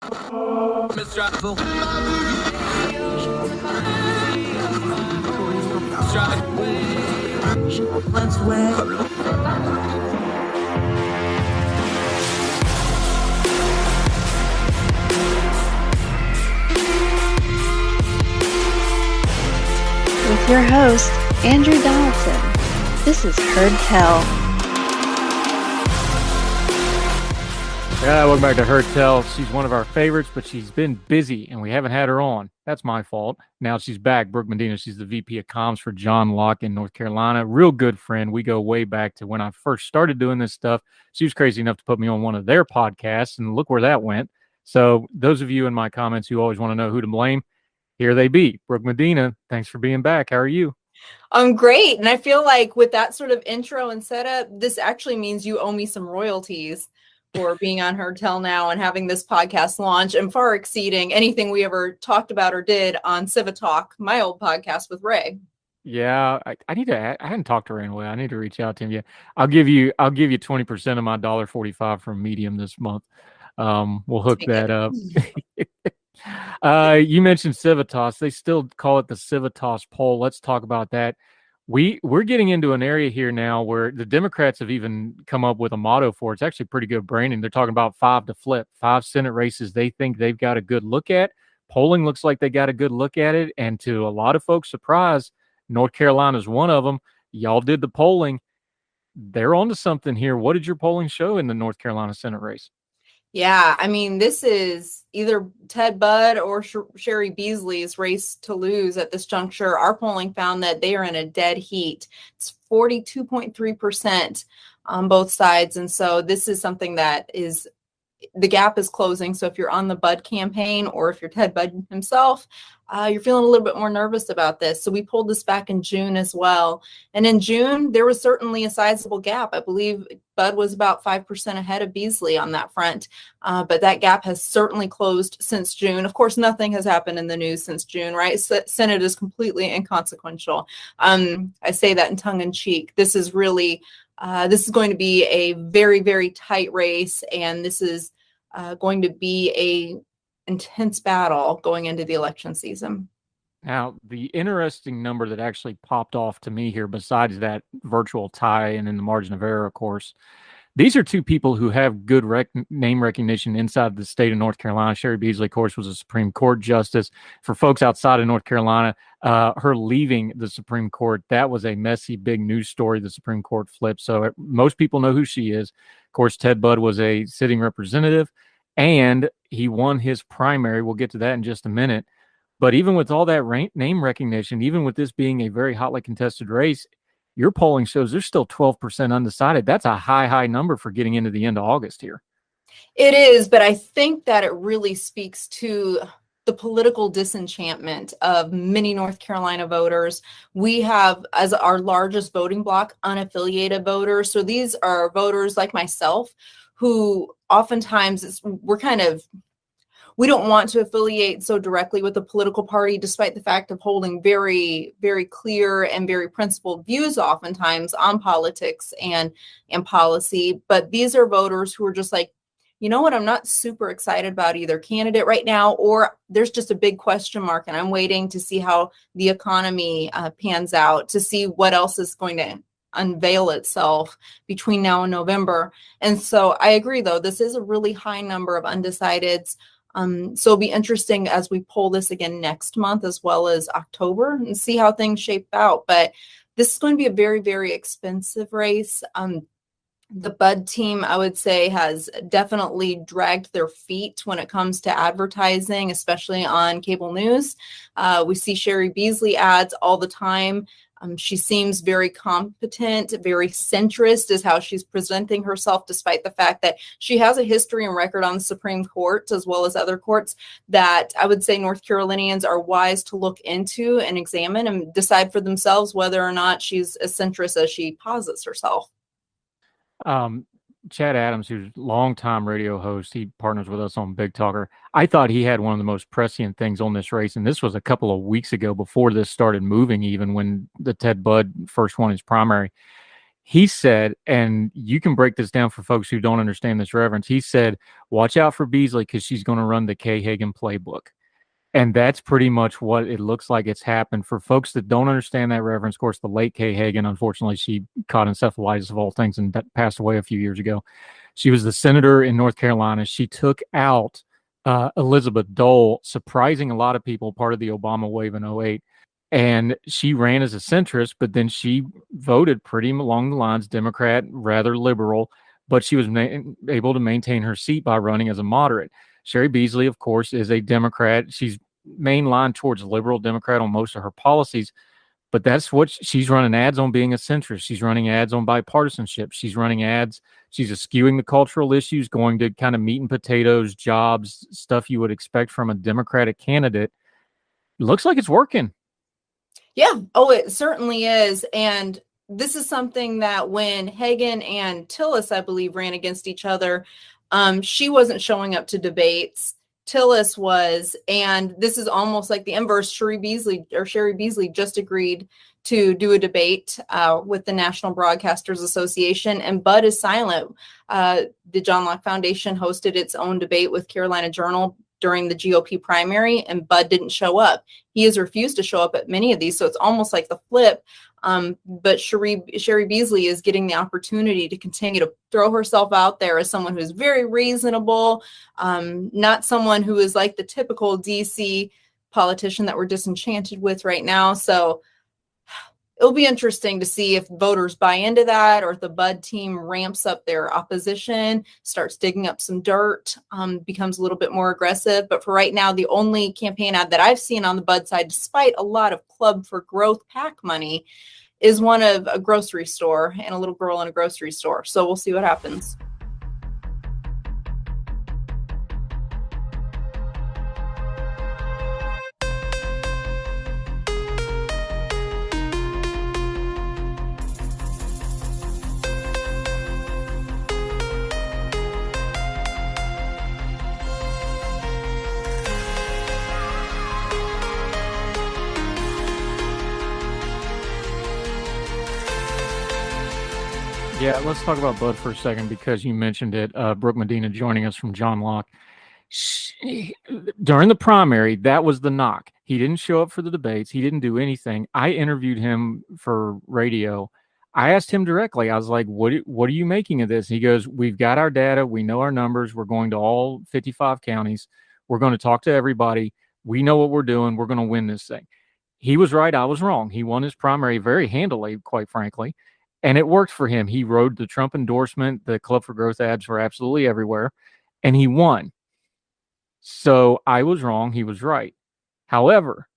With your host, Andrew Donaldson. This is Heard Tell. Yeah, welcome back to Heard Tell. She's one of our favorites, but she's been busy and we haven't had her on. That's my fault. Now she's back. Brooke Medina, she's the VP of Comms for John Locke in North Carolina. Real good friend. We go way back to when I first started doing this stuff. She was crazy enough to put me on one of their podcasts, and look where that went. So those of you in my comments who always want to know who to blame, here they be. Brooke Medina, thanks for being back. How are you? I'm great. And I feel like with that sort of intro and setup, this actually means you owe me some royalties for being on Heard Tell now and having this podcast launch, and far exceeding anything we ever talked about or did on Civitalk, my old podcast with Ray. Yeah, I need to. I hadn't talked to Ray in a while. I need to reach out to him. Yeah, I'll give you 20% of my $1.45 from Medium this month. We'll hook that up. You mentioned Civitas. They still call it the Civitas poll. Let's talk about that. We're getting into an area here now where the Democrats have even come up with a motto for it. It's actually pretty good branding. They're talking about 5 to flip, 5 Senate races they think they've got a good look at. Polling looks like they got a good look at it. And to a lot of folks' surprise, North Carolina is one of them. Y'all did the polling. They're onto something here. What did your polling show in the North Carolina Senate race? Yeah, I mean, this is either Ted Budd or Sherry Beasley's race to lose at this juncture. Our polling found that they are in a dead heat. It's 42.3% on both sides. And so this is something that is, the gap is closing. So if you're on the Budd campaign or if you're Ted Budd himself, you're feeling a little bit more nervous about this. So we pulled this back in June as well. And in June, there was certainly a sizable gap. I believe Budd was about 5% ahead of Beasley on that front. But that gap has certainly closed since June. Of course, nothing has happened in the news since June, right? Senate is completely inconsequential. I say that in tongue in cheek. This is really, this is going to be a very, very tight race. And this is going to be a intense battle going into the election season. Now, the interesting number that actually popped off to me here, besides that virtual tie and in the margin of error, of course, these are two people who have good name recognition inside the state of North Carolina. Sherry Beasley, of course, was a Supreme Court justice. For folks outside of North Carolina, her leaving the Supreme Court, that was a messy, big news story. The Supreme Court flipped. So most people know who she is. Of course, Ted Budd was a sitting representative, and he won his primary. We'll get to that in just a minute. But even with all that name recognition, even with this being a very hotly contested race, your polling shows there's still 12% undecided. That's a high number for getting into the end of August here. It is, but I think that it really speaks to the political disenchantment of many North Carolina voters. We have, as our largest voting bloc, unaffiliated voters. So these are voters like myself who oftentimes we don't want to affiliate so directly with the political party, despite the fact of holding very, very clear and very principled views oftentimes on politics and policy. But these are voters who are just like, you know what, I'm not super excited about either candidate right now, or there's just a big question mark and I'm waiting to see how the economy pans out, to see what else is going to unveil itself between now and November. And so I agree, though, this is a really high number of undecideds. So it'll be interesting as we poll this again next month as well as October and see how things shape out. But this is going to be a very, very expensive race. The Budd team, I would say, has definitely dragged their feet when it comes to advertising, especially on cable news. We see Sherry Beasley ads all the time. She seems very competent, very centrist is how she's presenting herself, despite the fact that she has a history and record on the Supreme Court as well as other courts that I would say North Carolinians are wise to look into and examine and decide for themselves whether or not she's as centrist as she posits herself. Chad Adams, who's a longtime radio host, he partners with us on Big Talker. I thought he had one of the most prescient things on this race, and this was a couple of weeks ago before this started moving, even when the Ted Budd first won his primary. He said, and you can break this down for folks who don't understand this reference. He said, watch out for Beasley because she's going to run the Kay Hagan playbook. And that's pretty much what it looks like it's happened. For folks that don't understand that reference, of course, the late Kay Hagan, unfortunately, she caught encephalitis of all things and passed away a few years ago. She was the senator in North Carolina. She took out Elizabeth Dole, surprising a lot of people, part of the Obama wave in 2008. And she ran as a centrist, but then she voted pretty along the lines, Democrat, rather liberal, but she was able to maintain her seat by running as a moderate. Sherry Beasley, of course, is a Democrat. She's mainlined towards liberal Democrat on most of her policies, but that's what she's running ads on being a centrist. She's running ads on bipartisanship. She's running ads. She's eschewing the cultural issues, going to kind of meat and potatoes, jobs, stuff you would expect from a Democratic candidate. It looks like it's working. Yeah. Oh, it certainly is. And this is something that when Hagan and Tillis, I believe, ran against each other, she wasn't showing up to debates. Tillis was, and this is almost like the inverse. Sherry Beasley just agreed to do a debate with the National Broadcasters Association, and Bud is silent. The John Locke Foundation hosted its own debate with Carolina Journal during the GOP primary, and Bud didn't show up. He has refused to show up at many of these, so it's almost like the flip. But Sherry Beasley is getting the opportunity to continue to throw herself out there as someone who's very reasonable, not someone who is like the typical DC politician that we're disenchanted with right now. So it'll be interesting to see if voters buy into that, or if the Bud team ramps up their opposition, starts digging up some dirt, becomes a little bit more aggressive. But for right now, the only campaign ad that I've seen on the Bud side, despite a lot of Club for Growth PAC money, is one of a grocery store and a little girl in a grocery store. So we'll see what happens. Yeah, let's talk about Bud for a second because you mentioned it. Brooke Medina joining us from John Locke. During the primary, that was the knock. He didn't show up for the debates. He didn't do anything. I interviewed him for radio. I asked him directly. I was like, what are you making of this? He goes, we've got our data. We know our numbers. We're going to all 55 counties. We're going to talk to everybody. We know what we're doing. We're going to win this thing. He was right. I was wrong. He won his primary very handily, quite frankly. And it worked for him. He rode the Trump endorsement. The Club for Growth ads were absolutely everywhere. And he won. So I was wrong. He was right. However,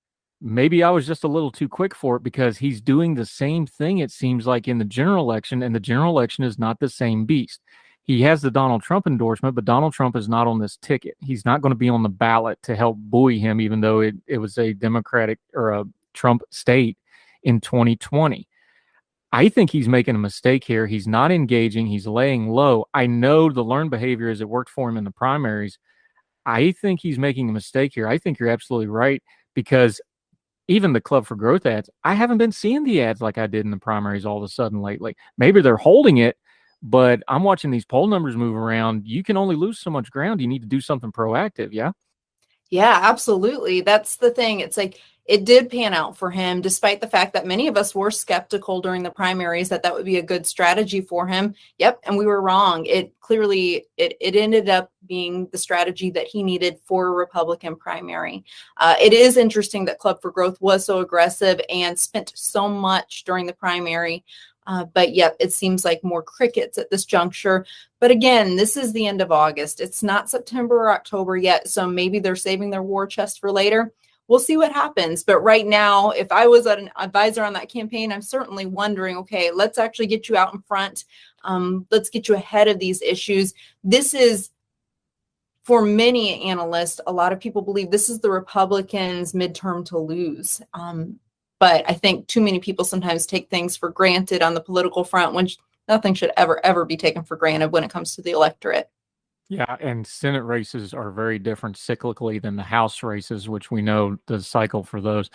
maybe I was just a little too quick for it because he's doing the same thing, it seems like, in the general election. And the general election is not the same beast. He has the Donald Trump endorsement, but Donald Trump is not on this ticket. He's not going to be on the ballot to help buoy him, even though it was a Democratic or a Trump state in 2020. I think he's making a mistake here. He's not engaging. He's laying low. I know the learned behavior as it worked for him in the primaries. I think he's making a mistake here. I think you're absolutely right, because even the Club for Growth ads, I haven't been seeing the ads like I did in the primaries all of a sudden lately. Maybe they're holding it, but I'm watching these poll numbers move around. You can only lose so much ground. You need to do something proactive. Yeah. Yeah, absolutely. That's the thing. It's like, it did pan out for him, despite the fact that many of us were skeptical during the primaries that would be a good strategy for him. Yep. And we were wrong. It clearly, it ended up being the strategy that he needed for a Republican primary. It is interesting that Club for Growth was so aggressive and spent so much during the primary. But yet it seems like more crickets at this juncture. But again, this is the end of August. It's not September or October yet. So maybe they're saving their war chest for later. We'll see what happens. But right now, if I was an advisor on that campaign, I'm certainly wondering, okay, let's actually get you out in front. Let's get you ahead of these issues. This is, for many analysts, a lot of people believe this is the Republicans' midterm to lose. But I think too many people sometimes take things for granted on the political front, when nothing should ever be taken for granted when it comes to the electorate. Yeah, and Senate races are very different cyclically than the House races, which we know the cycle for those.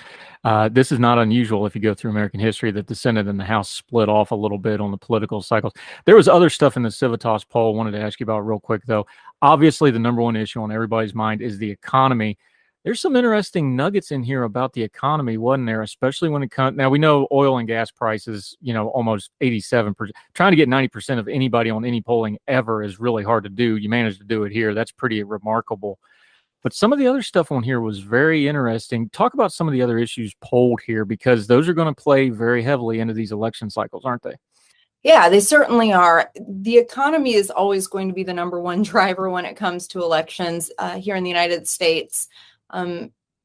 This is not unusual if you go through American history that the Senate and the House split off a little bit on the political cycles. There was other stuff in the Civitas poll I wanted to ask you about real quick, though. Obviously, the number one issue on everybody's mind is the economy. There's some interesting nuggets in here about the economy, wasn't there? Especially when it comes. Now we know oil and gas prices, almost 87%. Trying to get 90% of anybody on any polling ever is really hard to do. You managed to do it here. That's pretty remarkable. But some of the other stuff on here was very interesting. Talk about some of the other issues polled here, because those are going to play very heavily into these election cycles, aren't they? Yeah, they certainly are. The economy is always going to be the number one driver when it comes to elections here in the United States.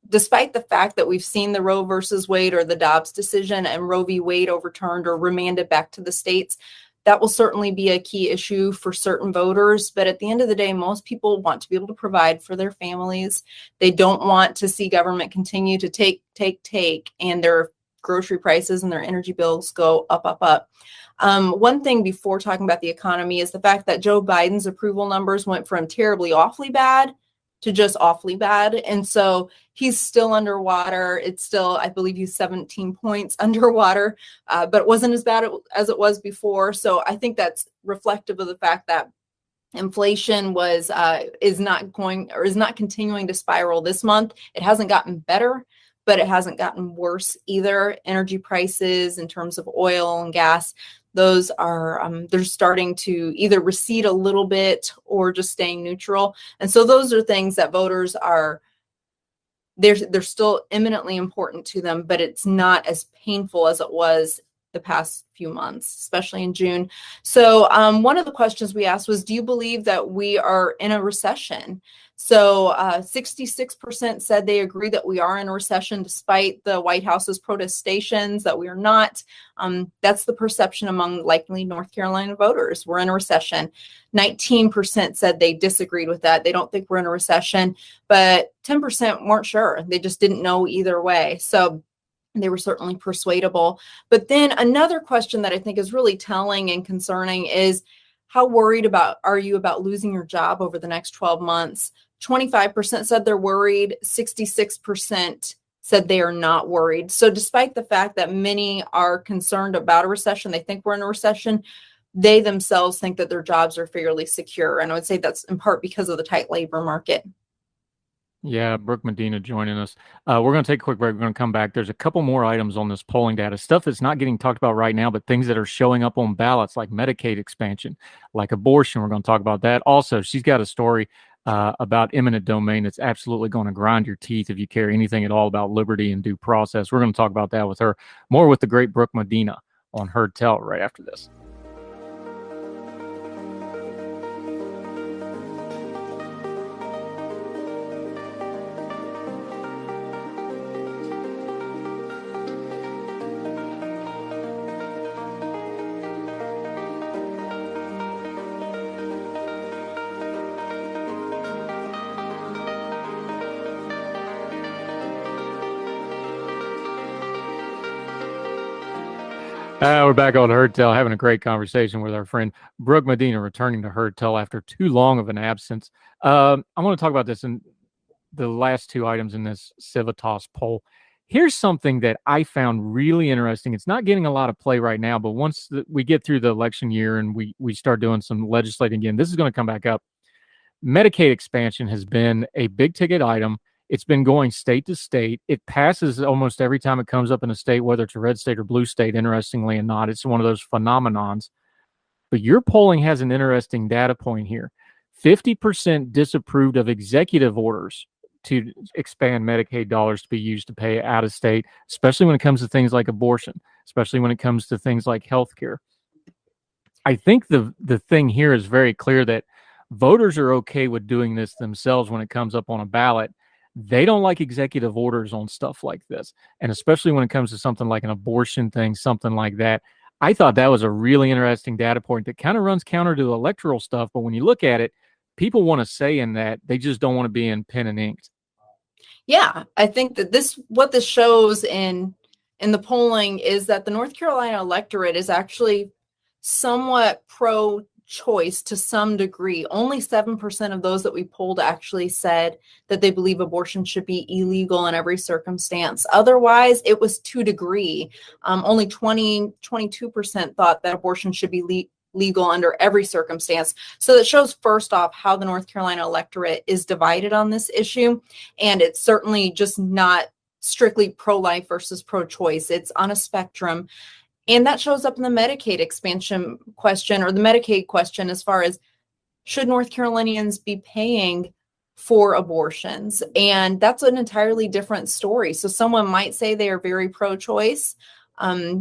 Despite the fact that we've seen the Roe versus Wade or the Dobbs decision and Roe v. Wade overturned or remanded back to the states, that will certainly be a key issue for certain voters. But at the end of the day, most people want to be able to provide for their families. They don't want to see government continue to take, and their grocery prices and their energy bills go up. One thing before talking about the economy is the fact that Joe Biden's approval numbers went from terribly awfully bad to just awfully bad. And so he's still underwater. It's still, I believe he's 17 points underwater, but it wasn't as bad as it was before. So I think that's reflective of the fact that inflation is not continuing to spiral this month. It hasn't gotten better, but it hasn't gotten worse either. Energy prices in terms of oil and gas, those are they're starting to either recede a little bit or just staying neutral. And so those are things that voters they're still eminently important to them, but it's not as painful as it was the past few months, especially in June. So one of the questions we asked was, do you believe that we are in a recession? So 66% said they agree that we are in a recession, despite the White House's protestations that we are not. That's the perception among likely North Carolina voters. We're in a recession. 19% said they disagreed with that. They don't think we're in a recession, but 10% weren't sure. They just didn't know either way. So they were certainly persuadable. But then another question that I think is really telling and concerning is, how worried are you about losing your job over the next 12 months? 25% said they're worried. 66% said they are not worried. So despite the fact that many are concerned about a recession, they think we're in a recession, they themselves think that their jobs are fairly secure. And I would say that's in part because of the tight labor market. Yeah, Brooke Medina joining us. We're going to take a quick break. We're going to come back. There's a couple more items on this polling data, stuff that's not getting talked about right now, but things that are showing up on ballots, like Medicaid expansion, like abortion. We're going to talk about that. Also, she's got a story about eminent domain that's absolutely going to grind your teeth if you care anything at all about liberty and due process. We're going to talk about that with her, more with the great Brooke Medina on Heard Tell right after this. We're back on Heard Tell, having a great conversation with our friend Brooke Medina, returning to Heard Tell after too long of an absence. I want to talk about this in the last two items in this Civitas poll. Here's something that I found really interesting. It's not getting a lot of play right now, but once we get through the election year and we start doing some legislating again, this is going to come back up. Medicaid expansion has been a big ticket item. It's been going state to state. It passes almost every time it comes up in a state, whether it's a red state or blue state, interestingly and not. It's one of those phenomenons. But your polling has an interesting data point here. 50% disapproved of executive orders to expand Medicaid dollars to be used to pay out of state, especially when it comes to things like abortion, especially when it comes to things like healthcare. I think the thing here is very clear that voters are okay with doing this themselves when it comes up on a ballot. They don't like executive orders on stuff like this. And especially when it comes to something like an abortion thing, something like that. I thought that was a really interesting data point that kind of runs counter to electoral stuff. But when you look at it, people want to say in that, they just don't want to be in pen and ink. Yeah, I think that what this shows in the polling is that the North Carolina electorate is actually somewhat pro choice to some degree. Only 7% of those that we polled actually said that they believe abortion should be illegal in every circumstance. Otherwise, it was to degree. Only 22% thought that abortion should be legal under every circumstance. So that shows, first off, how the North Carolina electorate is divided on this issue. And it's certainly just not strictly pro-life versus pro-choice. It's on a spectrum. And that shows up in the Medicaid expansion question, or the Medicaid question, as far as should North Carolinians be paying for abortions? And that's an entirely different story. So someone might say they are very pro-choice,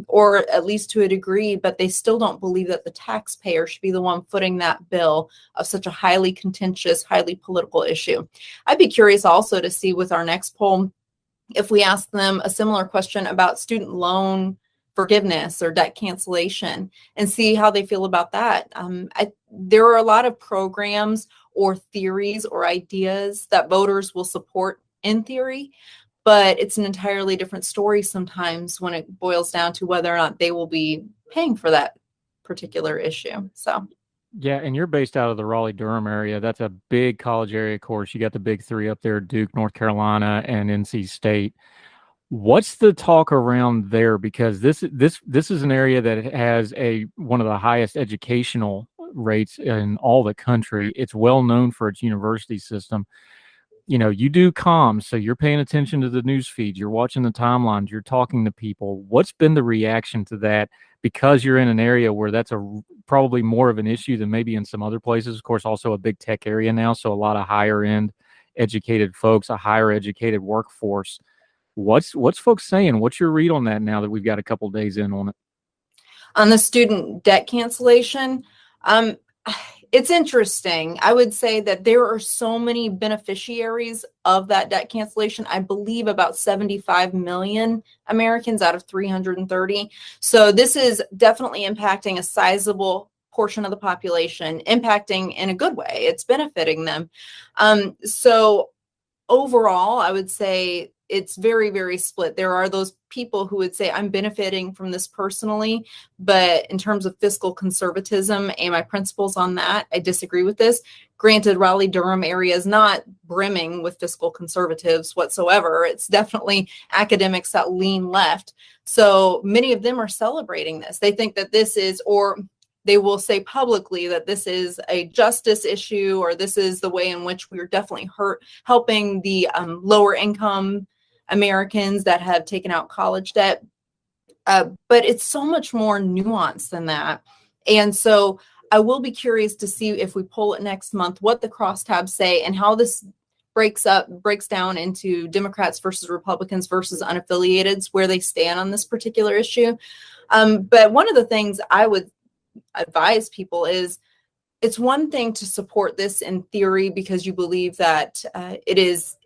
or at least to a degree, but they still don't believe that the taxpayer should be the one footing that bill of such a highly contentious, highly political issue. I'd be curious also to see with our next poll, if we ask them a similar question about student loan forgiveness or debt cancellation, and see how they feel about that. There are a lot of programs or theories or ideas that voters will support in theory, but it's an entirely different story sometimes when it boils down to whether or not they will be paying for that particular issue. So. Yeah, and you're based out of the Raleigh-Durham area. That's a big college area, of course. You got the big three up there, Duke, North Carolina, and NC State. What's the talk around there? Because this is an area that has one of the highest educational rates in all the country. It's well known for its university system. You know, you do comms, so you're paying attention to the news feeds, you're watching the timelines, you're talking to people. What's been the reaction to that? Because you're in an area where that's probably more of an issue than maybe in some other places. Of course, also a big tech area now, so a lot of higher end educated folks, a higher educated workforce. What's folks saying? What's your read on that now that we've got a couple of days in on it? On the student debt cancellation, it's interesting. I would say that there are so many beneficiaries of that debt cancellation. I believe about 75 million Americans out of 330. So this is definitely impacting a sizable portion of the population, impacting in a good way. It's benefiting them. So overall, I would say it's very, very split. There are those people who would say, I'm benefiting from this personally, but in terms of fiscal conservatism and my principles on that, I disagree with this. Granted, Raleigh-Durham area is not brimming with fiscal conservatives whatsoever. It's definitely academics that lean left. So many of them are celebrating this. They think that this is, or they will say publicly that this is a justice issue, or this is the way in which we're definitely helping the lower income Americans that have taken out college debt. But it's so much more nuanced than that. And so I will be curious to see, if we poll it next month, what the crosstabs say and how this breaks down into Democrats versus Republicans versus unaffiliateds, where they stand on this particular issue. But one of the things I would advise people is, it's one thing to support this in theory because you believe that it is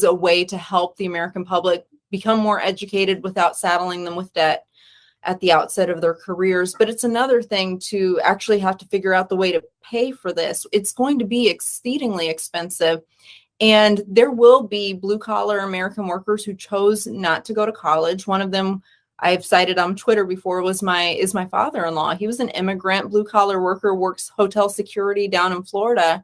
a way to help the American public become more educated without saddling them with debt at the outset of their careers. But it's another thing to actually have to figure out the way to pay for this. It's going to be exceedingly expensive. And there will be blue collar American workers who chose not to go to college. One of them I've cited on Twitter before is my father-in-law. He was an immigrant blue collar worker, works hotel security down in Florida.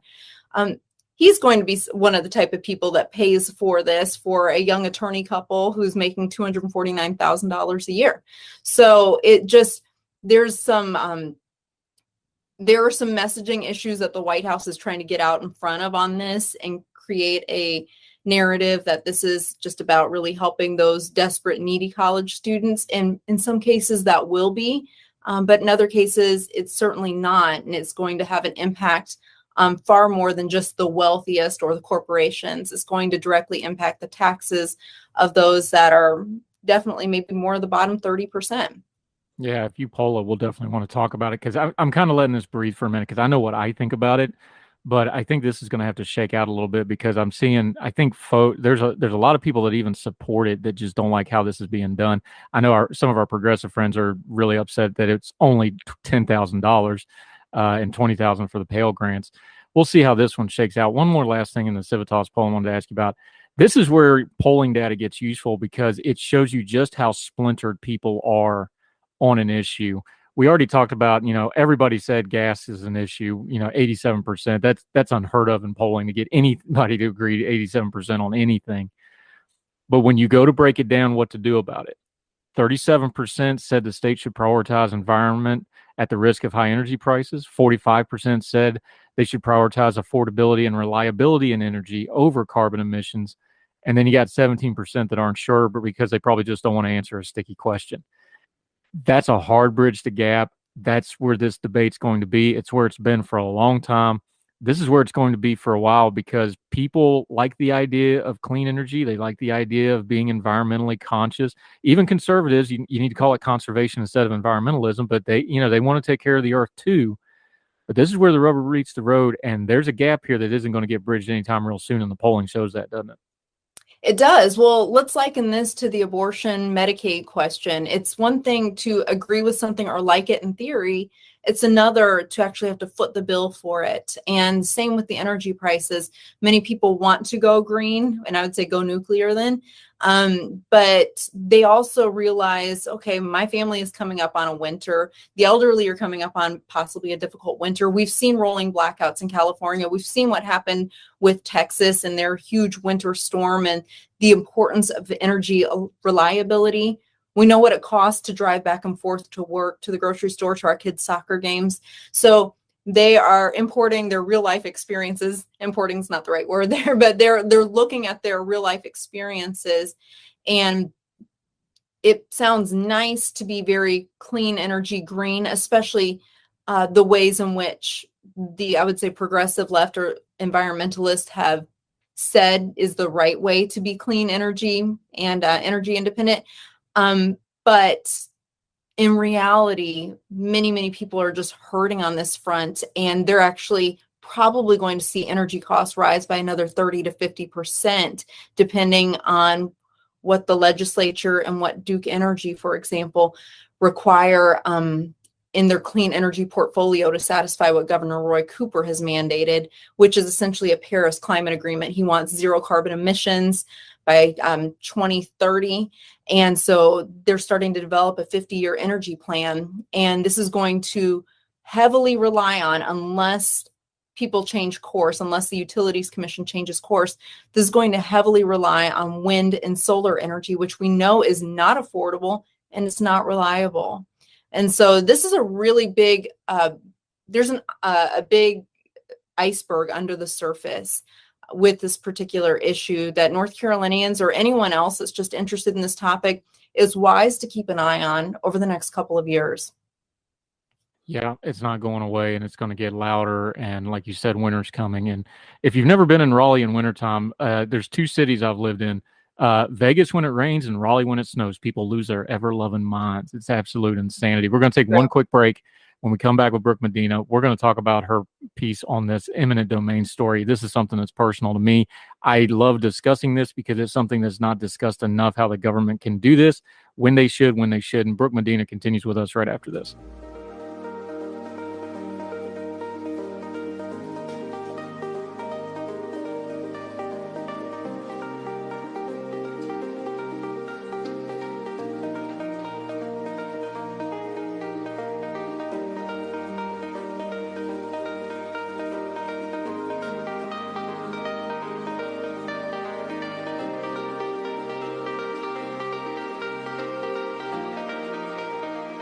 He's going to be one of the type of people that pays for this for a young attorney couple who's making $249,000 a year. So there are some messaging issues that the White House is trying to get out in front of on this and create a narrative that this is just about really helping those desperate, needy college students. And in some cases that will be, but in other cases, it's certainly not. And it's going to have an impact far more than just the wealthiest or the corporations. It's going to directly impact the taxes of those that are definitely maybe more of the bottom 30%. Yeah, if you poll it, we'll definitely want to talk about it, because I'm kind of letting this breathe for a minute because I know what I think about it. But I think this is going to have to shake out a little bit, because I'm seeing, I think there's a lot of people that even support it that just don't like how this is being done. I know some of our progressive friends are really upset that it's only $10,000 and $20,000 for the Pell grants. We'll see how this one shakes out. One more last thing in the Civitas poll I wanted to ask you about. This is where polling data gets useful, because it shows you just how splintered people are on an issue. we already talked about, everybody said gas is an issue, 87%. That's unheard of in polling to get anybody to agree to 87% on anything. But when you go to break it down, what to do about it, 37% said the state should prioritize environment at the risk of high energy prices. 45% said they should prioritize affordability and reliability in energy over carbon emissions. And then you got 17% that aren't sure, but because they probably just don't want to answer a sticky question. That's a hard bridge to gap. That's where this debate's going to be. It's where it's been for a long time. This is where it's going to be for a while because people like the idea of clean energy. They like the idea of being environmentally conscious. Even conservatives, you need to call it conservation instead of environmentalism, but they want to take care of the earth too. But this is where the rubber meets the road, and there's a gap here that isn't going to get bridged anytime real soon, and the polling shows that, doesn't it? It does. Well, let's liken this to the abortion Medicaid question. It's one thing to agree with something or like it in theory. It's another to actually have to foot the bill for it. And same with the energy prices. Many people want to go green, and I would say go nuclear then. But they also realize, okay, my family is coming up on a winter. The elderly are coming up on possibly a difficult winter. We've seen rolling blackouts in California. We've seen what happened with Texas and their huge winter storm and the importance of energy reliability. We know what it costs to drive back and forth to work, to the grocery store, to our kids' soccer games. So they are importing their real life experiences. Importing is not the right word there, but they're looking at their real life experiences. And it sounds nice to be very clean energy green, especially the ways in which I would say progressive left or environmentalists have said is the right way to be clean energy and energy independent. But in reality, many people are just hurting on this front, and they're actually probably going to see energy costs rise by another 30 to 50%, depending on what the legislature and what Duke Energy, for example, require in their clean energy portfolio to satisfy what Governor Roy Cooper has mandated, which is essentially a Paris climate agreement. He wants zero carbon emissions by 2030. And so they're starting to develop a 50-year energy plan. And this is going to heavily rely on, unless people change course, unless the Utilities Commission changes course, this is going to heavily rely on wind and solar energy, which we know is not affordable and it's not reliable. And so this is a really big, there's a big iceberg under the surface with this particular issue that North Carolinians or anyone else that's just interested in this topic is wise to keep an eye on over the next couple of years. Yeah, it's not going away, and it's going to get louder. And like you said, winter's coming. And if you've never been in Raleigh in wintertime, there's two cities I've lived in. Vegas when it rains and Raleigh when it snows. People lose their ever-loving minds. It's absolute insanity. We're going to take one quick break. When we come back with Brooke Medina, we're going to talk about her piece on this eminent domain story. This is something that's personal to me. I love discussing this because it's something that's not discussed enough, how the government can do this, when they should. And Brooke Medina continues with us right after this.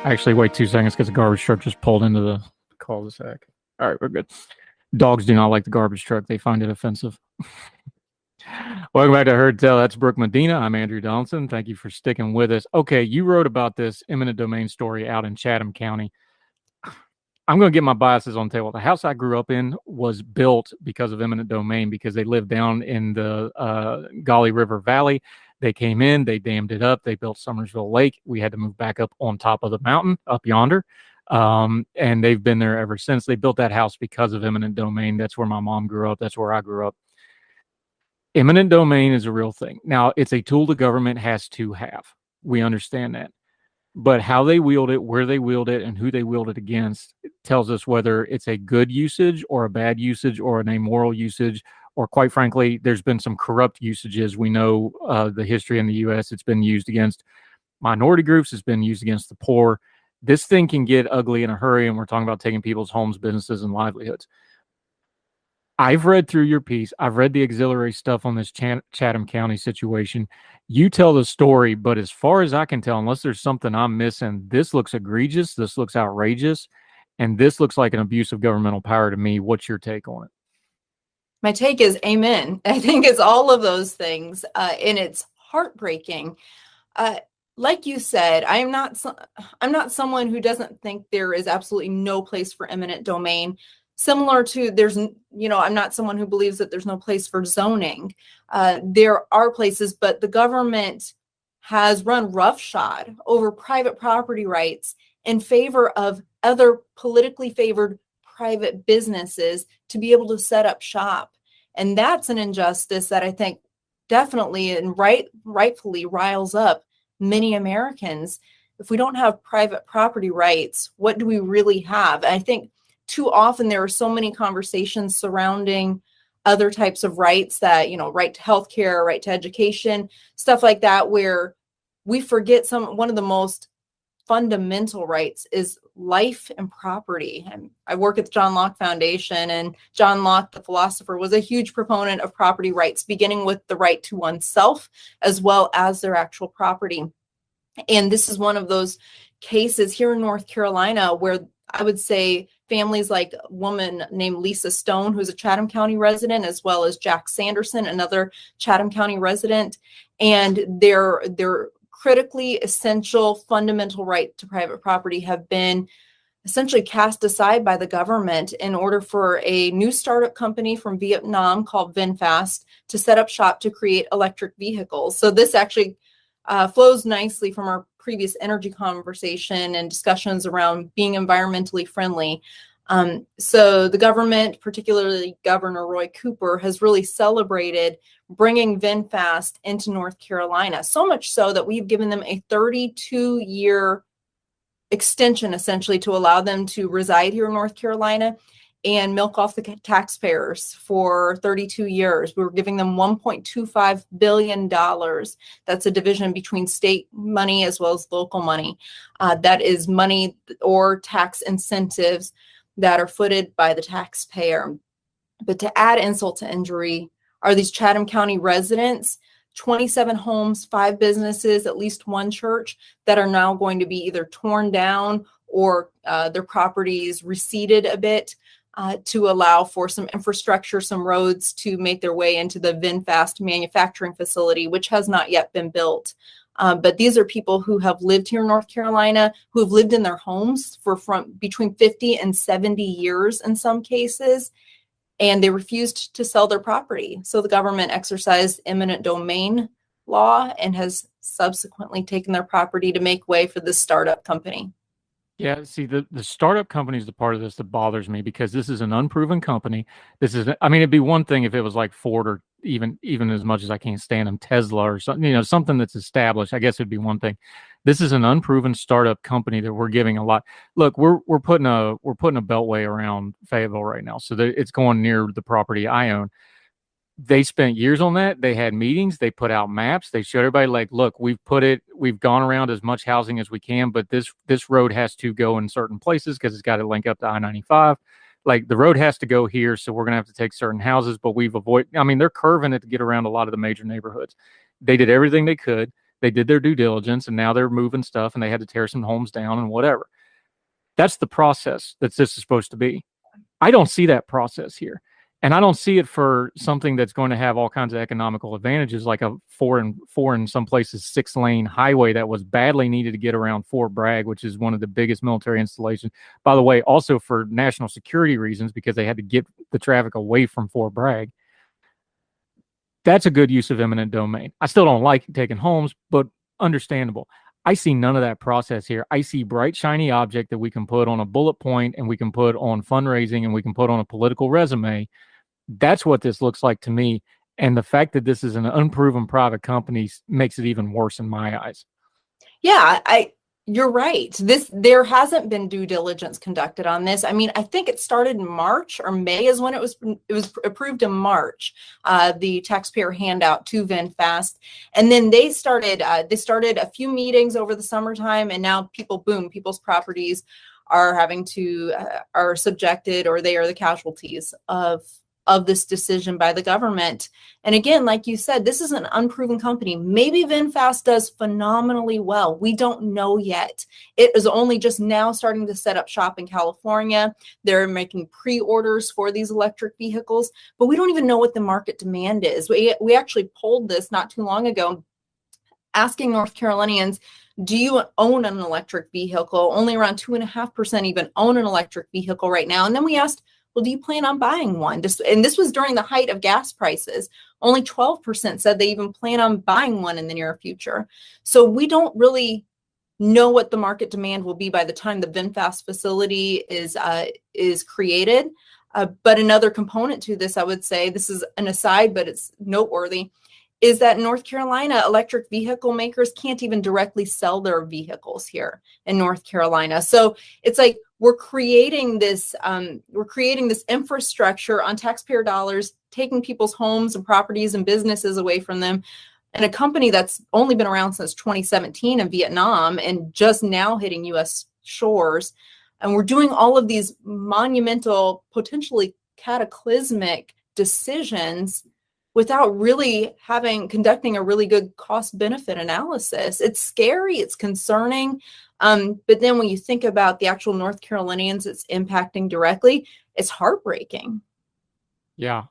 Actually, wait 2 seconds because the garbage truck just pulled into the cul-de-sac. All right, we're good. Dogs do not like the garbage truck. They find it offensive. Welcome back to Heard Tell. That's Brooke Medina. I'm Andrew Donaldson. Thank you for sticking with us. Okay, you wrote about this eminent domain story out in Chatham County. I'm going to get my biases on the table. The house I grew up in was built because of eminent domain because they lived down in the Gauley River Valley. They came in, they dammed it up, they built Summersville Lake. We had to move back up on top of the mountain, up yonder. And they've been there ever since. They built that house because of eminent domain. That's where my mom grew up. That's where I grew up. Eminent domain is a real thing. Now, it's a tool the government has to have. We understand that. But how they wield it, where they wield it, and who they wield it against tells us whether it's a good usage or a bad usage or an amoral usage, or quite frankly, there's been some corrupt usages. We know the history in the U.S. It's been used against minority groups. It's been used against the poor. This thing can get ugly in a hurry, and we're talking about taking people's homes, businesses, and livelihoods. I've read through your piece. I've read the auxiliary stuff on this Chatham County situation. You tell the story, but as far as I can tell, unless there's something I'm missing, this looks egregious, this looks outrageous, and this looks like an abuse of governmental power to me. What's your take on it? My take is amen. I think it's all of those things, and it's heartbreaking. Like you said, I'm not someone who doesn't think there is absolutely no place for eminent domain. Similar to I'm not someone who believes that there's no place for zoning. There are places, but the government has run roughshod over private property rights in favor of other politically favored private businesses to be able to set up shop. And that's an injustice that I think definitely and rightfully riles up many Americans. If we don't have private property rights, what do we really have? I think too often there are so many conversations surrounding other types of rights that, right to healthcare, right to education, stuff like that, where we forget one of the most fundamental rights is life and property. And I work at the John Locke Foundation, and John Locke, the philosopher, was a huge proponent of property rights, beginning with the right to oneself as well as their actual property. And this is one of those cases here in North Carolina where I would say families like a woman named Lisa Stone, who's a Chatham County resident, as well as Jack Sanderson, another Chatham County resident, and their critically essential fundamental right to private property have been essentially cast aside by the government in order for a new startup company from Vietnam called VinFast to set up shop to create electric vehicles. So this actually flows nicely from our previous energy conversation and discussions around being environmentally friendly. So the government, particularly Governor Roy Cooper, has really celebrated bringing VinFast into North Carolina, so much so that we've given them a 32-year extension, essentially, to allow them to reside here in North Carolina and milk off the taxpayers for 32 years. We were giving them $1.25 billion. That's a division between state money as well as local money. That is money or tax incentives that are footed by the taxpayer. But to add insult to injury are these Chatham County residents, 27 homes, 5 businesses, at least one church, that are now going to be either torn down or their properties receded a bit to allow for some infrastructure, some roads to make their way into the VinFast manufacturing facility, which has not yet been built. But these are people who have lived here in North Carolina, who have lived in their homes for between 50 and 70 years in some cases, and they refused to sell their property. So the government exercised eminent domain law and has subsequently taken their property to make way for this startup company. Yeah, see, the startup company is the part of this that bothers me, because this is an unproven company. It'd be one thing if it was like Ford, or even as much as I can't stand them, Tesla or something, something that's established. I guess it'd be one thing. This is an unproven startup company that we're giving a lot. Look, we're putting a beltway around Fayetteville right now, so that it's going near the property I own. They spent years on that. They had meetings. They put out maps. They showed everybody, like, look, we've gone around as much housing as we can, but this road has to go in certain places because it's got to link up to I-95. Like, the road has to go here, so we're going to have to take certain houses, but they're curving it to get around a lot of the major neighborhoods. They did everything they could. They did their due diligence, and now they're moving stuff, and they had to tear some homes down and whatever. That's the process that this is supposed to be. I don't see that process here. And I don't see it for something that's going to have all kinds of economical advantages, like a four in some places 6-lane highway that was badly needed to get around Fort Bragg, which is one of the biggest military installations. By the way, also for national security reasons, because they had to get the traffic away from Fort Bragg. That's a good use of eminent domain. I still don't like taking homes, but understandable. I see none of that process here. I see bright, shiny object that we can put on a bullet point, and we can put on fundraising, and we can put on a political resume. That's what this looks like to me. And the fact that this is an unproven private company makes it even worse in my eyes. Yeah, You're right. There hasn't been due diligence conducted on this. I mean, I think it started in March or May is when it was approved in March, the taxpayer handout to VinFast. And then they started a few meetings over the summertime, and now people's properties are are subjected, or they are the casualties of this decision by the government. And again, like you said, this is an unproven company. Maybe VinFast does phenomenally well. We don't know yet. It is only just now starting to set up shop in California. They're making pre-orders for these electric vehicles, but we don't even know what the market demand is. We actually polled this not too long ago, asking North Carolinians, do you own an electric vehicle? Only around 2.5% even own an electric vehicle right now. And then we asked, well, do you plan on buying one? And this was during the height of gas prices. Only 12% said they even plan on buying one in the near future. So we don't really know what the market demand will be by the time the VinFast facility is created. But another component to this, I would say, this is an aside, but it's noteworthy, is that in North Carolina, electric vehicle makers can't even directly sell their vehicles here in North Carolina. So it's like we're creating this infrastructure on taxpayer dollars, taking people's homes and properties and businesses away from them. And a company that's only been around since 2017 in Vietnam and just now hitting U.S. shores. And we're doing all of these monumental, potentially cataclysmic decisions without really conducting a really good cost benefit analysis. It's scary, it's concerning. But then when you think about the actual North Carolinians it's impacting directly, it's heartbreaking. Yeah.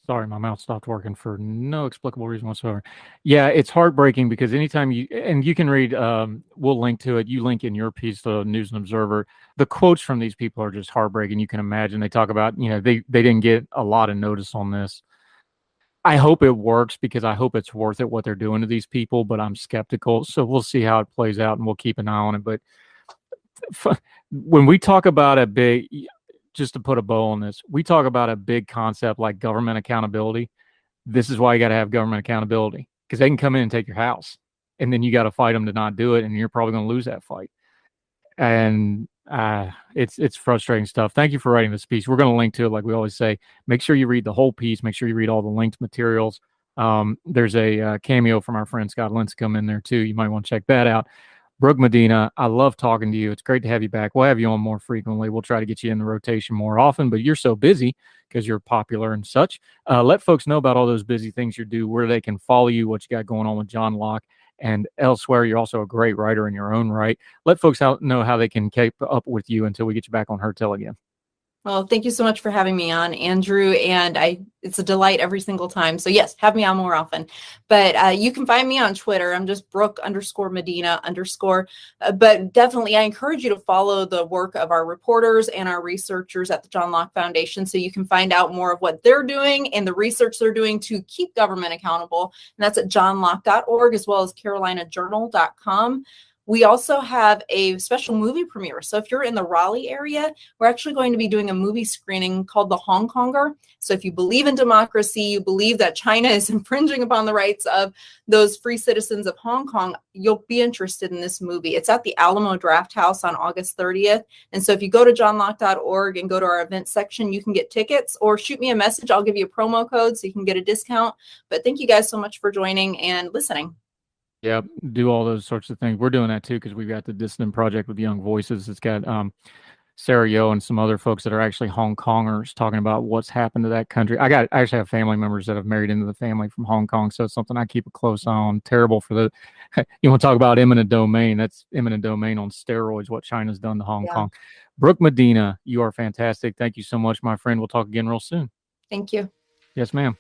Sorry, my mouth stopped working for no explicable reason whatsoever. Yeah, it's heartbreaking because anytime you can read, we'll link to it. You link in your piece, the News and Observer. The quotes from these people are just heartbreaking. You can imagine they talk about, they didn't get a lot of notice on this. I hope it works because I hope it's worth it what they're doing to these people, but I'm skeptical. So we'll see how it plays out and we'll keep an eye on it. But when we talk about just to put a bow on this, we talk about a big concept like government accountability. This is why you got to have government accountability, because they can come in and take your house and then you got to fight them to not do it. And you're probably going to lose that fight. And it's frustrating stuff. Thank you for writing this piece. We're going to link to it. Like we always say, make sure you read the whole piece. Make sure you read all the linked materials. There's a cameo from our friend Scott Lincecum in there too. You might want to check that out. Brooke, Medina, I love talking to you. It's great to have you back. We'll have you on more frequently. We'll try to get you in the rotation more often, but you're so busy because you're popular and such. Let folks know about all those busy things you do, where they can follow you, what you got going on with John Locke and elsewhere. You're also a great writer in your own right. Let folks know how they can keep up with you until we get you back on Her Tell again. Well, thank you so much for having me on, Andrew. And it's a delight every single time. So yes, have me on more often. But you can find me on Twitter. I'm just Brooke_Medina_. But definitely, I encourage you to follow the work of our reporters and our researchers at the John Locke Foundation, so you can find out more of what they're doing and the research they're doing to keep government accountable. And that's at johnlocke.org as well as carolinajournal.com. We also have a special movie premiere. So if you're in the Raleigh area, we're actually going to be doing a movie screening called The Hong Konger. So if you believe in democracy, you believe that China is infringing upon the rights of those free citizens of Hong Kong, you'll be interested in this movie. It's at the Alamo Draft House on August 30th. And so if you go to johnlocke.org and go to our events section, you can get tickets, or shoot me a message. I'll give you a promo code so you can get a discount. But thank you guys so much for joining and listening. Yeah, do all those sorts of things. We're doing that too because we've got the Dissident Project with Young Voices. It's got Sarah Yo and some other folks that are actually Hong Kongers talking about what's happened to that country. I actually have family members that have married into the family from Hong Kong, so it's something I keep a close eye on. Terrible for the you want to talk about eminent domain? That's eminent domain on steroids, what China's done to Hong Kong. Brooke, Medina, you are fantastic. Thank you so much, my friend. We'll talk again real soon. Thank you. Yes, ma'am.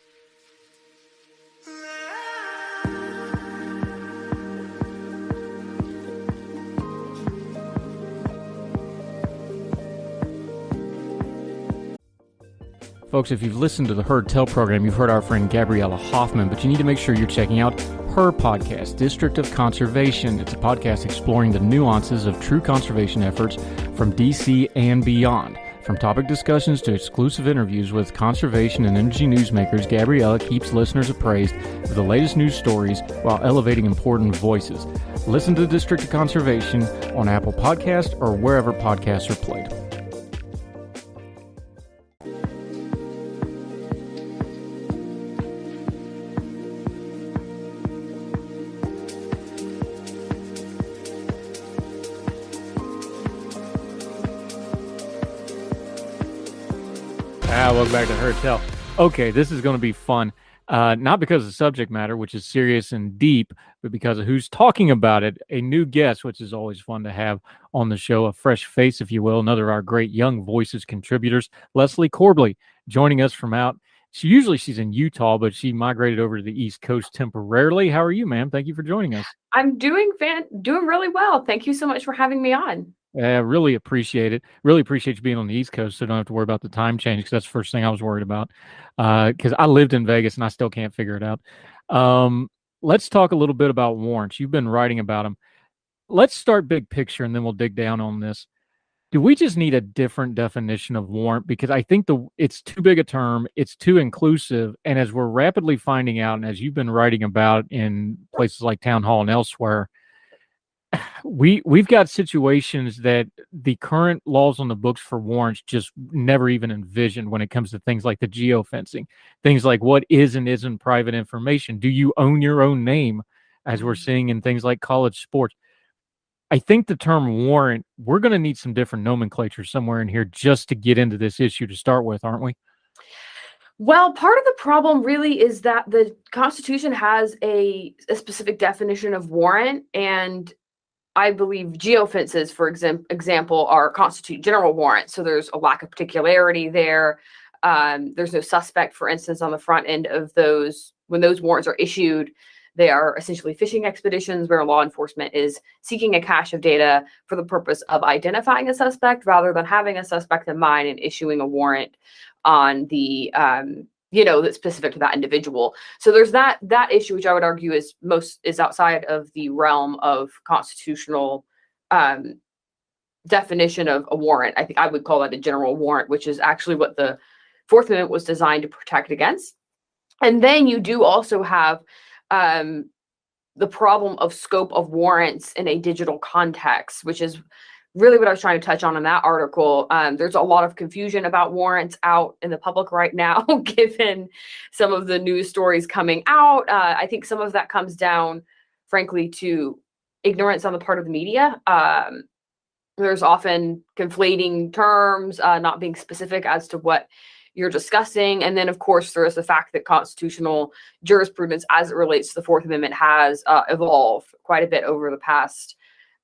Folks, if you've listened to the Heard Tell program, you've heard our friend Gabriella Hoffman, but you need to make sure you're checking out her podcast, District of Conservation. It's a podcast exploring the nuances of true conservation efforts from DC and beyond. From topic discussions to exclusive interviews with conservation and energy newsmakers, Gabriella keeps listeners appraised of the latest news stories while elevating important voices. Listen to District of Conservation on Apple Podcast or wherever podcasts are played. Welcome back to Heard Tell. Okay, this is going to be fun. Not because of the subject matter, which is serious and deep, but because of who's talking about it. A new guest, which is always fun to have on the show, a fresh face, if you will, another of our great Young Voices contributors, Leslie Corbly, joining us from out. She's in Utah, but she migrated over to the East Coast temporarily. How are you, ma'am? Thank you for joining us. I'm doing really well. Thank you so much for having me on. I really appreciate it. Really appreciate you being on the East Coast, so don't have to worry about the time change, because that's the first thing I was worried about. Because I lived in Vegas and I still can't figure it out. Let's talk a little bit about warrants. You've been writing about them. Let's start big picture, and then we'll dig down on this. Do we just need a different definition of warrant? Because I think it's too big a term, it's too inclusive, and as we're rapidly finding out, and as you've been writing about in places like Town Hall and elsewhere, we've got situations that the current laws on the books for warrants just never even envisioned when it comes to things like the geofencing, things like what is and isn't private information. Do you own your own name, as we're seeing in things like college sports? I think the term warrant, we're going to need some different nomenclature somewhere in here just to get into this issue to start with, aren't we? Well, part of the problem really is that the Constitution has a specific definition of warrant, and I believe geofences, for example, constitute general warrants. So there's a lack of particularity there. There's no suspect, for instance, on the front end of those. When those warrants are issued, they are essentially fishing expeditions where law enforcement is seeking a cache of data for the purpose of identifying a suspect rather than having a suspect in mind and issuing a warrant on the that's specific to that individual. So there's that issue, which I would argue is outside of the realm of constitutional definition of a warrant. I think I would call that a general warrant, which is actually what the Fourth Amendment was designed to protect against. And then you do also have the problem of scope of warrants in a digital context, which is really what I was trying to touch on in that article. There's a lot of confusion about warrants out in the public right now, given some of the news stories coming out. I think some of that comes down, frankly, to ignorance on the part of the media. There's often conflating terms, not being specific as to what you're discussing. And then, of course, there is the fact that constitutional jurisprudence as it relates to the Fourth Amendment has evolved quite a bit over the past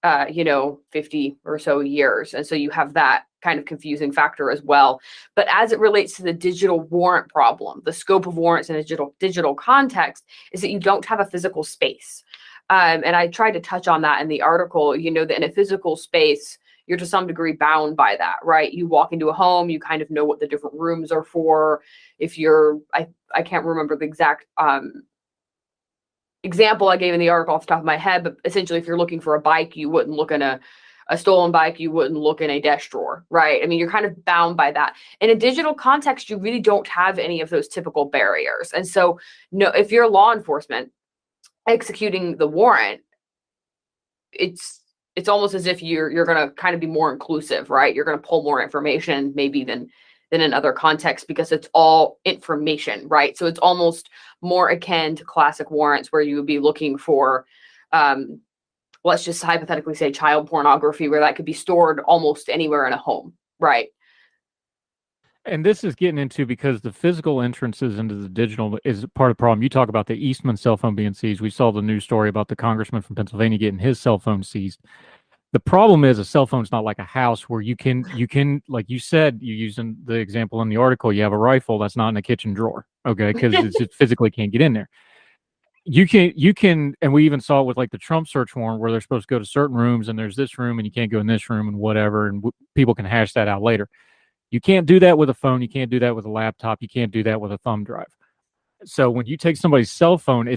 50 or so years. And so you have that kind of confusing factor as well. But as it relates to the digital warrant problem, the scope of warrants in a digital context is that you don't have a physical space. And I tried to touch on that in the article, that in a physical space, you're to some degree bound by that, right? You walk into a home, you kind of know what the different rooms are for. If you're, I can't remember the exact example I gave in the article off the top of my head, but essentially if you're looking for a bike, you wouldn't look in a stolen bike, you wouldn't look in a desk drawer, right? I mean, you're kind of bound by that. In a digital context, you really don't have any of those typical barriers. And so, if you're law enforcement executing the warrant, it's almost as if you're going to kind of be more inclusive, right? You're going to pull more information maybe than in other contexts because it's all information, right? So it's almost more akin to classic warrants where you would be looking for, let's just hypothetically say child pornography, where that could be stored almost anywhere in a home, right? And this is getting into, because the physical entrances into the digital is part of the problem. You talk about the Eastman cell phone being seized. We saw the news story about the congressman from Pennsylvania getting his cell phone seized. The problem is a cell phone's not like a house where you can, like you said, you using the example in the article, you have a rifle that's not in a kitchen drawer, okay, because it physically can't get in there. You can, and we even saw it with like the Trump search warrant where they're supposed to go to certain rooms and there's this room and you can't go in this room and whatever, and people can hash that out later. You can't do that with a phone. You can't do that with a laptop. You can't do that with a thumb drive. So when you take somebody's cell phone,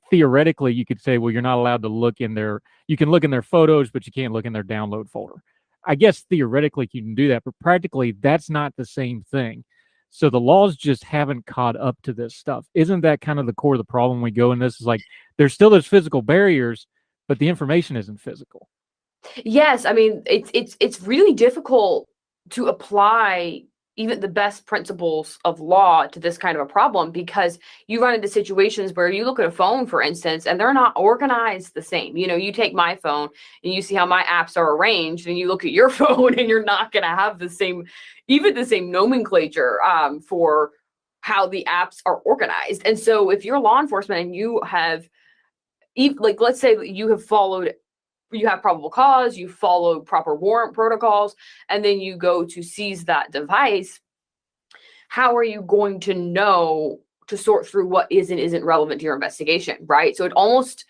theoretically you could say, well, you're not allowed to look in you can look in their photos, but you can't look in their download folder. I guess theoretically you can do that, but practically that's not the same thing. So the laws just haven't caught up to this stuff. Isn't that kind of the core of the problem we go in this? Is like, there's still those physical barriers, but the information isn't physical. Yes, I mean it's really difficult to apply even the best principles of law to this kind of a problem, because you run into situations where you look at a phone, for instance, and they're not organized the same. You know, you take my phone and you see how my apps are arranged, and you look at your phone and you're not going to have the same, even the same nomenclature for how the apps are organized. And so if you're law enforcement and you have, like, let's say that you have probable cause, you follow proper warrant protocols, and then you go to seize that device, how are you going to know to sort through what is and isn't relevant to your investigation, right? So it almost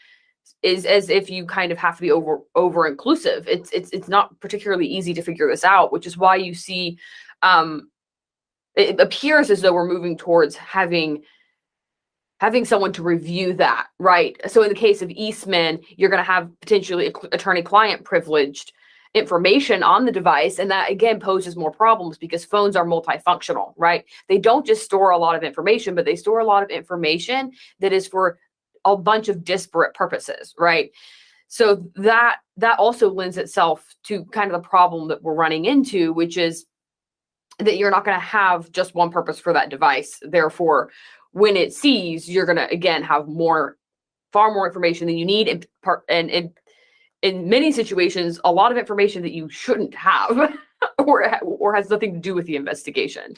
is as if you kind of have to be over inclusive. It's not particularly easy to figure this out, which is why you see it appears as though we're moving towards having someone to review that, right? So in the case of Eastman, you're going to have potentially attorney-client privileged information on the device, and that again poses more problems because phones are multifunctional, right? They don't just store a lot of information, but they store a lot of information that is for a bunch of disparate purposes, right? So that also lends itself to kind of the problem that we're running into, which is that you're not going to have just one purpose for that device. Therefore, when it sees, you're going to, again, have far more information than you need. And in many situations, a lot of information that you shouldn't have or has nothing to do with the investigation.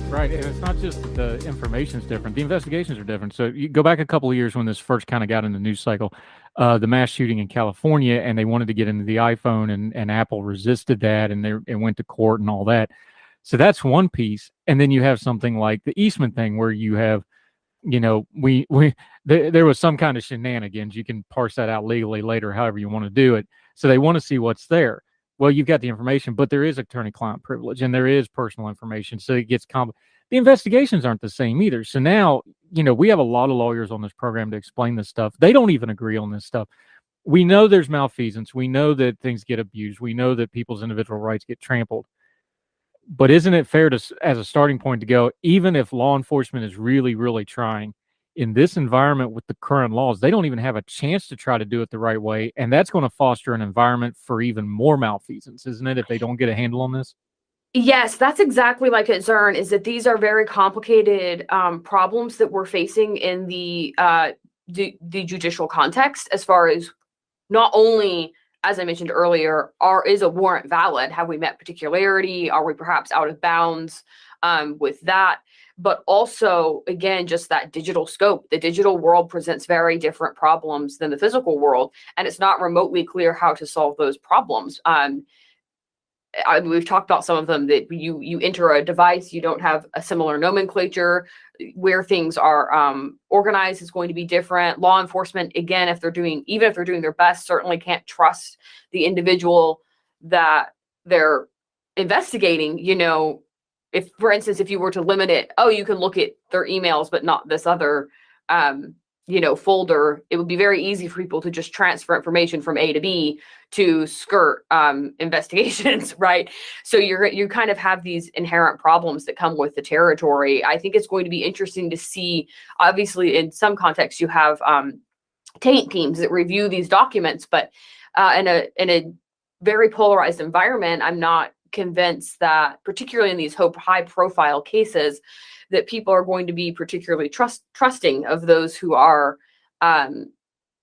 Right, and it's not just that the information's different; the investigations are different. So you go back a couple of years when this first kind of got in the news cycle, the mass shooting in California, and they wanted to get into the iPhone, and Apple resisted that, and it went to court and all that. So that's one piece, and then you have something like the Eastman thing, where you have, you know, there was some kind of shenanigans. You can parse that out legally later, however you want to do it. So they want to see what's there. Well, you've got the information, but there is attorney-client privilege, and there is personal information, so it gets the investigations aren't the same either. So now, you know, we have a lot of lawyers on this program to explain this stuff. They don't even agree on this stuff. We know there's malfeasance. We know that things get abused. We know that people's individual rights get trampled. But isn't it fair to, as a starting point, to go, even if law enforcement is really, really trying, in this environment with the current laws, they don't even have a chance to try to do it the right way. And that's going to foster an environment for even more malfeasance, isn't it, if they don't get a handle on this? Yes, that's exactly my concern, is that these are very complicated problems that we're facing in the judicial context, as far as not only, as I mentioned earlier, is a warrant valid? Have we met particularity? Are we perhaps out of bounds with that? But also, again, just that digital scope. The digital world presents very different problems than the physical world, and it's not remotely clear how to solve those problems. We've talked about some of them, that you enter a device, you don't have a similar nomenclature. Where things are organized is going to be different. Law enforcement, again, even if they're doing their best, certainly can't trust the individual that they're investigating. You know, if, for instance, if you were to limit it, you can look at their emails, but not this other folder, it would be very easy for people to just transfer information from A to B to skirt investigations, right? So you kind of have these inherent problems that come with the territory. I think it's going to be interesting to see. Obviously, in some contexts, you have taint teams that review these documents, but in a very polarized environment, I'm not convinced that, particularly in these high-profile cases, that people are going to be particularly trusting of those who are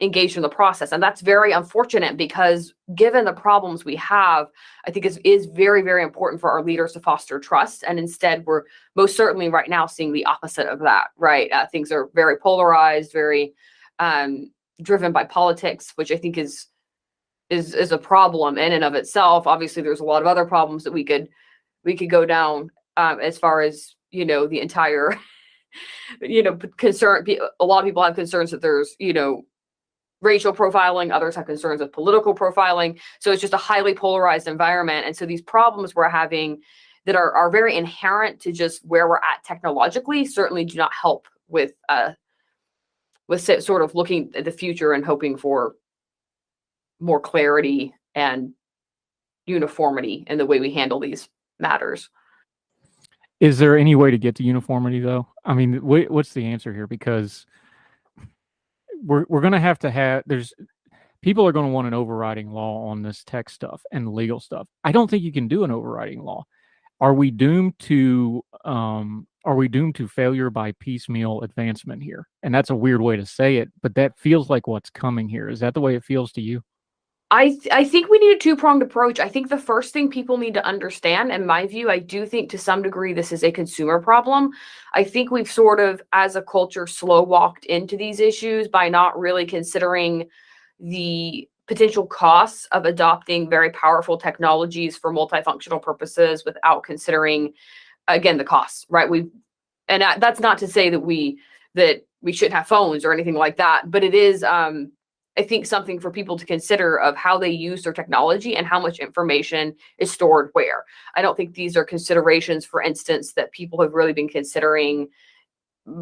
engaged in the process. And that's very unfortunate because given the problems we have, I think it is very, very important for our leaders to foster trust. And instead, we're most certainly right now seeing the opposite of that, right? Things are very polarized, very driven by politics, which I think is a problem in and of itself. Obviously, there's a lot of other problems that we could go down as far as, the entire, concern. A lot of people have concerns that there's, racial profiling, others have concerns with political profiling. So it's just a highly polarized environment. And so these problems we're having that are very inherent to just where we're at technologically certainly do not help with sort of looking at the future and hoping for more clarity and uniformity in the way we handle these matters. Is there any way to get to uniformity, though? I mean, what's the answer here? Because we're going to have people are going to want an overriding law on this tech stuff and legal stuff. I don't think you can do an overriding law. Are we doomed to failure by piecemeal advancement here? And that's a weird way to say it, but that feels like what's coming here. Is that the way it feels to you? I think we need a two-pronged approach. I think the first thing people need to understand, in my view, I do think to some degree this is a consumer problem. I think we've sort of, as a culture, slow walked into these issues by not really considering the potential costs of adopting very powerful technologies for multifunctional purposes without considering, again, the costs, right? That's not to say that we shouldn't have phones or anything like that, but it is, I think, something for people to consider of how they use their technology and how much information is stored where. I don't think these are considerations, for instance, that people have really been considering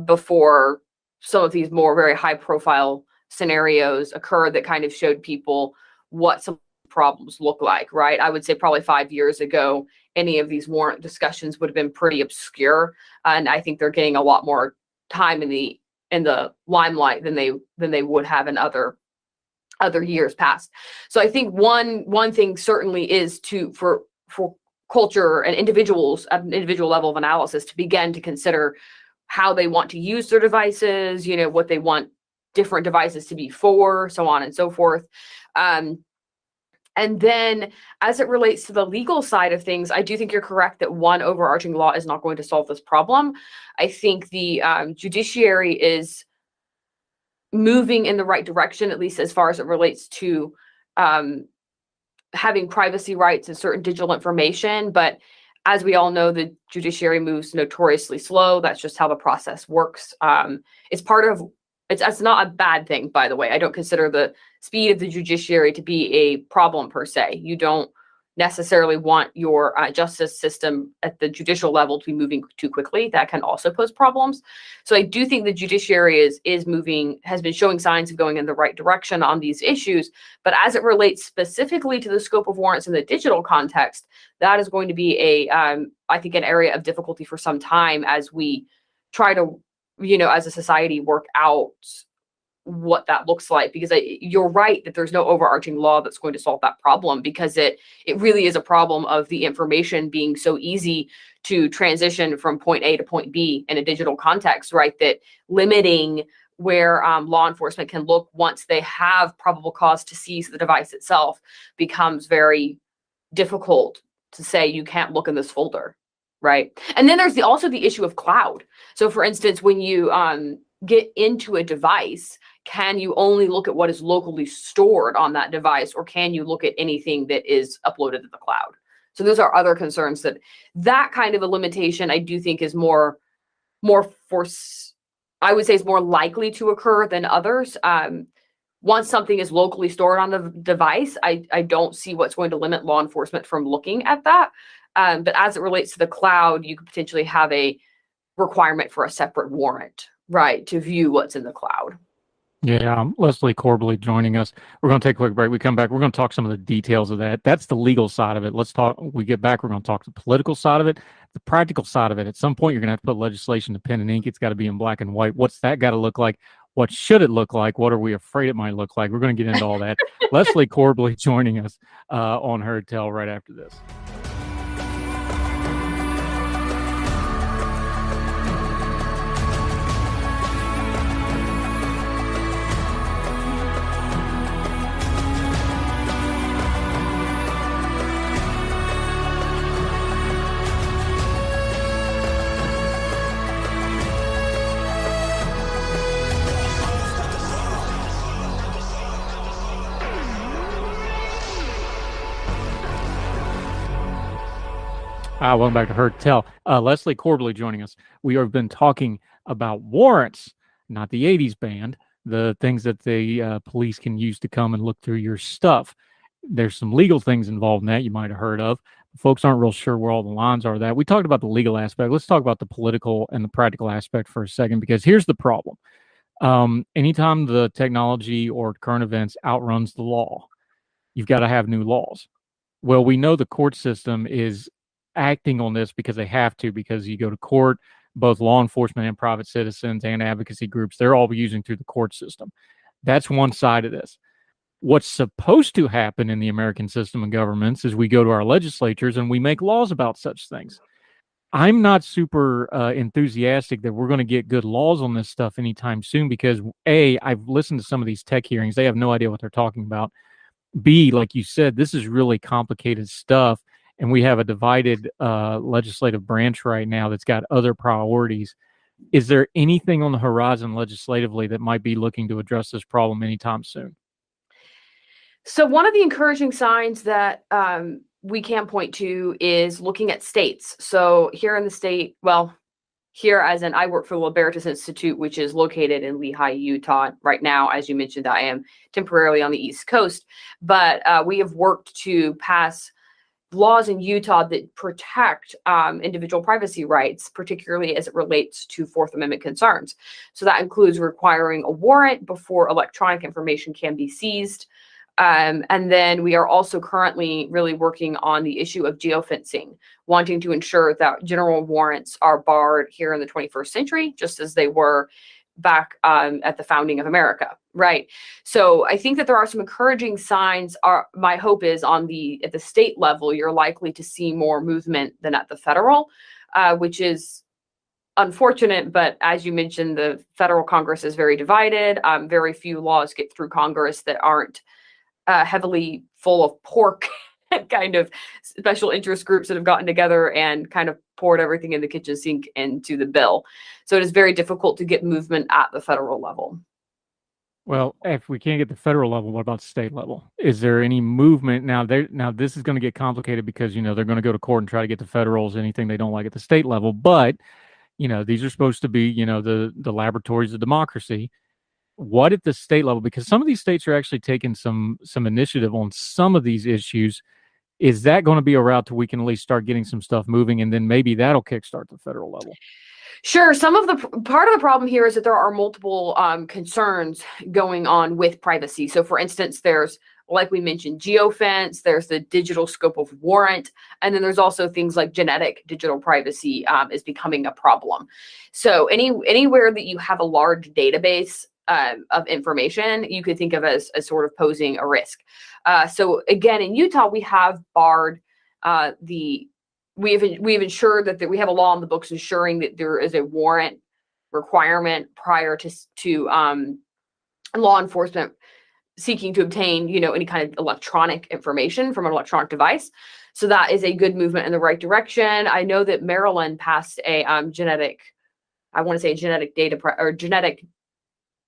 before some of these more very high profile scenarios occurred that kind of showed people what some problems look like, right? I would say probably 5 years ago, any of these warrant discussions would have been pretty obscure. And I think they're getting a lot more time in the limelight than they would have in other years past. So I think one thing certainly is for culture and individuals at an individual level of analysis to begin to consider how they want to use their devices, what they want different devices to be for, so on and so forth. And then as it relates to the legal side of things, I do think you're correct that one overarching law is not going to solve this problem. I think the judiciary is moving in the right direction, at least as far as it relates to having privacy rights and certain digital information. But as we all know, the judiciary moves notoriously slow. That's just how the process works. It's not a bad thing, by the way. I don't consider the speed of the judiciary to be a problem per se. You don't necessarily want your justice system at the judicial level to be moving too quickly. That can also pose problems. So I do think the judiciary has been showing signs of going in the right direction on these issues. But as it relates specifically to the scope of warrants in the digital context, that is going to be I think, an area of difficulty for some time as we try to, as a society, work out what that looks like, because you're right that there's no overarching law that's going to solve that problem, because it really is a problem of the information being so easy to transition from point A to point B in a digital context, right? That limiting where law enforcement can look once they have probable cause to seize the device itself becomes very difficult to say you can't look in this folder, right? And then there's also the issue of cloud. So for instance, when you get into a device, can you only look at what is locally stored on that device, or can you look at anything that is uploaded to the cloud? So those are other concerns that kind of a limitation I do think is more I would say is more likely to occur than others. Once something is locally stored on the device, I don't see what's going to limit law enforcement from looking at that. But as it relates to the cloud, you could potentially have a requirement for a separate warrant, right, to view what's in the cloud. Yeah, Leslie Corbly joining us. We're going to take a quick break. We come back, we're going to talk some of the details of that. That's the legal side of it. We get back, we're going to talk the political side of it, the practical side of it. At some point, you're going to have to put legislation to pen and ink. It's got to be in black and white. What's that got to look like? What should it look like? What are we afraid it might look like? We're going to get into all that. Leslie Corbly joining us on Heard Tell right after this. Welcome back to Heard Tell. Leslie Corbly joining us. We have been talking about warrants, not the 80s band, the things that the police can use to come and look through your stuff. There's some legal things involved in that you might have heard of. Folks aren't real sure where all the lines are that. We talked about the legal aspect. Let's talk about the political and the practical aspect for a second, because here's the problem. Anytime the technology or current events outruns the law, you've got to have new laws. Well, we know the court system is acting on this because they have to, because you go to court, both law enforcement and private citizens and advocacy groups, they're all using through the court system. That's one side of this. What's supposed to happen in the American system of governments is we go to our legislatures and we make laws about such things. I'm not super enthusiastic that we're going to get good laws on this stuff anytime soon, because A, I've listened to some of these tech hearings. They have no idea what they're talking about. B, like you said, this is really complicated stuff. And we have a divided legislative branch right now that's got other priorities. Is there anything on the horizon legislatively that might be looking to address this problem anytime soon? So one of the encouraging signs that we can point to is looking at states. So here in the state, well, here as in I work for the Libertas Institute, which is located in Lehi, Utah. Right now, as you mentioned, I am temporarily on the East Coast, but we have worked to pass laws in Utah that protect individual privacy rights, particularly as it relates to Fourth Amendment concerns. So that includes requiring a warrant before electronic information can be seized. And then we are also currently really working on the issue of geofencing, wanting to ensure that general warrants are barred here in the 21st century, just as they were back at the founding of America, right? So I think that there are some encouraging signs. My hope is at the state level, you're likely to see more movement than at the federal, which is unfortunate. But as you mentioned, the federal Congress is very divided. Very few laws get through Congress that aren't heavily full of pork kind of special interest groups that have gotten together and kind of poured everything in the kitchen sink into the bill. So it is very difficult to get movement at the federal level. Well, if we can't get the federal level, what about the state level? Is there any movement now? Now this is going to get complicated because they're going to go to court and try to get the federals anything they don't like at the state level. But these are supposed to be the laboratories of democracy. What at the state level? Because some of these states are actually taking some initiative on some of these issues. Is that going to be a route to we can at least start getting some stuff moving, and then maybe that'll kickstart the federal level? Sure. Some of the part of the problem here is that there are multiple concerns going on with privacy. So, for instance, there's, like we mentioned, geofence. There's the digital scope of warrant, and then there's also things like genetic digital privacy is becoming a problem. So, anywhere that you have a large database of information, you could think of as sort of posing a risk. So again, in Utah, we have barred we've ensured that we have a law in the books ensuring that there is a warrant requirement prior to law enforcement seeking to obtain, any kind of electronic information from an electronic device. So that is a good movement in the right direction. I know that Maryland passed a genetic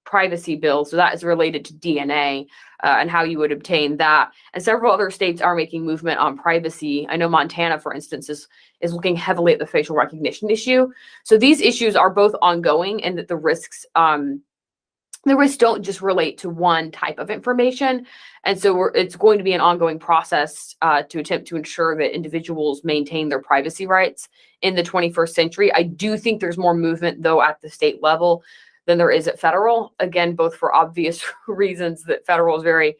privacy bill. So that is related to DNA and how you would obtain that. And several other states are making movement on privacy. I know Montana, for instance, is looking heavily at the facial recognition issue. So these issues are both ongoing, and that the risks don't just relate to one type of information. And so it's going to be an ongoing process to attempt to ensure that individuals maintain their privacy rights in the 21st century. I do think there's more movement, though, at the state level than there is at federal. Again, both for obvious reasons that federal is very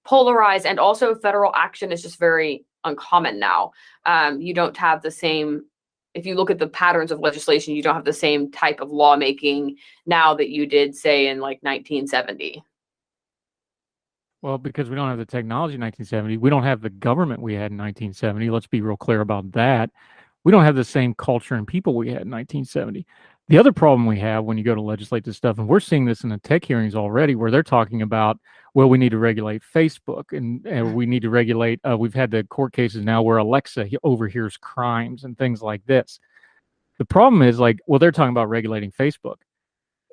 polarized, and also federal action is just very uncommon now. You don't have the same, if you look at the patterns of legislation, you don't have the same type of lawmaking now that you did, say, in like 1970. Well, because we don't have the technology in 1970, we don't have the government we had in 1970. Let's be real clear about that. We don't have the same culture and people we had in 1970. The other problem we have when you go to legislate this stuff, and we're seeing this in the tech hearings already, where they're talking about, well, we need to regulate Facebook, and we need to regulate, we've had the court cases now where Alexa overhears crimes and things like this. The problem is, they're talking about regulating Facebook.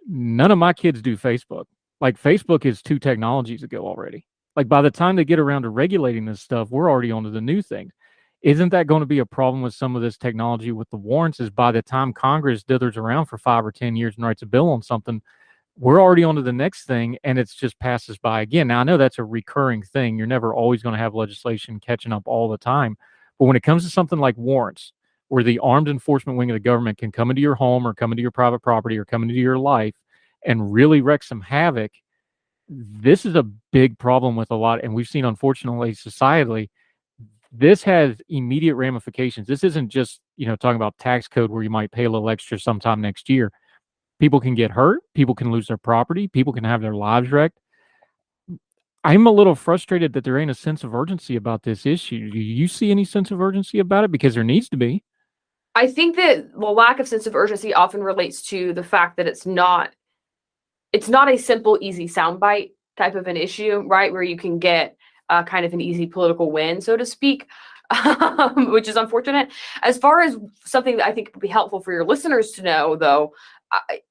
None of my kids do Facebook. Facebook is 2 technologies ago already. By the time they get around to regulating this stuff, we're already onto the new things. Isn't that going to be a problem with some of this technology with the warrants? Is by the time Congress dithers around for 5 or 10 years and writes a bill on something, we're already on to the next thing, and it's just passes by again. Now, I know that's a recurring thing. You're never always going to have legislation catching up all the time. But when it comes to something like warrants, where the armed enforcement wing of the government can come into your home or come into your private property or come into your life and really wreak some havoc, this is a big problem with a lot. And we've seen, unfortunately, societally, this has immediate ramifications. This isn't just, talking about tax code where you might pay a little extra sometime next year. People can get hurt. People can lose their property. People can have their lives wrecked. I'm a little frustrated that there ain't a sense of urgency about this issue. Do you see any sense of urgency about it? Because there needs to be. I think that the lack of sense of urgency often relates to the fact that it's not a simple, easy soundbite type of an issue, right? Where you can get kind of an easy political win, so to speak, which is unfortunate. As far as something that I think would be helpful for your listeners to know, though,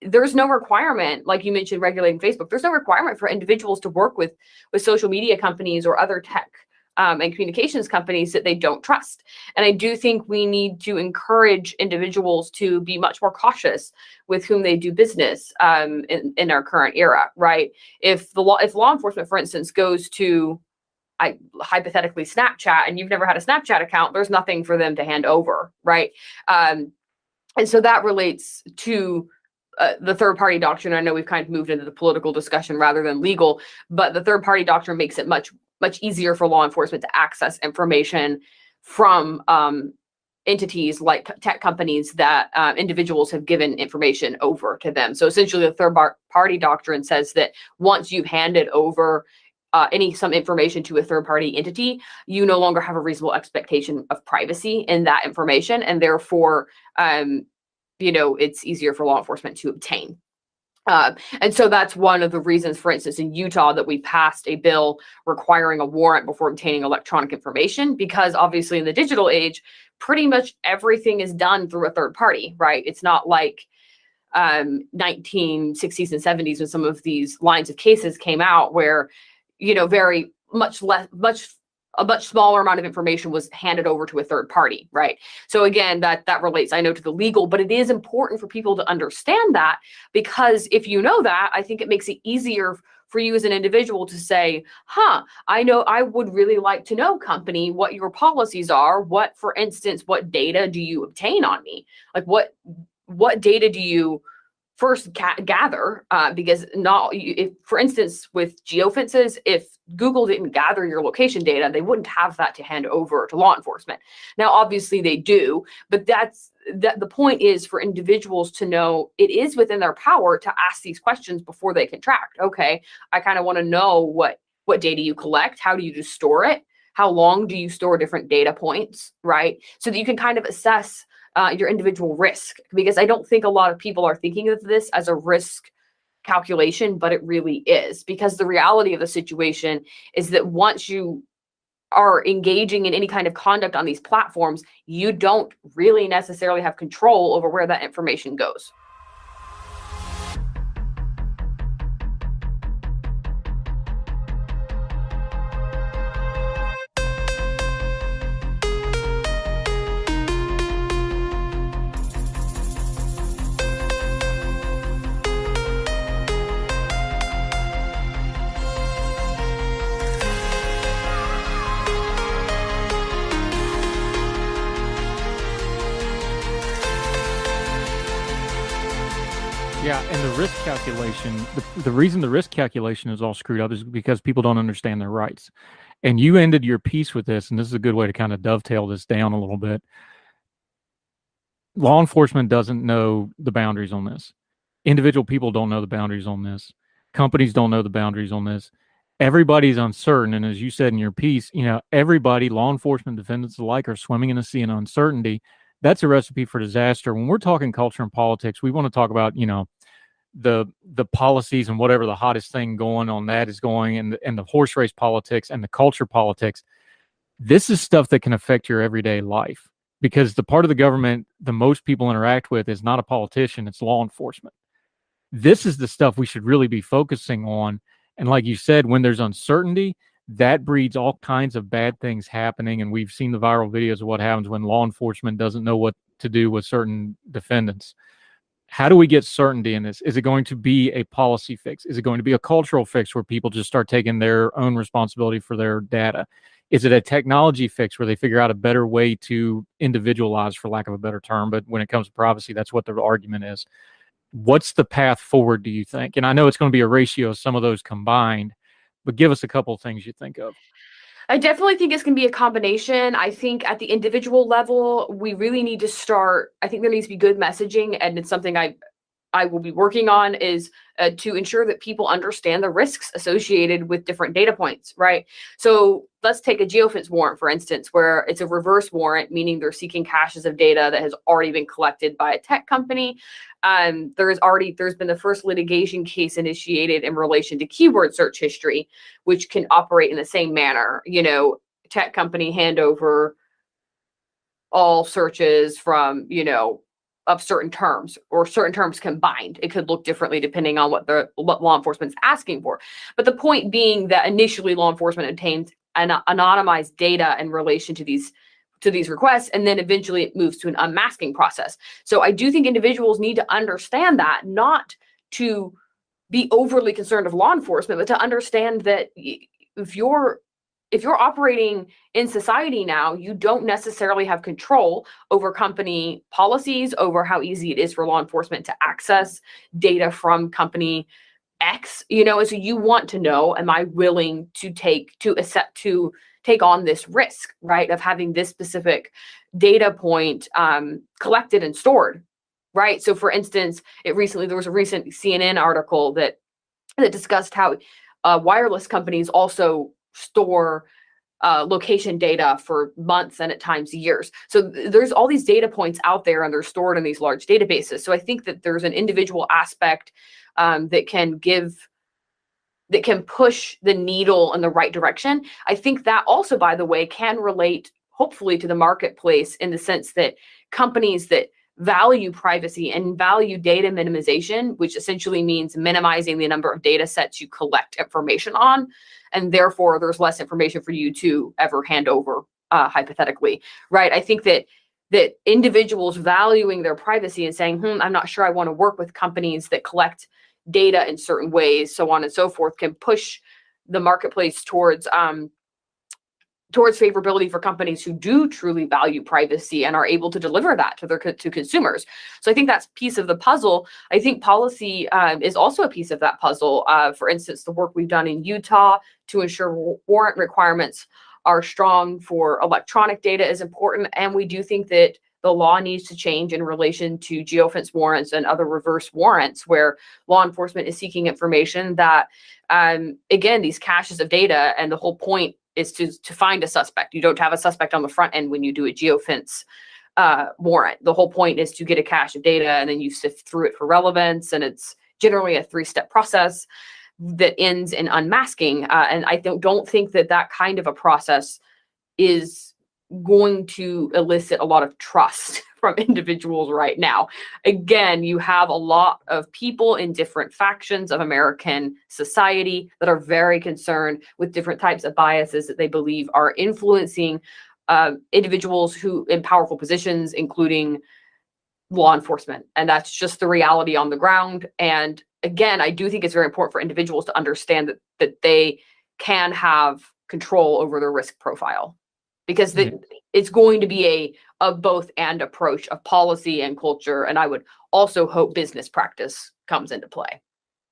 there's no requirement, like you mentioned, regulating Facebook. There's no requirement for individuals to work with social media companies or other tech and communications companies that they don't trust. And I do think we need to encourage individuals to be much more cautious with whom they do business in our current era, right? If law enforcement, for instance, goes to hypothetically Snapchat, and you've never had a Snapchat account, there's nothing for them to hand over, right? And so that relates to the third-party doctrine. I know we've kind of moved into the political discussion rather than legal, but the third-party doctrine makes it much easier for law enforcement to access information from entities like tech companies that individuals have given information over to them. So essentially, the third-party doctrine says that once you've handed over some information to a third-party entity, you no longer have a reasonable expectation of privacy in that information, and therefore, it's easier for law enforcement to obtain. And so that's one of the reasons, for instance, in Utah, that we passed a bill requiring a warrant before obtaining electronic information, because obviously in the digital age, pretty much everything is done through a third party, right? It's not like 1960s and 70s when some of these lines of cases came out where, very a much smaller amount of information was handed over to a third party, right? So again, that relates, I know, to the legal, but it is important for people to understand that, because if you know that, I think it makes it easier for you as an individual to say, I know I would really like to know, company, what your policies are. For instance, what data do you obtain on me? Like what data do you first gather, because if, for instance, with geofences, if Google didn't gather your location data, they wouldn't have that to hand over to law enforcement. Now, obviously they do, but the point is for individuals to know it is within their power to ask these questions before they contract. Okay, I kind of want to know what data you collect. How do you store it? How long do you store different data points, right? So that you can kind of assess your individual risk, because I don't think a lot of people are thinking of this as a risk calculation, but it really is, because the reality of the situation is that once you are engaging in any kind of conduct on these platforms, you don't really necessarily have control over where that information goes. Yeah, and the risk calculation, the reason the risk calculation is all screwed up is because people don't understand their rights. And you ended your piece with this, and this is a good way to kind of dovetail this down a little bit. Law enforcement doesn't know the boundaries on this. Individual people don't know the boundaries on this. Companies don't know the boundaries on this. Everybody's uncertain. And as you said in your piece, everybody, law enforcement, defendants alike, are swimming in a sea of uncertainty. That's a recipe for disaster. When we're talking culture and politics, we want to talk about, the policies and whatever the hottest thing going on that is going, and the horse race politics and the culture politics. This is stuff that can affect your everyday life, because the part of the government the most people interact with is not a politician, it's law enforcement. This is the stuff we should really be focusing on. And like you said, when there's uncertainty, that breeds all kinds of bad things happening. And we've seen the viral videos of what happens when law enforcement doesn't know what to do with certain defendants. How do we get certainty in this? Is it going to be a policy fix? Is it going to be a cultural fix where people just start taking their own responsibility for their data? Is it a technology fix where they figure out a better way to individualize, for lack of a better term? But when it comes to privacy, that's what the argument is. What's the path forward, do you think? And I know it's going to be a ratio of some of those combined, but give us a couple of things you think of. I definitely think it's going to be a combination. I think at the individual level, we really need to start. I think there needs to be good messaging, and it's something I will be working on, is to ensure that people understand the risks associated with different data points, right? So let's take a geofence warrant, for instance, where it's a reverse warrant, meaning they're seeking caches of data that has already been collected by a tech company. There's been the first litigation case initiated in relation to keyword search history, which can operate in the same manner. Tech company hand over all searches from, of certain terms, or certain terms combined. It could look differently depending on what law enforcement's asking for. But the point being that initially law enforcement obtains anonymized data in relation to these requests, and then eventually it moves to an unmasking process. So I do think individuals need to understand that, not to be overly concerned of law enforcement, but to understand that if you're operating in society now, you don't necessarily have control over company policies, over how easy it is for law enforcement to access data from company X, so you want to know, am I willing to take on this risk, right, of having this specific data point collected and stored, right? So for instance, there was a recent CNN article that discussed how wireless companies also store location data for months and at times years. So there's all these data points out there, and they're stored in these large databases. So I think that there's an individual aspect that can push the needle in the right direction. I think that also, by the way, can relate hopefully to the marketplace, in the sense that companies that value privacy and value data minimization, which essentially means minimizing the number of data sets you collect information on, and therefore there's less information for you to ever hand over, hypothetically, right? I think that individuals valuing their privacy and saying, I'm not sure I want to work with companies that collect data in certain ways, so on and so forth, can push the marketplace towards favorability for companies who do truly value privacy and are able to deliver that to consumers. So I think that's a piece of the puzzle. I think policy is also a piece of that puzzle. For instance, the work we've done in Utah to ensure warrant requirements are strong for electronic data is important. And we do think that the law needs to change in relation to geofence warrants and other reverse warrants, where law enforcement is seeking information that, again, these caches of data, and the whole point is to find a suspect. You don't have a suspect on the front end when you do a geofence warrant. The whole point is to get a cache of data, and then you sift through it for relevance. And it's generally a 3-step process that ends in unmasking. And I don't think that kind of a process is going to elicit a lot of trust from individuals right now. Again, you have a lot of people in different factions of American society that are very concerned with different types of biases that they believe are influencing individuals who in powerful positions, including law enforcement. And that's just the reality on the ground. And again, I do think it's very important for individuals to understand that they can have control over their risk profile, because it's going to be a both and approach of policy and culture. And I would also hope business practice comes into play.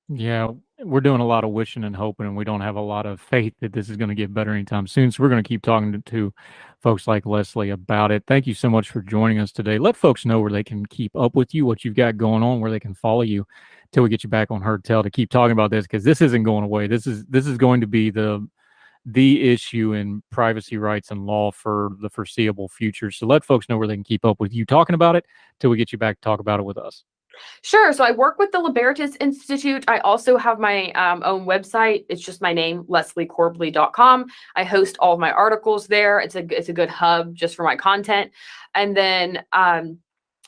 Yeah, we're doing a lot of wishing and hoping, and we don't have a lot of faith that this is going to get better anytime soon. So we're going to keep talking to folks like Leslie about it. Thank you so much for joining us today. Let folks know where they can keep up with you, what you've got going on, where they can follow you till we get you back on Heard Tell to keep talking about this, because this isn't going away. This is going to be the issue in privacy rights and law for the foreseeable future. So let folks know where they can keep up with you talking about it till we get you back to talk about it with us. Sure. So I work with the Libertas Institute. I also have my own website. It's just my name, lesliecorbly.com. I host all of my articles there. It's a good hub just for my content. And then I'm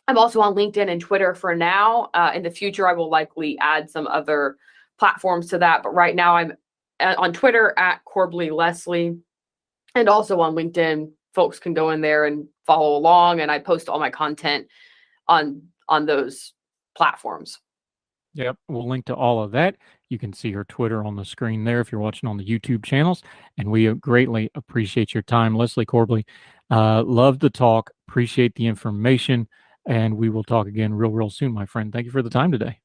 also on LinkedIn and Twitter for now. In the future, I will likely add some other platforms to that. But right now, I'm on Twitter at Corbly Leslie, and also on LinkedIn. Folks can go in there and follow along, and I post all my content on those platforms. Yep, we'll link to all of that. You can see her Twitter on the screen there if you're watching on the YouTube channels, and we greatly appreciate your time, Leslie Corbly. Love the talk, appreciate the information, and we will talk again real soon, my friend. Thank you for the time today.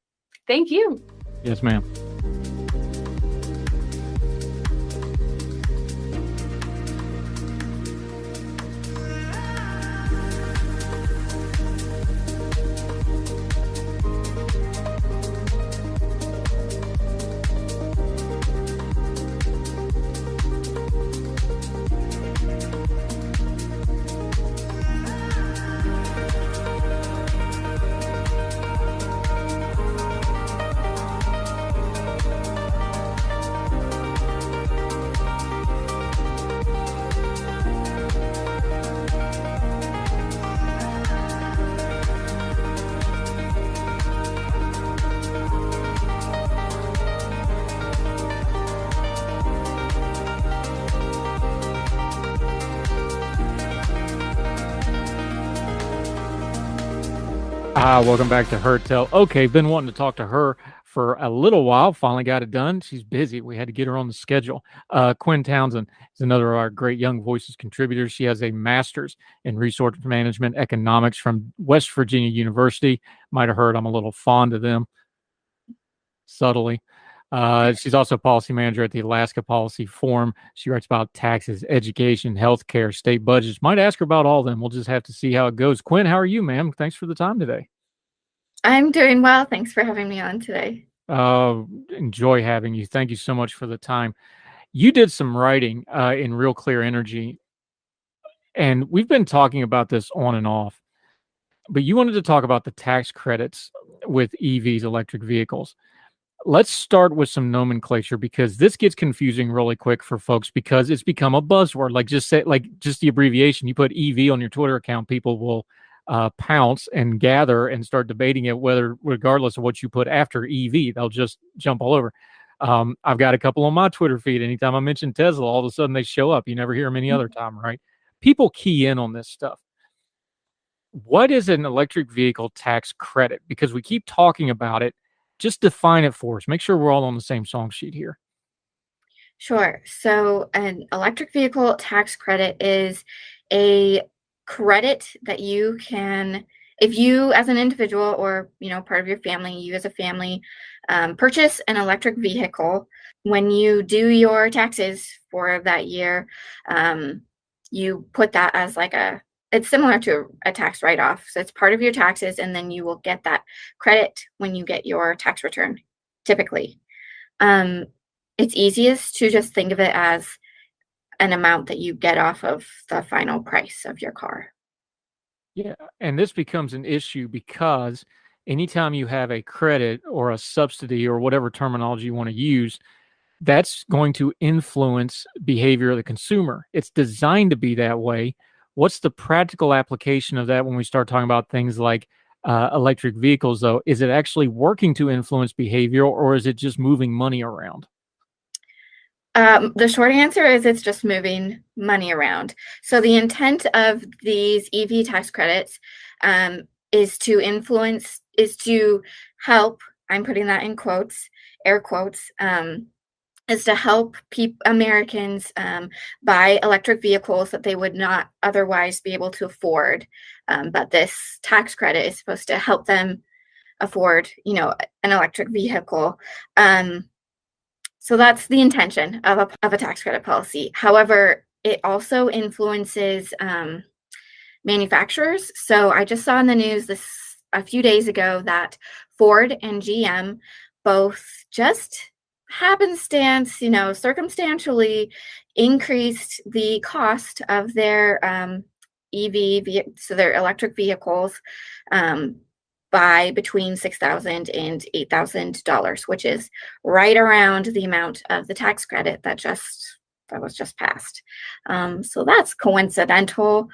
Thank you. Yes, ma'am. Welcome back to Her Tell. Okay, been wanting to talk to her for a little while. Finally got it done. She's busy. We had to get her on the schedule. Quinn Townsend is another of our great Young Voices contributors. She has a master's in resource management economics from West Virginia University. Might have heard I'm a little fond of them, subtly. She's also policy manager at the Alaska Policy Forum. She writes about taxes, education, healthcare, state budgets. Might ask her about all of them. We'll just have to see how it goes. Quinn, how are you, ma'am? Thanks for the time today. I'm doing well. Thanks for having me on today. Enjoy having you. Thank you so much for the time. You did some writing in Real Clear Energy, and we've been talking about this on and off, but you wanted to talk about the tax credits with EVs, electric vehicles. Let's start with some nomenclature, because this gets confusing really quick for folks because it's become a buzzword. Like just the abbreviation. You put EV on your Twitter account, people will pounce and gather and start debating it, regardless of what you put after EV, they'll just jump all over. I've got a couple on my Twitter feed. Anytime I mention Tesla, all of a sudden they show up. You never hear them any other time, right? People key in on this stuff. What is an electric vehicle tax credit? Because we keep talking about it. Just define it for us. Make sure we're all on the same song sheet here. Sure. So an electric vehicle tax credit is a credit that you can, if you as an individual or part of your family, you as a family purchase an electric vehicle, when you do your taxes for that year, you put that as it's similar to a tax write-off. So it's part of your taxes, and then you will get that credit when you get your tax return, typically. It's easiest to just think of it as an amount that you get off of the final price of your car. Yeah, and this becomes an issue because anytime you have a credit or a subsidy or whatever terminology you want to use, that's going to influence behavior of the consumer. It's designed to be that way. What's the practical application of that when we start talking about things like electric vehicles, though? Is it actually working to influence behavior, or is it just moving money around? The short answer is it's just moving money around. So the intent of these EV tax credits is to help, I'm putting that in quotes, air quotes, is to help Americans buy electric vehicles that they would not otherwise be able to afford. But this tax credit is supposed to help them afford, an electric vehicle. So that's the intention of a tax credit policy. However, it also influences manufacturers. So I just saw in the news a few days ago that Ford and GM both just happenstance, circumstantially increased the cost of their so their electric vehicles by between $6,000 and $8,000, which is right around the amount of the tax credit that was just passed. So that's coincidental.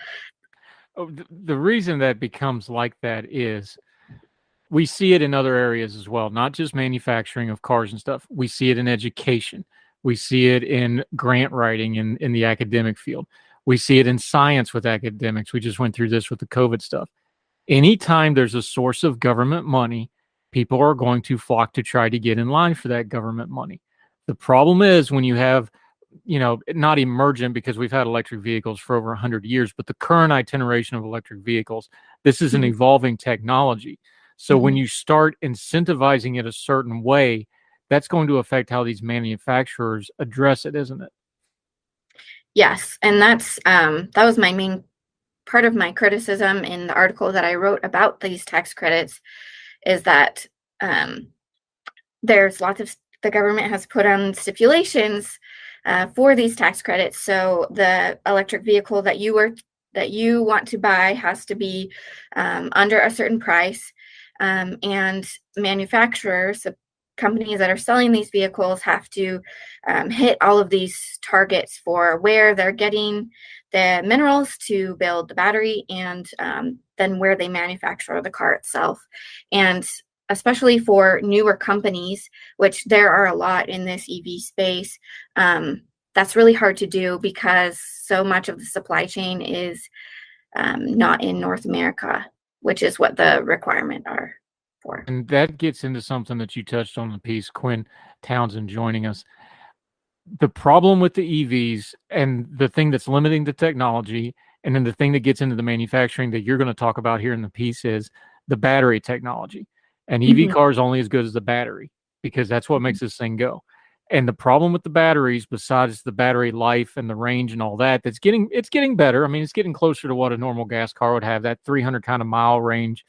The reason that becomes like that is we see it in other areas as well, not just manufacturing of cars and stuff. We see it in education. We see it in grant writing in the academic field. We see it in science with academics. We just went through this with the COVID stuff. Anytime there's a source of government money, people are going to flock to try to get in line for that government money. The problem is when you have, not emergent, because we've had electric vehicles for over 100 years, but the current iteration of electric vehicles, this is an evolving technology. So when you start incentivizing it a certain way, that's going to affect how these manufacturers address it, isn't it? Yes, and that was my main part of my criticism in the article that I wrote about these tax credits, is that there's lots of, the government has put on stipulations for these tax credits. So the electric vehicle that you want to buy has to be under a certain price, and manufacturers, the companies that are selling these vehicles, have to hit all of these targets for where they're getting the minerals to build the battery, and then where they manufacture the car itself. And especially for newer companies, which there are a lot in this EV space, that's really hard to do because so much of the supply chain is not in North America, which is what the requirement are for. And that gets into something that you touched on in the piece, Quinn Townsend joining us. The problem with the EVs, and the thing that's limiting the technology, and then the thing that gets into the manufacturing that you're going to talk about here in the piece, is the battery technology. An EV car is only as good as the battery, because that's what makes this thing go. And the problem with the batteries, besides the battery life and the range and all that, it's getting better. I mean, it's getting closer to what a normal gas car would have, that 300 kind of mile range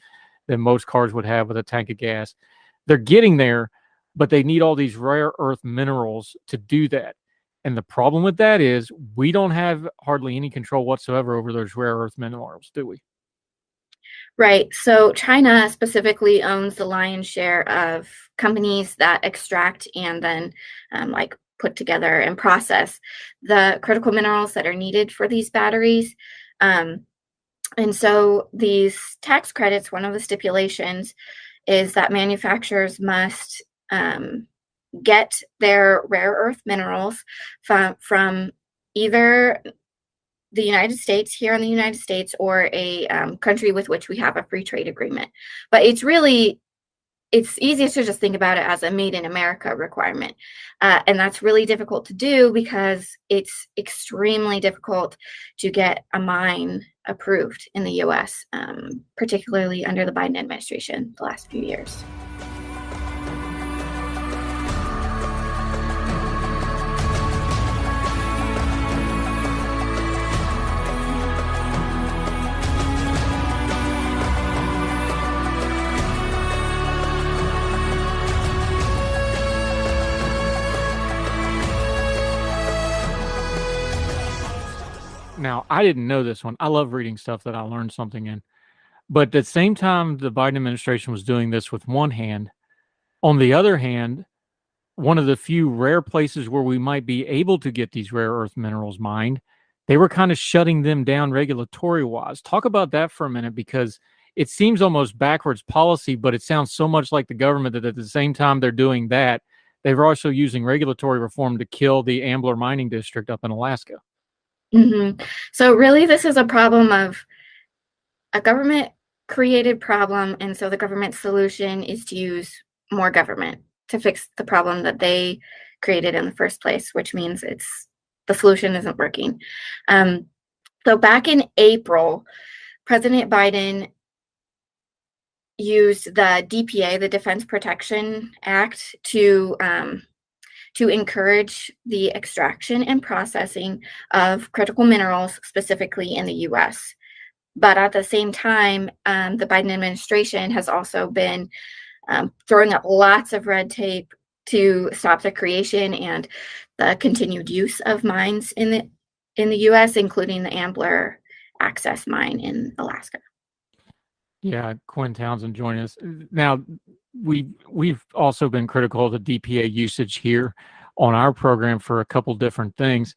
that most cars would have with a tank of gas. They're getting there, but they need all these rare earth minerals to do that. And the problem with that is we don't have hardly any control whatsoever over those rare earth minerals, do we? Right. So China specifically owns the lion's share of companies that extract and then put together and process the critical minerals that are needed for these batteries. And so these tax credits, one of the stipulations is that manufacturers must get their rare earth minerals from either the United States, here in the United States, or a country with which we have a free trade agreement. But it's easiest to just think about it as a made in America requirement. And that's really difficult to do because it's extremely difficult to get a mine approved in the US, particularly under the Biden administration the last few years. Now, I didn't know this one. I love reading stuff that I learned something in. But at the same time, the Biden administration was doing this with one hand. On the other hand, one of the few rare places where we might be able to get these rare earth minerals mined, they were kind of shutting them down regulatory-wise. Talk about that for a minute, because it seems almost backwards policy, but it sounds so much like the government that at the same time they're doing that, they're also using regulatory reform to kill the Ambler mining district up in Alaska. So really, this is a problem of a government created problem, and so the government solution is to use more government to fix the problem that they created in the first place, which means the solution isn't working. So back in April, President Biden used the DPA, the Defense Production Act, to encourage the extraction and processing of critical minerals, specifically in the U.S. But at the same time, the Biden administration has also been throwing up lots of red tape to stop the creation and the continued use of mines in the U.S., including the Ambler Access Mine in Alaska. Yeah, Quinn Townsend joining us. Now, we've also been critical of the DPA usage here on our program for a couple different things.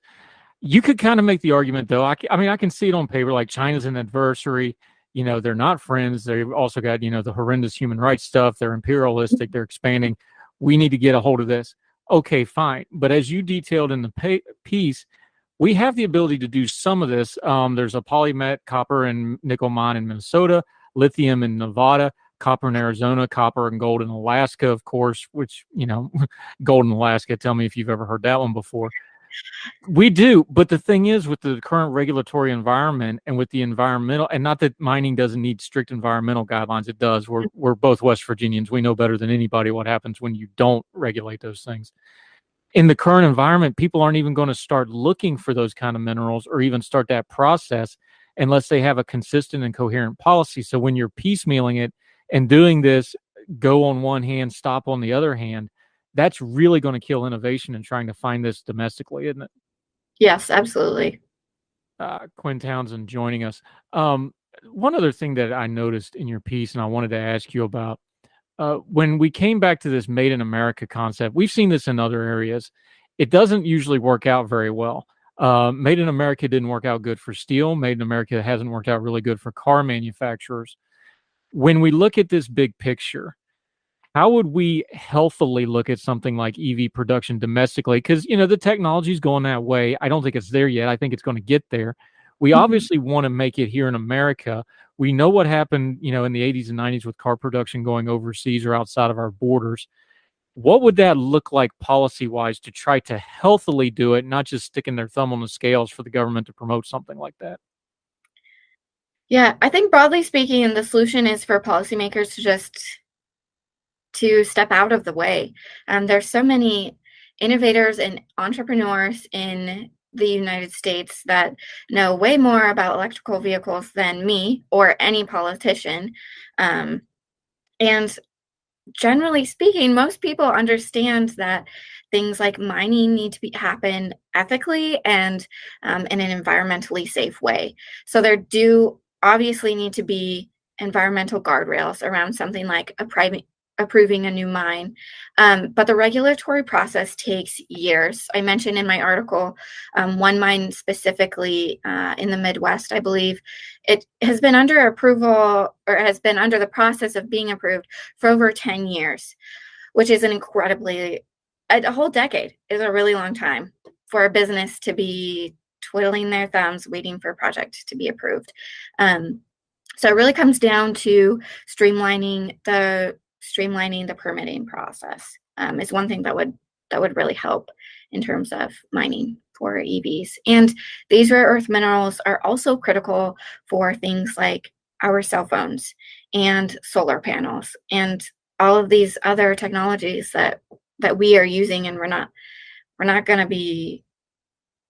You could kind of make the argument, though. I can see it on paper, like China's an adversary. They're not friends. They've also got, the horrendous human rights stuff. They're imperialistic. They're expanding. We need to get a hold of this. Okay, fine. But as you detailed in the piece, we have the ability to do some of this. There's a polymet copper and nickel mine in Minnesota, lithium in Nevada, copper in Arizona, copper and gold in Alaska, of course, which, gold in Alaska, tell me if you've ever heard that one before. We do, but the thing is, with the current regulatory environment and with the environmental, and not that mining doesn't need strict environmental guidelines, it does. We're both West Virginians. We know better than anybody what happens when you don't regulate those things. In the current environment, people aren't even going to start looking for those kind of minerals or even start that process unless they have a consistent and coherent policy. So when you're piecemealing it and doing this, go on one hand, stop on the other hand, that's really going to kill innovation in trying to find this domestically, isn't it? Yes, absolutely. Quinn Townsend joining us. One other thing that I noticed in your piece, and I wanted to ask you about, when we came back to this Made in America concept, we've seen this in other areas. It doesn't usually work out very well. Made in America didn't work out good for steel. Made in America hasn't worked out really good for car manufacturers. When we look at this big picture, how would we healthily look at something like EV production domestically? Because, the technology is going that way. I don't think it's there yet. I think it's going to get there. We obviously want to make it here in America. We know what happened, in the 80s and 90s with car production going overseas or outside of our borders. What would that look like policy-wise to try to healthily do it, not just sticking their thumb on the scales for the government to promote something like that? Yeah, I think broadly speaking, the solution is for policymakers to step out of the way. There's so many innovators and entrepreneurs in the United States that know way more about electrical vehicles than me or any politician. And generally speaking, most people understand that things like mining need to happen ethically and in an environmentally safe way. So there do obviously need to be environmental guardrails around something like approving a new mine. But the regulatory process takes years. I mentioned in my article, one mine specifically in the Midwest, I believe, it has been under approval or has been under the process of being approved for over 10 years, which is a whole decade is a really long time for a business to be twiddling their thumbs waiting for a project to be approved. So it really comes down to streamlining the permitting process is one thing that would really help in terms of mining for EVs. And these rare earth minerals are also critical for things like our cell phones and solar panels and all of these other technologies that we are using, and we're not going to be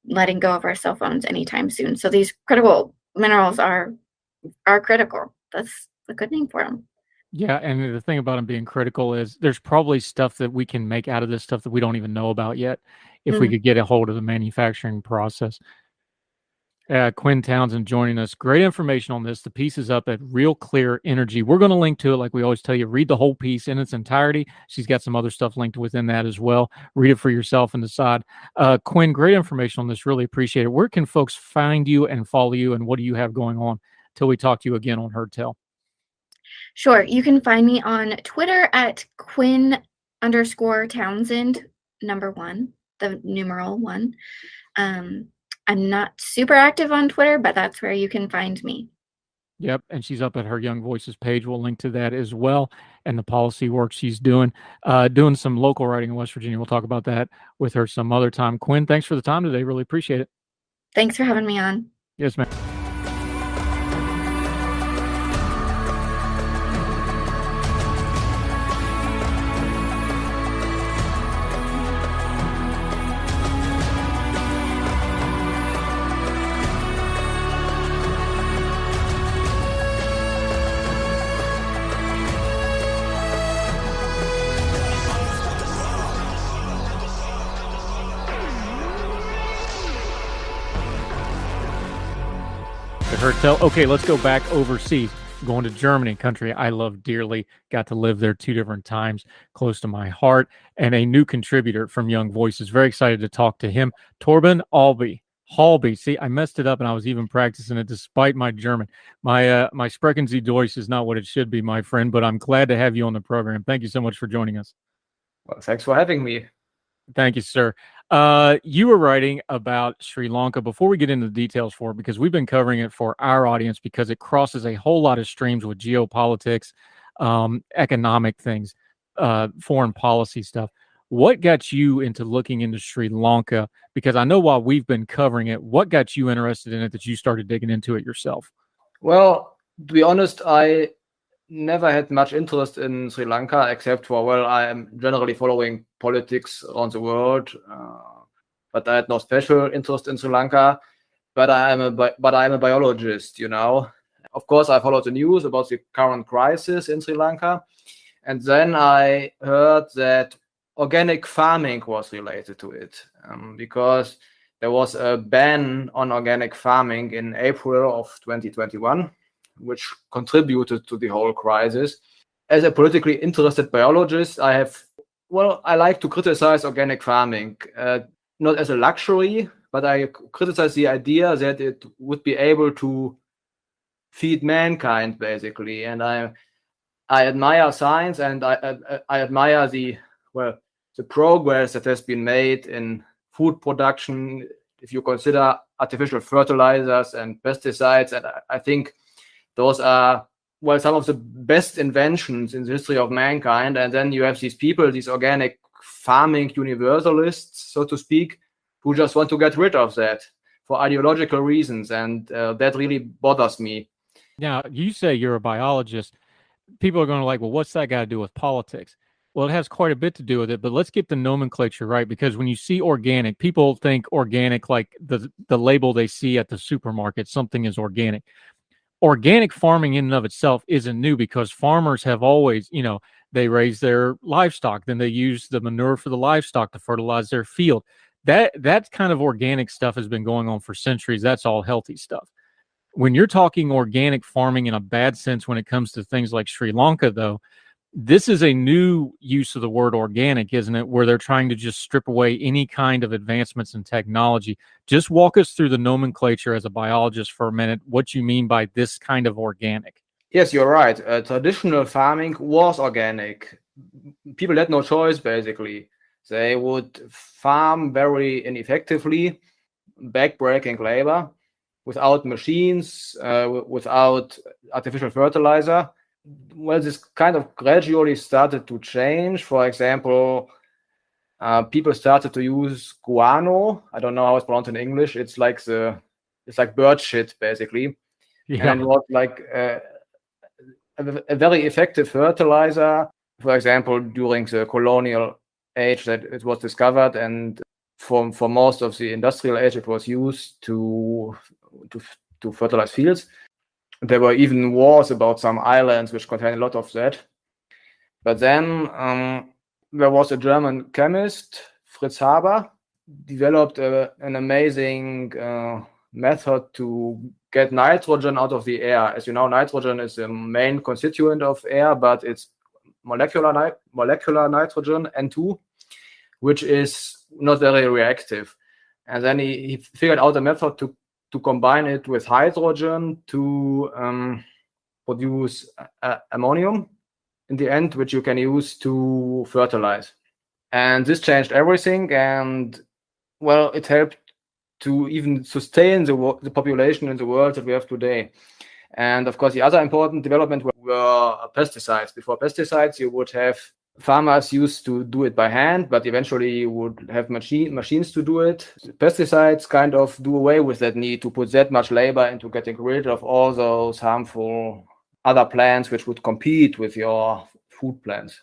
letting go of our cell phones anytime soon. So these critical minerals are critical. That's a good name for them. Yeah, and the thing about them being critical is there's probably stuff that we can make out of this stuff that we don't even know about yet if we could get a hold of the manufacturing process. Quinn Townsend joining us. Great information on this. The piece is up at Real Clear Energy. We're going to link to it like we always tell you. Read the whole piece in its entirety. She's got some other stuff linked within that as well. Read it for yourself and decide. Quinn, great information on this. Really appreciate it. Where can folks find you and follow you, and what do you have going on till we talk to you again on Heard Tell? Sure. You can find me on Twitter at Quinn_Townsend, number 1, the numeral 1. I'm not super active on Twitter, but that's where you can find me. Yep, and she's up at her Young Voices page. We'll link to that as well, and the policy work she's doing some local writing in West Virginia. We'll talk about that with her some other time. Quinn, thanks for the time today. Really appreciate it. Thanks for having me on. Yes, ma'am. Okay, let's go back overseas. Going to Germany, country I love dearly. Got to live there 2 different times, close to my heart, and a new contributor from Young Voices. Very excited to talk to him. Torben Halbe. See, I messed it up, and I was even practicing it despite my German. My Sprechen Sie Deutsch is not what it should be, my friend, but I'm glad to have you on the program. Thank you so much for joining us. Well, thanks for having me. Thank you, sir. You were writing about Sri Lanka. Before we get into the details for it, because we've been covering it for our audience because it crosses a whole lot of streams with geopolitics, economic things, foreign policy stuff. What got you into looking into Sri Lanka? Because I know while we've been covering it, what got you interested in it that you started digging into it yourself? Well, to be honest, I never had much interest in Sri Lanka, except for, well, I am generally following politics around the world, but I had no special interest in Sri Lanka. But I am a biologist, you know. Of course, I followed the news about the current crisis in Sri Lanka, and then I heard that organic farming was related to it, because there was a ban on organic farming in April of 2021, which contributed to the whole crisis. As a politically interested biologist, I like to criticize organic farming, not as a luxury, but I criticize the idea that it would be able to feed mankind, basically. And I admire science, and I admire the progress that has been made in food production, if you consider artificial fertilizers and pesticides. And I think those are, some of the best inventions in the history of mankind. And then you have these people, these organic farming universalists, so to speak, who just want to get rid of that for ideological reasons. And that really bothers me. Now, you say you're a biologist. People are going to like, well, what's that got to do with politics? Well, it has quite a bit to do with it, but let's get the nomenclature right, because when you see organic, people think organic like the label they see at the supermarket, something is organic. Organic farming in and of itself isn't new, because farmers have always, they raise their livestock, then they use the manure for the livestock to fertilize their field. That kind of organic stuff has been going on for centuries. That's all healthy stuff. When you're talking organic farming in a bad sense, when it comes to things like Sri Lanka, though, this is a new use of the word organic, isn't it? Where they're trying to just strip away any kind of advancements in technology. Just walk us through the nomenclature as a biologist for a minute, what you mean by this kind of organic. Yes, you're right. Traditional farming was organic. People had no choice, basically. They would farm very ineffectively, backbreaking labor, without machines, without artificial fertilizer. Well, this kind of gradually started to change. For example, people started to use guano. I don't know how it's pronounced in English. It's like bird shit, basically. Yeah. And it was like a very effective fertilizer. For example, during the colonial age that it was discovered, and for most of the industrial age, it was used to fertilize fields. There were even wars about some islands which contained a lot of that. But then there was a German chemist, Fritz Haber, developed an amazing method to get nitrogen out of the air. As you know, nitrogen is the main constituent of air, but it's molecular nitrogen, N2, which is not very reactive. And then he figured out a method to combine it with hydrogen to produce ammonium in the end, which you can use to fertilize. And this changed everything, and well, it helped to even sustain the population in the world that we have today. And of course, the other important development were pesticides. Before pesticides, you would have farmers used to do it by hand, but eventually you would have machines to do it. Pesticides kind of do away with that need to put that much labor into getting rid of all those harmful other plants which would compete with your food plants.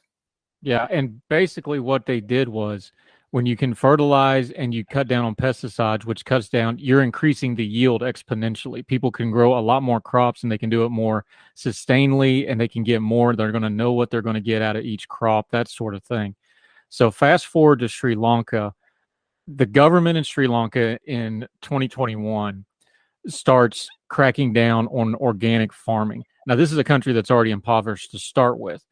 Yeah, and basically what they did was, when you can fertilize and you cut down on pesticides, which cuts down, you're increasing the yield exponentially. People can grow a lot more crops, and they can do it more sustainably, and they can get more. They're going to know what they're going to get out of each crop, that sort of thing. So fast forward to Sri Lanka. The government in Sri Lanka in 2021 starts cracking down on organic farming. Now, this is a country that's already impoverished to start with.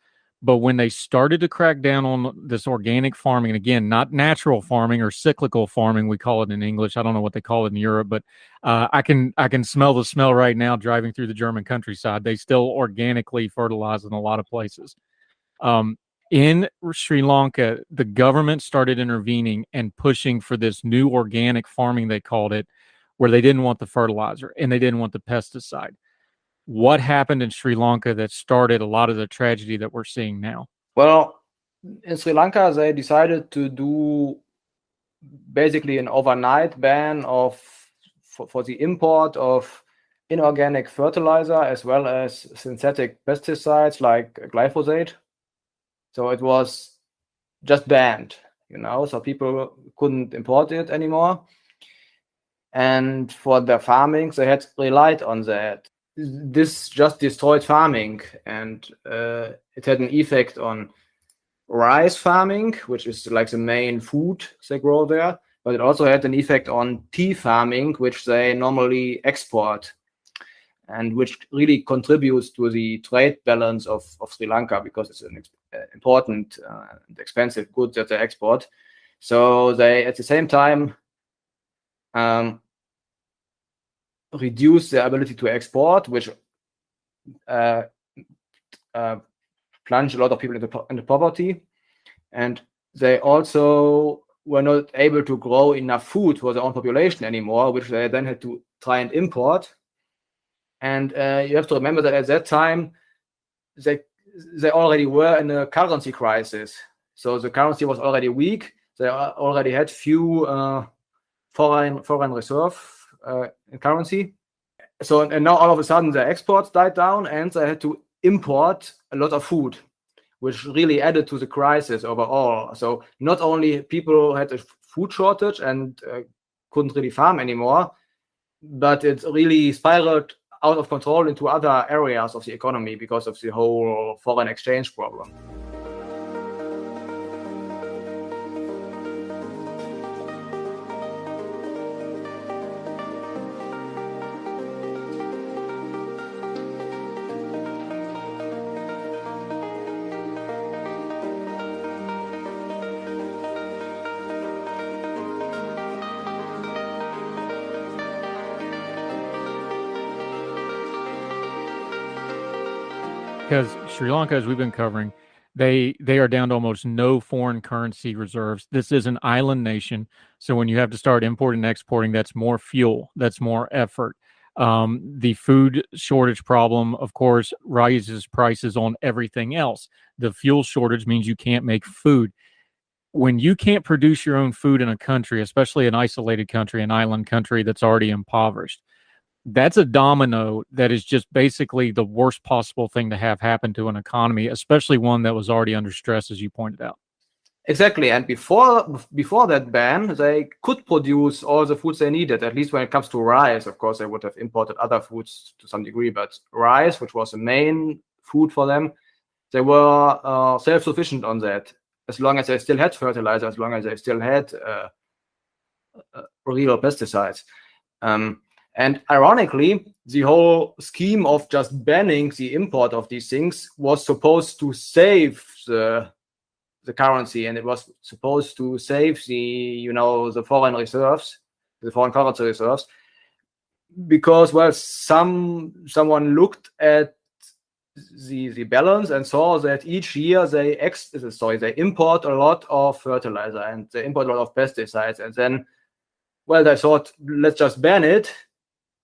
But when they started to crack down on this organic farming, and again, not natural farming or cyclical farming, we call it in English. I don't know what they call it in Europe, but I can smell the smell right now driving through the German countryside. They still organically fertilize in a lot of places. In Sri Lanka, the government started intervening and pushing for this new organic farming, they called it, where they didn't want the fertilizer and they didn't want the pesticide. What happened in Sri Lanka that started a lot of the tragedy that we're seeing now? Well, in Sri Lanka, they decided to do basically an overnight ban for the import of inorganic fertilizer as well as synthetic pesticides like glyphosate. So it was just banned, so people couldn't import it anymore. And for their farming, they had relied on that. This just destroyed farming, and it had an effect on rice farming, which is like the main food they grow there, but it also had an effect on tea farming, which they normally export, and which really contributes to the trade balance of Sri Lanka, because it's an important and expensive good that they export. So they, at the same time, reduce their ability to export, which plunged a lot of people into poverty. And they also were not able to grow enough food for their own population anymore, which they then had to try and import. And you have to remember that at that time, they already were in a currency crisis. So the currency was already weak. They already had few foreign reserve in currency. So, and now all of a sudden their exports died down and they had to import a lot of food, which really added to the crisis overall. So not only people had a food shortage and couldn't really farm anymore, but it really spiraled out of control into other areas of the economy because of the whole foreign exchange problem. Because Sri Lanka, as we've been covering, they are down to almost no foreign currency reserves. This is an island nation. So when you have to start importing and exporting, that's more fuel, that's more effort. The food shortage problem, of course, raises prices on everything else. The fuel shortage means you can't make food. When you can't produce your own food in a country, especially an isolated country, an island country that's already impoverished, that's a domino that is just basically the worst possible thing to have happen to an economy, especially one that was already under stress, as you pointed out. Exactly. And before that ban, they could produce all the foods they needed, at least when it comes to rice. Of course, they would have imported other foods to some degree, but rice, which was the main food for them, they were self-sufficient on that, as long as they still had fertilizer, as long as they still had real pesticides. And ironically, the whole scheme of just banning the import of these things was supposed to save the currency, and it was supposed to save the foreign reserves, the foreign currency reserves, because, well, someone looked at the balance and saw that each year they import a lot of fertilizer and they import a lot of pesticides, and then, well, they thought, let's just ban it.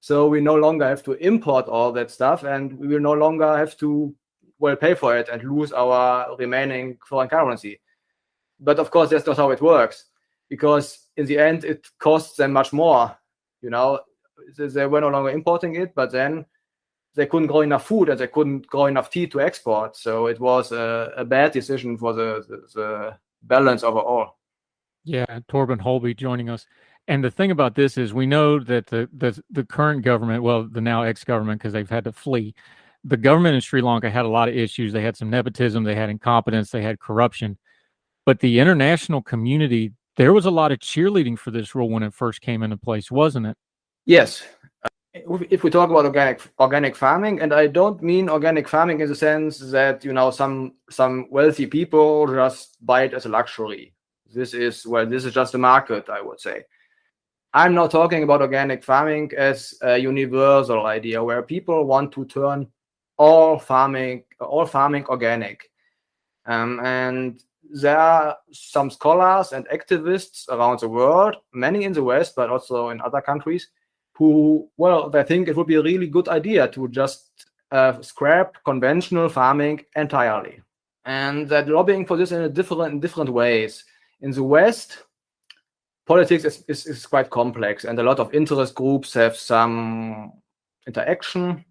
So we no longer have to import all that stuff, and we will no longer have to, well, pay for it and lose our remaining foreign currency. But of course, that's not how it works, because in the end, it costs them much more. They were no longer importing it, but then they couldn't grow enough food and they couldn't grow enough tea to export. So it was a bad decision for the balance overall. Yeah, Torben Halbe joining us. And the thing about this is we know that the current government, well, the now ex-government, because they've had to flee, the government in Sri Lanka had a lot of issues. They had some nepotism, they had incompetence, they had corruption. But the international community, there was a lot of cheerleading for this rule when it first came into place, wasn't it? Yes. If we talk about organic farming, and I don't mean organic farming in the sense that, some wealthy people just buy it as a luxury. This is just a market, I would say. I'm not talking about organic farming as a universal idea where people want to turn all farming organic. And there are some scholars and activists around the world, many in the West, but also in other countries, who, well, they think it would be a really good idea to just scrap conventional farming entirely. And they're lobbying for this in different ways. In the West, politics is quite complex, and a lot of interest groups have some interaction.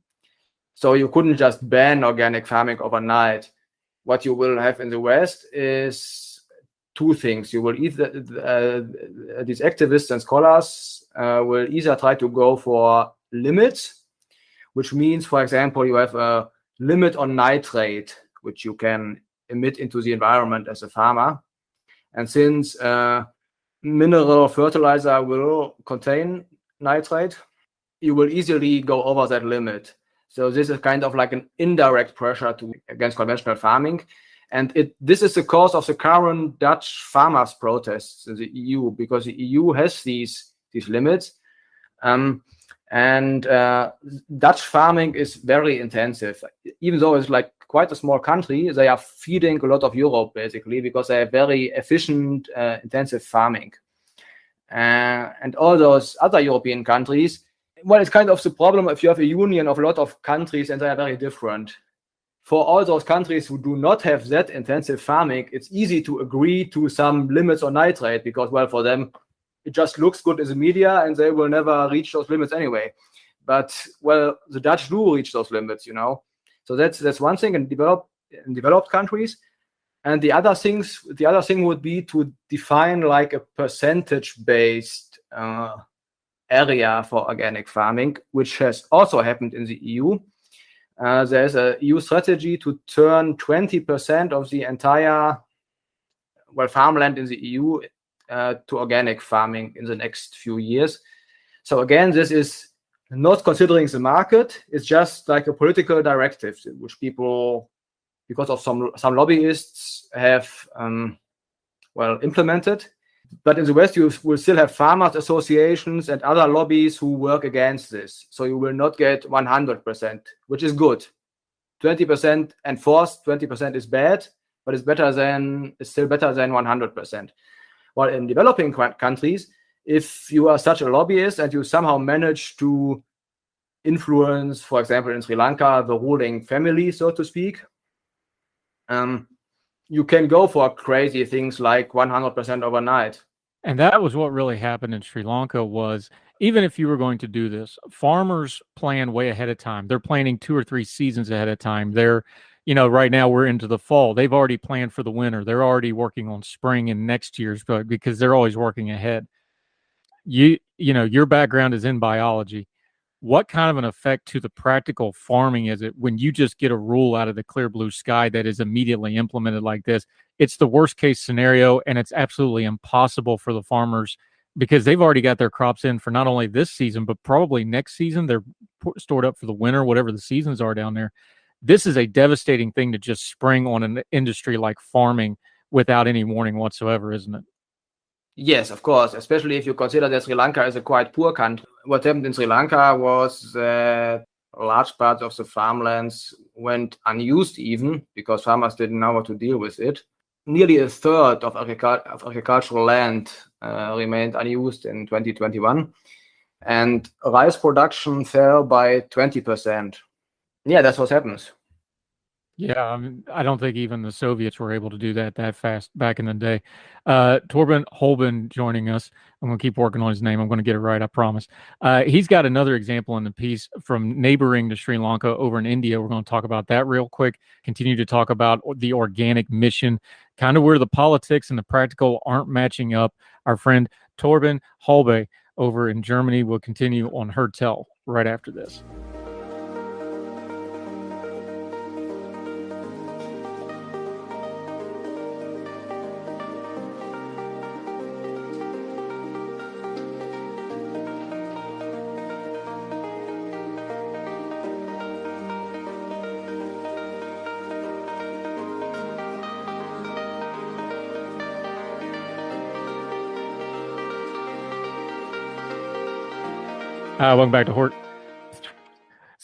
So you couldn't just ban organic farming overnight. What you will have in the West is two things. You will either, these activists and scholars will either try to go for limits, which means, for example, you have a limit on nitrate, which you can emit into the environment as a farmer. And since mineral fertilizer will contain nitrate, you will easily go over that limit. So this is kind of like an indirect pressure against conventional farming. And this is the cause of the current Dutch farmers' protests in the EU, because the EU has these limits. Dutch farming is very intensive. Even though it's like quite a small country, they are feeding a lot of Europe, basically, because they have very efficient, intensive farming. And all those other European countries, well, it's kind of the problem if you have a union of a lot of countries and they are very different. For all those countries who do not have that intensive farming, it's easy to agree to some limits on nitrate because, well, for them, it just looks good in the media and they will never reach those limits anyway. But, well, the Dutch do reach those limits, you know. So that's one thing in developed countries. And the other thing would be to define like a percentage-based area for organic farming, which has also happened in the EU. There's a EU strategy to turn 20% of the entire farmland in the EU to organic farming in the next few years. So again, this is not considering the market. It's just like a political directive, which people, because of some lobbyists, have implemented. But in the West, you will still have farmers associations and other lobbies who work against this. So you will not get 100%, which is good. 20% enforced, 20% is bad, but it's still better than 100%. While in developing countries, if you are such a lobbyist and you somehow manage to influence, for example, in Sri Lanka, the ruling family, so to speak, you can go for crazy things like 100% overnight. And that was what really happened in Sri Lanka was, even if you were going to do this, farmers plan way ahead of time. They're planning 2 or 3 seasons ahead of time. They're, right now we're into the fall. They've already planned for the winter. They're already working on spring and next year's, but because they're always working ahead. Your background is in biology. What kind of an effect to the practical farming is it when you just get a rule out of the clear blue sky that is immediately implemented like this? It's the worst case scenario, and it's absolutely impossible for the farmers because they've already got their crops in for not only this season, but probably next season. They're stored up for the winter, whatever the seasons are down there. This is a devastating thing to just spring on an industry like farming without any warning whatsoever, isn't it? Yes, of course, especially if you consider that Sri Lanka is a quite poor country. What happened in Sri Lanka was that large parts of the farmlands went unused even because farmers didn't know how to deal with it. Nearly a third of agricultural land remained unused in 2021. And rice production fell by 20%. Yeah, that's what happens. Yeah, I don't think even the Soviets were able to do that fast back in the day. Torben Halbe joining us. I'm going to keep working on his name. I'm going to get it right, I promise. He's got another example in the piece from neighboring to Sri Lanka over in India. We're going to talk about that real quick. Continue to talk about the organic mission, kind of where the politics and the practical aren't matching up. Our friend Torben Halbe over in Germany will continue on Her Tell right after this. Welcome back to Hort.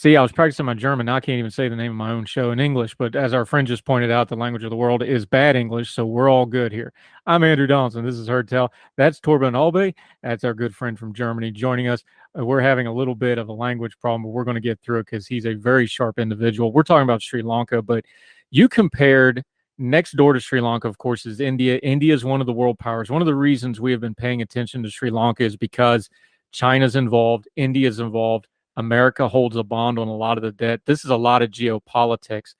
See, I was practicing my German. Now I can't even say the name of my own show in English. But as our friend just pointed out, the language of the world is bad English, so we're all good here. I'm Andrew Donaldson. This is Heard Tell. That's Torben Halbe. That's our good friend from Germany joining us. We're having a little bit of a language problem, but we're going to get through it because he's a very sharp individual. We're talking about Sri Lanka, but you compared next door to Sri Lanka, of course, is India. India is one of the world powers. One of the reasons we have been paying attention to Sri Lanka is because China's involved, India's involved. America holds a bond on a lot of the debt. This is a lot of geopolitics.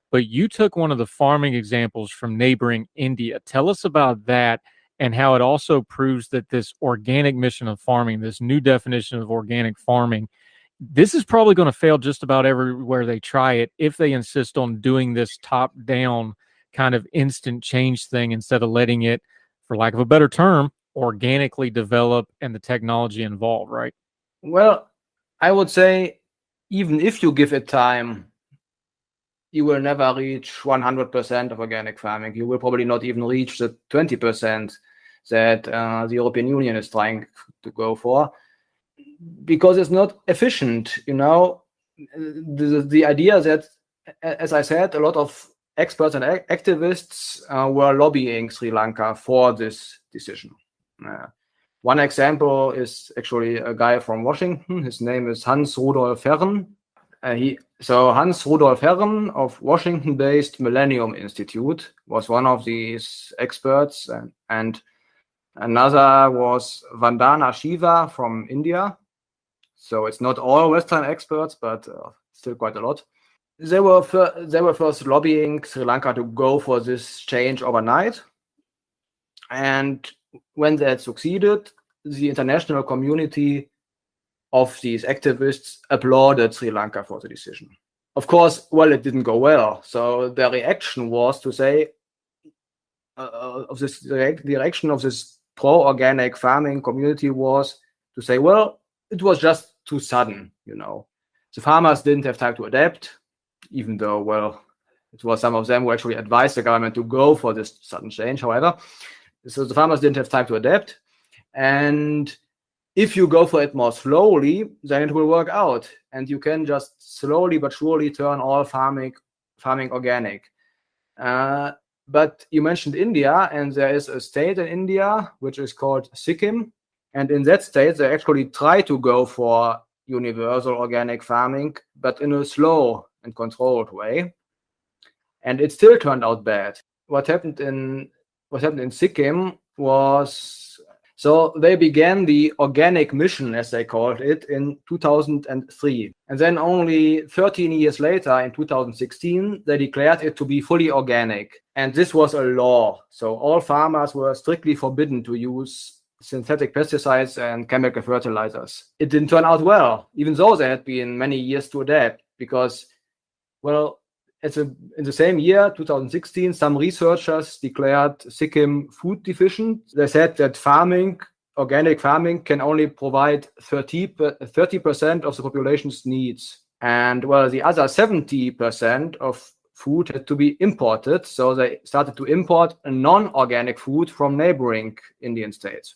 But you took one of the farming examples from neighboring India. Tell us about that and how it also proves that this organic mission of farming, this new definition of organic farming, this is probably going to fail just about everywhere they try it if they insist on doing this top-down kind of instant change thing instead of letting it, for lack of a better term, organically develop and the technology involved, right? Well, I would say even if you give it time, you will never reach 100% of organic farming. You will probably not even reach the 20% that the European Union is trying to go for, because it's not efficient. You know, the idea that, as I said, a lot of experts and activists were lobbying Sri Lanka for this decision. One example is actually a guy from Washington. His name is Hans Rudolf Herren. Hans Rudolf Herren of Washington-based Millennium Institute was one of these experts, and another was Vandana Shiva from India. So it's not all Western experts, but still quite a lot. They were first lobbying Sri Lanka to go for this change overnight, and when they had succeeded, the international community of these activists applauded Sri Lanka for the decision. Of course, well, it didn't go well. So their reaction was to say, the reaction of this pro-organic farming community was to say, well, it was just too sudden, you know. The farmers didn't have time to adapt, even though, well, it was some of them who actually advised the government to go for this sudden change, however. So the farmers didn't have time to adapt. And if you go for it more slowly, then it will work out. And you can just slowly but surely turn all farming organic. But you mentioned India, and there is a state in India which is called Sikkim. And in that state, they actually try to go for universal organic farming, but in a slow and controlled way. And it still turned out bad. What happened in Sikkim was, so they began the organic mission, as they called it, in 2003. And then only 13 years later, in 2016, they declared it to be fully organic. And this was a law. So all farmers were strictly forbidden to use synthetic pesticides and chemical fertilizers. It didn't turn out well, even though there had been many years to adapt, because, well, in the same year, 2016, some researchers declared Sikkim food deficient. They said that organic farming, can only provide 30% of the population's needs. And, well, the other 70% of food had to be imported. So they started to import a non-organic food from neighboring Indian states,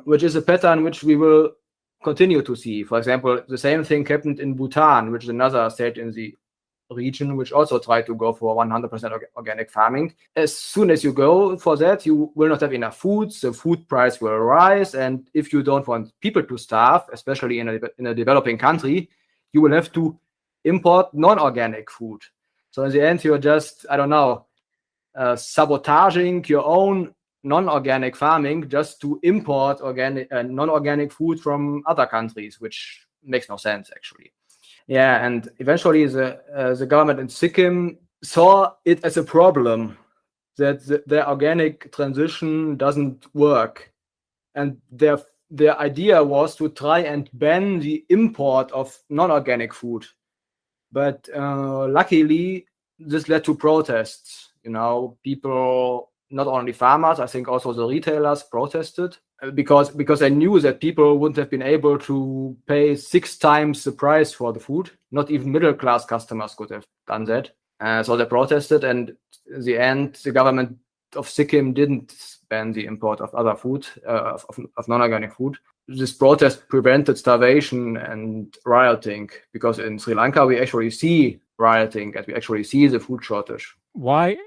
which is a pattern which we will continue to see. For example, the same thing happened in Bhutan, which is another state in the region which also tried to go for 100% organic farming. As soon as you go for that, you will not have enough food. The food price will rise, and if you don't want people to starve, especially in a developing country, you will have to import non-organic food. So in the end, you're just, I don't know, sabotaging your own non-organic farming just to import non-organic food from other countries, which makes no sense actually. Yeah, and eventually the government in Sikkim saw it as a problem that their organic transition doesn't work. And their idea was to try and ban the import of non-organic food. But luckily, this led to protests. You know, people, not only farmers, I think also the retailers protested. Because they knew that people wouldn't have been able to pay 6 times the price for the food. Not even middle-class customers could have done that. So they protested, and in the end, the government of Sikkim didn't ban the import of other food, of non-organic food. this protest prevented starvation and rioting, because in Sri Lanka we actually see rioting and we actually see the food shortage. Why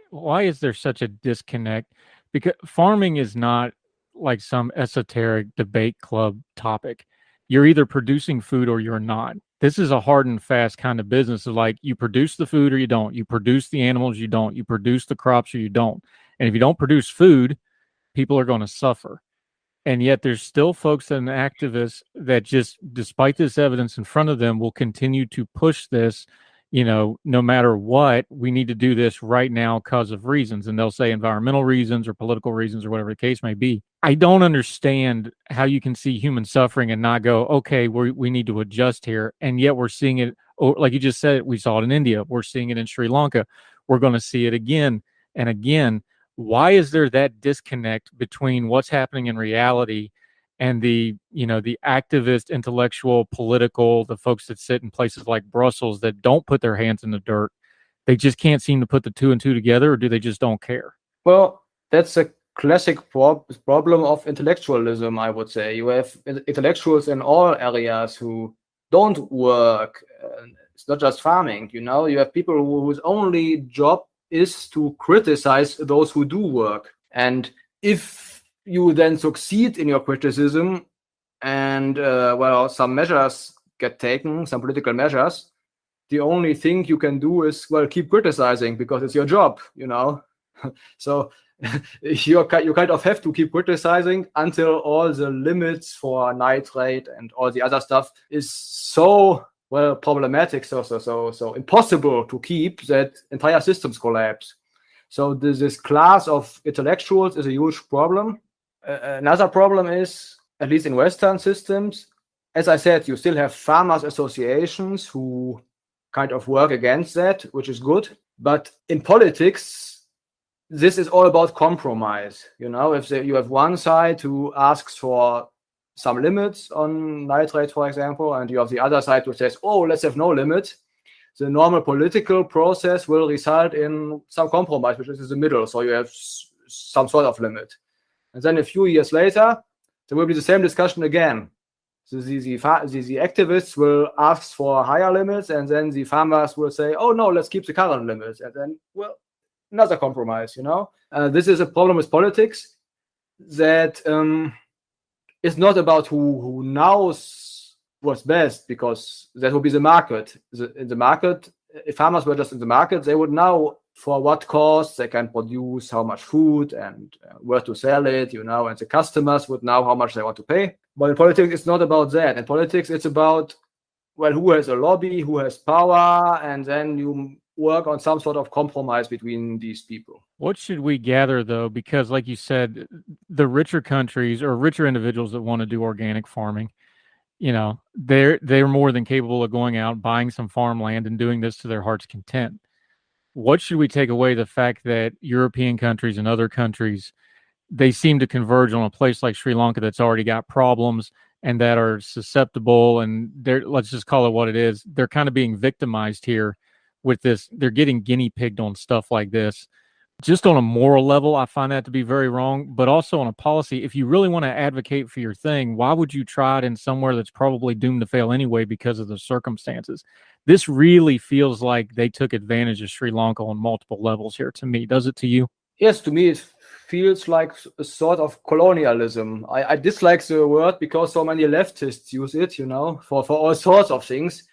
is there such a disconnect? Because farming is not like some esoteric debate club topic. You're either producing food or you're not. This is a hard and fast kind of business of like, you produce the food or you don't. You produce the animals, you don't. You produce the crops or you don't. And if you don't produce food, people are going to suffer. And yet there's still folks and activists that just, despite this evidence in front of them, will continue to push this, no matter what, we need to do this right now because of reasons. And they'll say environmental reasons or political reasons or whatever the case may be. I don't understand how you can see human suffering and not go, okay, we need to adjust here. And yet we're seeing it, like you just said, we saw it in India. We're seeing it in Sri Lanka. We're going to see it again and again. Why is there that disconnect between what's happening in reality and the activist, intellectual, political, the folks that sit in places like Brussels that don't put their hands in the dirt? They just can't seem to put the two and two together, or do they just don't care? Well, that's a classic problem of intellectualism, I would say. You have intellectuals in all areas who don't work. It's not just farming, you have people whose only job is to criticize those who do work. And if you then succeed in your criticism and, some measures get taken, some political measures, the only thing you can do is, keep criticizing because it's your job, So you kind of have to keep criticizing until all the limits for nitrate and all the other stuff is so problematic, so impossible to keep that entire systems collapse. So this class of intellectuals is a huge problem. Another problem is, at least in Western systems, as I said, you still have farmers associations who kind of work against that, which is good. But in politics, this is all about compromise. If you have one side who asks for some limits on nitrate, for example, and you have the other side who says, let's have no limit, the normal political process will result in some compromise, which is in the middle. So you have some sort of limit. And then a few years later, there will be the same discussion again. So the activists will ask for higher limits, and then the farmers will say, no, let's keep the current limits. And then, another compromise, This is a problem with politics that it's not about who knows what's best, because that would be the market. In the market, if farmers were just in the market, they would know for what cost they can produce, how much food, and where to sell it, and the customers would know how much they want to pay. But in politics, it's not about that. In politics, it's about, who has a lobby, who has power, and then you work on some sort of compromise between these people. What should we gather, though? Because like you said, the richer countries or richer individuals that want to do organic farming, they're more than capable of going out, buying some farmland and doing this to their heart's content. What should we take away? The fact that European countries and other countries, they seem to converge on a place like Sri Lanka that's already got problems and that are susceptible, and let's just call it what it is. They're kind of being victimized here with this. They're getting guinea pigged on stuff like this. Just on a moral level, I find that to be very wrong, but also on a policy, if you really want to advocate for your thing, why would you try it in somewhere that's probably doomed to fail anyway because of the circumstances? This really feels like they took advantage of Sri Lanka on multiple levels here, to me. Does it to you? Yes, to me it feels like a sort of colonialism. I dislike the word because so many leftists use it, for all sorts of things.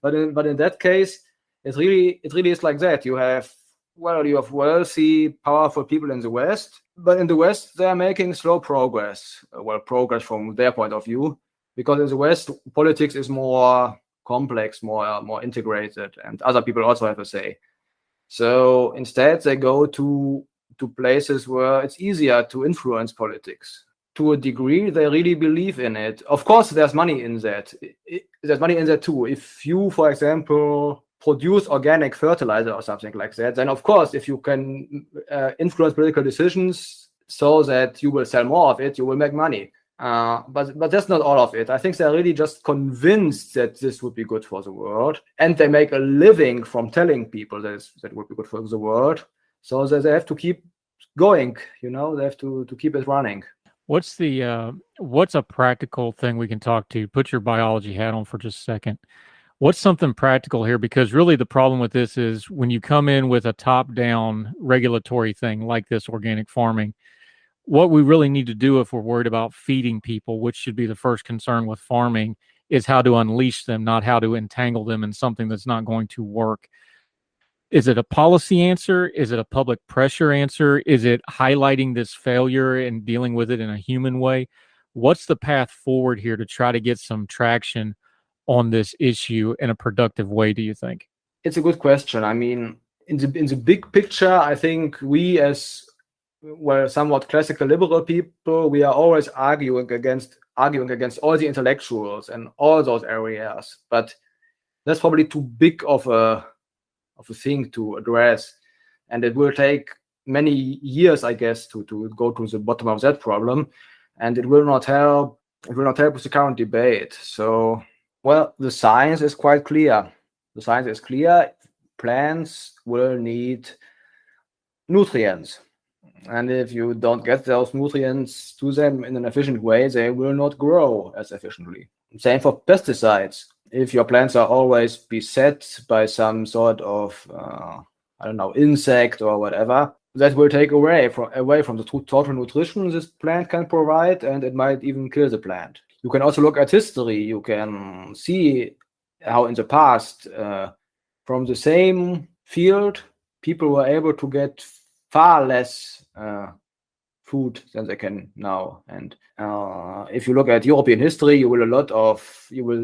but in that case, it really is like that. You have wealthy, powerful people in the West, but in the West, they're making slow progress. Progress from their point of view, because in the West, politics is more complex, more integrated, and other people also have a say. So instead, they go to places where it's easier to influence politics. To a degree, they really believe in it. Of course, there's money in that. There's money in that too. If you, for example, produce organic fertilizer or something like that, then of course, if you can influence political decisions so that you will sell more of it, you will make money. But that's not all of it. I think they're really just convinced that this would be good for the world, and they make a living from telling people that would be good for the world. So that they have to keep going, they have to keep it running. What's a practical thing we can talk to? Put your biology hat on for just a second. What's something practical here? Because really the problem with this is when you come in with a top-down regulatory thing like this organic farming, what we really need to do if we're worried about feeding people, which should be the first concern with farming, is how to unleash them, not how to entangle them in something that's not going to work. Is it a policy answer? Is it a public pressure answer? Is it highlighting this failure and dealing with it in a human way? What's the path forward here to try to get some traction on this issue in a productive way, do you think? It's a good question. I mean, in the big picture, I think we as somewhat classical liberal people, we are always arguing against all the intellectuals and all those areas. But that's probably too big of a thing to address, and it will take many years, I guess, to go to the bottom of that problem, and it will not help with the current debate. So, well, the science is quite clear. Plants will need nutrients, and if you don't get those nutrients to them in an efficient way, they will not grow as efficiently. Same for pesticides. If your plants are always beset by some sort of insect or whatever, that will take away from the total nutrition this plant can provide, and it might even kill the plant. You can also look at history. You can see how in the past, from the same field, people were able to get far less food than they can now. And if you look at European history, you will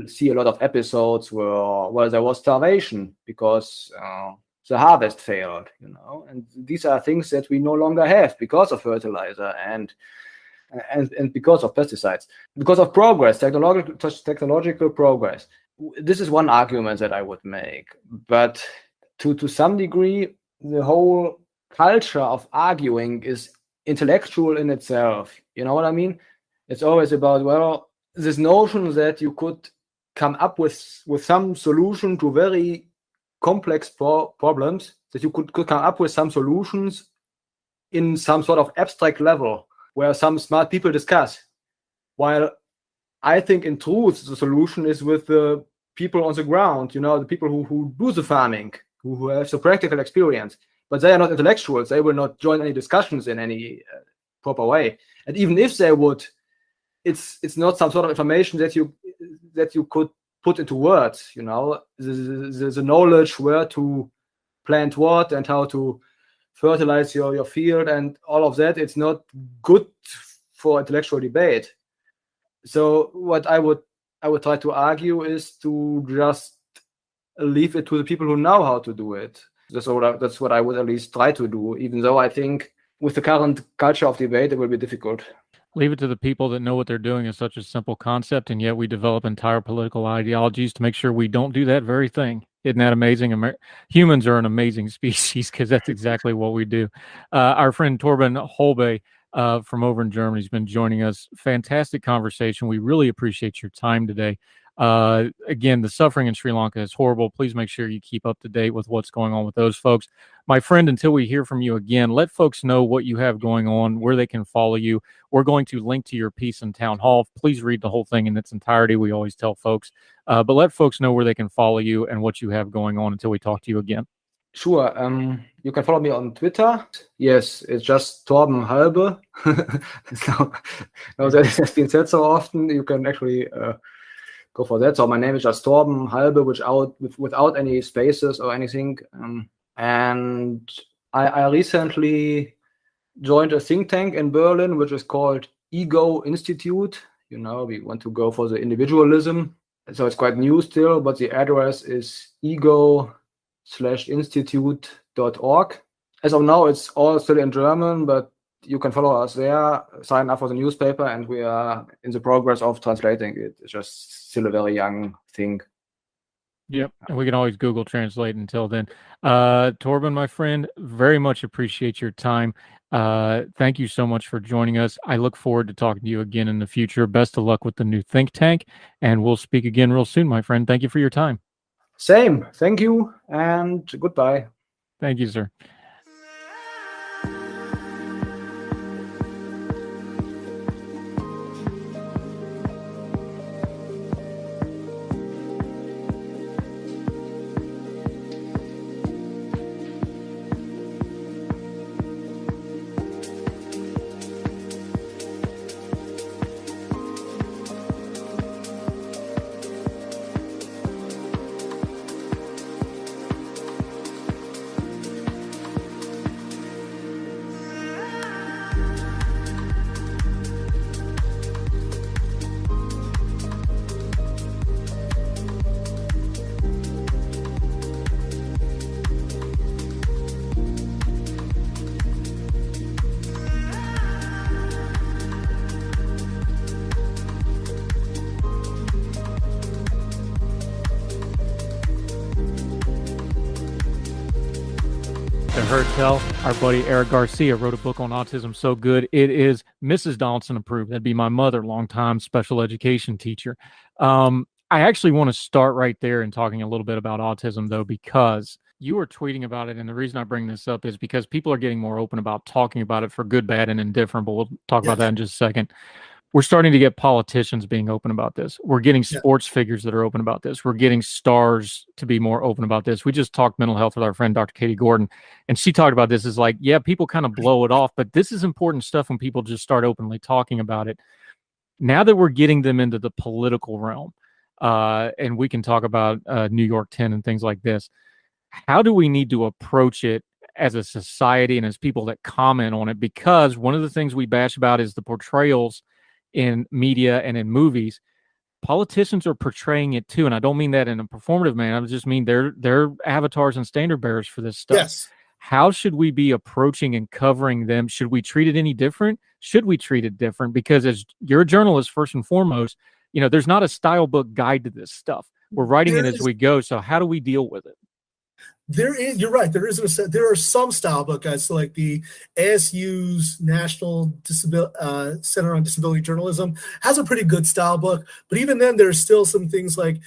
see a lot of episodes where there was starvation because the harvest failed, and these are things that we no longer have because of fertilizer and because of pesticides, because of progress, technological progress. This is one argument that I would make, but to some degree, the whole culture of arguing is intellectual in itself. You know what I mean? It's always about, this notion that you could come up with some solution to very complex problems, that you could come up with some solutions in some sort of abstract level where some smart people discuss. While I think in truth, the solution is with the people on the ground, the people who do the farming, who have the practical experience. But they are not intellectuals. They will not join any discussions in any proper way. And even if they would, it's not some sort of information that you could put into words. The knowledge where to plant what and how to fertilize your field and all of that. It's not good for intellectual debate. So what I would try to argue is to just leave it to the people who know how to do it. That's what I would at least try to do, even though I think with the current culture of debate, it will be difficult. Leave it to the people that know what they're doing is such a simple concept, and yet we develop entire political ideologies to make sure we don't do that very thing. Isn't that amazing? Humans are an amazing species because that's exactly what we do. Our friend Torben Halbe from over in Germany has been joining us. Fantastic conversation. We really appreciate your time today. Again, the suffering in Sri Lanka is horrible. Please make sure you keep up to date with what's going on with those folks. My friend, until we hear from you again, let folks know what you have going on, where they can follow you. We're going to link to your piece in Town Hall. Please read the whole thing in its entirety. We always tell folks, but let folks know where they can follow you and what you have going on until we talk to you again. Sure. You can follow me on Twitter. Yes, it's just Torben Halbe. Now that has been said so often, you can actually go for that. So my name is just Torben Halbe, without any spaces or anything. And I recently joined a think tank in Berlin, which is called Ego Institute. We want to go for the individualism. So it's quite new still, but the address is ego/institute.org. As of now, it's all still in German, but you can follow us there, sign up for the newspaper, and we are in the progress of translating it. It's just still a very young thing. Yep, and we can always Google Translate until then. Torben, my friend, very much appreciate your time. Thank you so much for joining us. I look forward to talking to you again in the future. Best of luck with the new think tank, and we'll speak again real soon, my friend. Thank you for your time. Same. Thank you, and goodbye. Thank you, sir. heard tell, our buddy Eric Garcia wrote a book on autism so good it is Mrs. Donaldson approved. That'd be my mother, longtime special education teacher. I actually want to start right there and talking a little bit about autism, though, because you were tweeting about it, and the reason I bring this up is because people are getting more open about talking about it for good, bad, and indifferent, but we'll talk about that in just a second. We're starting to get politicians being open about this. We're getting sports figures that are open about this. We're getting stars to be more open about this. We just talked mental health with our friend, Dr. Katie Gordon, and she talked about this as like, yeah, people kind of blow it off, but this is important stuff when people just start openly talking about it. Now that we're getting them into the political realm, and we can talk about New York 10 and things like this, how do we need to approach it as a society and as people that comment on it? Because one of the things we bash about is the portrayals in media and in movies. Politicians are portraying it too, and I don't mean that in a performative manner. I just mean they're avatars and standard bearers for this stuff. Yes. How should we be approaching and covering them? Should we treat it any different? Should we treat it different? Because as you're a journalist, first and foremost, there's not a style book guide to this stuff. We're writing it as we go. So how do we deal with it? You're right. There are some style book guides, so like the ASU's National Center on Disability Journalism has a pretty good style book, but even then there's still some things like,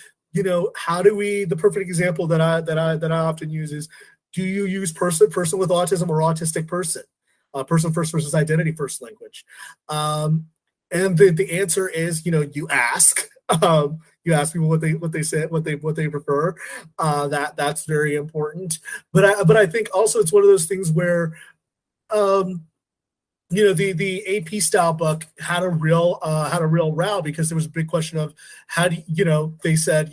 how do we, the perfect example that I often use is, do you use person with autism or autistic person first versus identity first language? And the answer is, you ask. You ask people what they say, what they prefer. That's very important. But I think also it's one of those things where, the AP style book had a real row because there was a big question of how do they said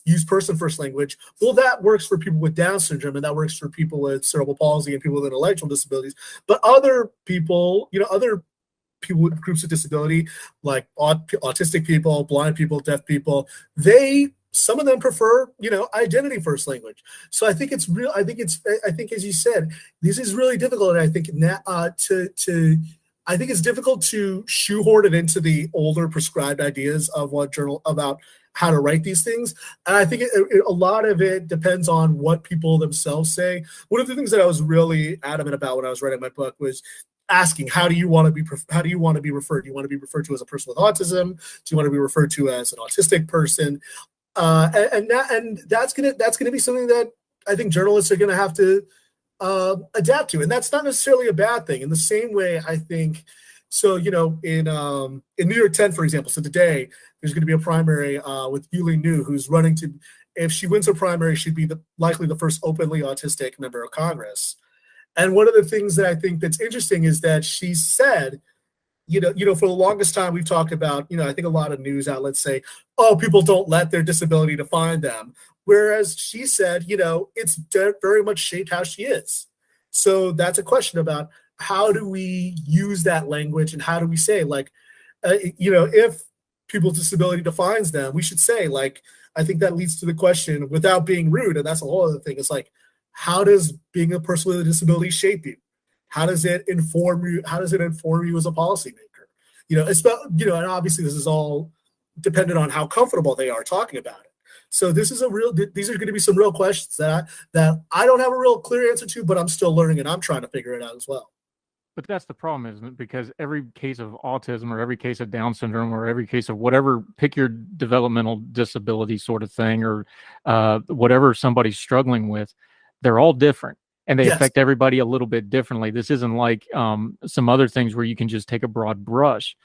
use person first language. Well, that works for people with Down syndrome and that works for people with cerebral palsy and people with intellectual disabilities. But other people, other people with groups of disability, like autistic people, blind people, deaf people, some of them prefer, identity first language. So I think it's real. I think as you said, this is really difficult. And I think I think it's difficult to shoehorn it into the older prescribed ideas of about how to write these things. And I think a lot of it depends on what people themselves say. One of the things that I was really adamant about when I was writing my book was asking, how do you want to be referred? Do you want to be referred to as a person with autism? Do you want to be referred to as an autistic person? And that's gonna be something that I think journalists are gonna have to adapt to, and that's not necessarily a bad thing. In the same way, I think so. In New York 10, for example, so today there's going to be a primary with Yuli New, who's running to. If she wins her primary, she'd be likely the first openly autistic member of Congress. And one of the things that I think that's interesting is that she said, for the longest time we've talked about, I think a lot of news outlets say, oh, people don't let their disability define them. Whereas she said, it's very much shaped how she is. So that's a question about how do we use that language and how do we say, if people's disability defines them, we should say, I think that leads to the question without being rude. And that's a whole other thing. It's how does being a person with a disability shape you? How does it inform you? How does it inform you as a policymaker? It's about, and obviously this is all dependent on how comfortable they are talking about it. So these are going to be some real questions that I don't have a real clear answer to, but I'm still learning and I'm trying to figure it out as well. But that's the problem, isn't it? Because every case of autism or every case of Down syndrome or every case of whatever, pick your developmental disability sort of thing or whatever somebody's struggling with, they're all different. And they affect everybody a little bit differently. This isn't like some other things where you can just take a broad brush.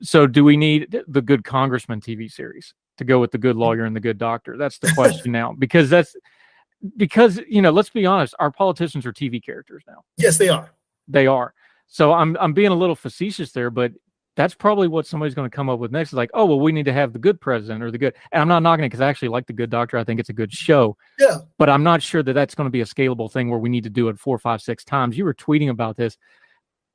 So do we need the Good Congressman TV series to go with the Good Lawyer and the Good Doctor? That's the question now. Because let's be honest, our politicians are TV characters now. Yes, they are. They are. So I'm being a little facetious there, but that's probably what somebody's going to come up with next. Is like, oh, well, we need to have the good president or the good. And I'm not knocking it because I actually like the Good Doctor. I think it's a good show. Yeah. But I'm not sure that that's going to be a scalable thing where we need to do it 4, 5, 6 times. You were tweeting about this.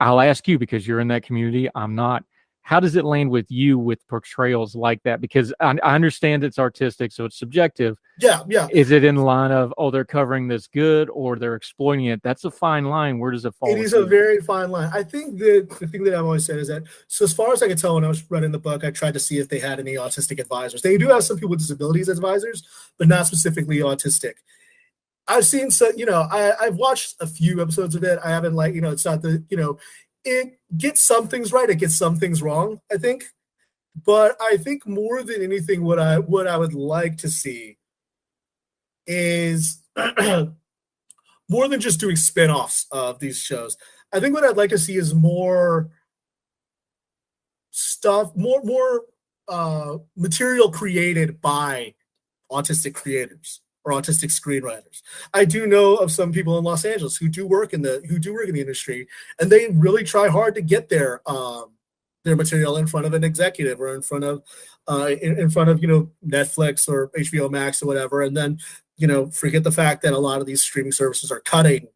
I'll ask you because you're in that community. I'm not. How does it land with you with portrayals like that? Because I understand it's artistic, so it's subjective. Yeah. Is it in the line of, oh, they're covering this good or they're exploiting it? That's a fine line. Where does it fall? It is a very fine line. I think the thing that I've always said is that, so as far as I can tell when I was writing the book, I tried to see if they had any autistic advisors. They do have some people with disabilities as advisors, but not specifically autistic. I've seen I've watched a few episodes of it. I haven't it's not it gets some things right, it gets some things wrong, I think. But I think more than anything, what I would like to see is more than just doing spin-offs of these shows. I think what I'd like to see is more stuff, more material created by autistic creators or autistic screenwriters. I do know of some people in Los Angeles who do work in the industry, and they really try hard to get their material in front of an executive or in front of Netflix or HBO Max or whatever, and then forget the fact that a lot of these streaming services are cutting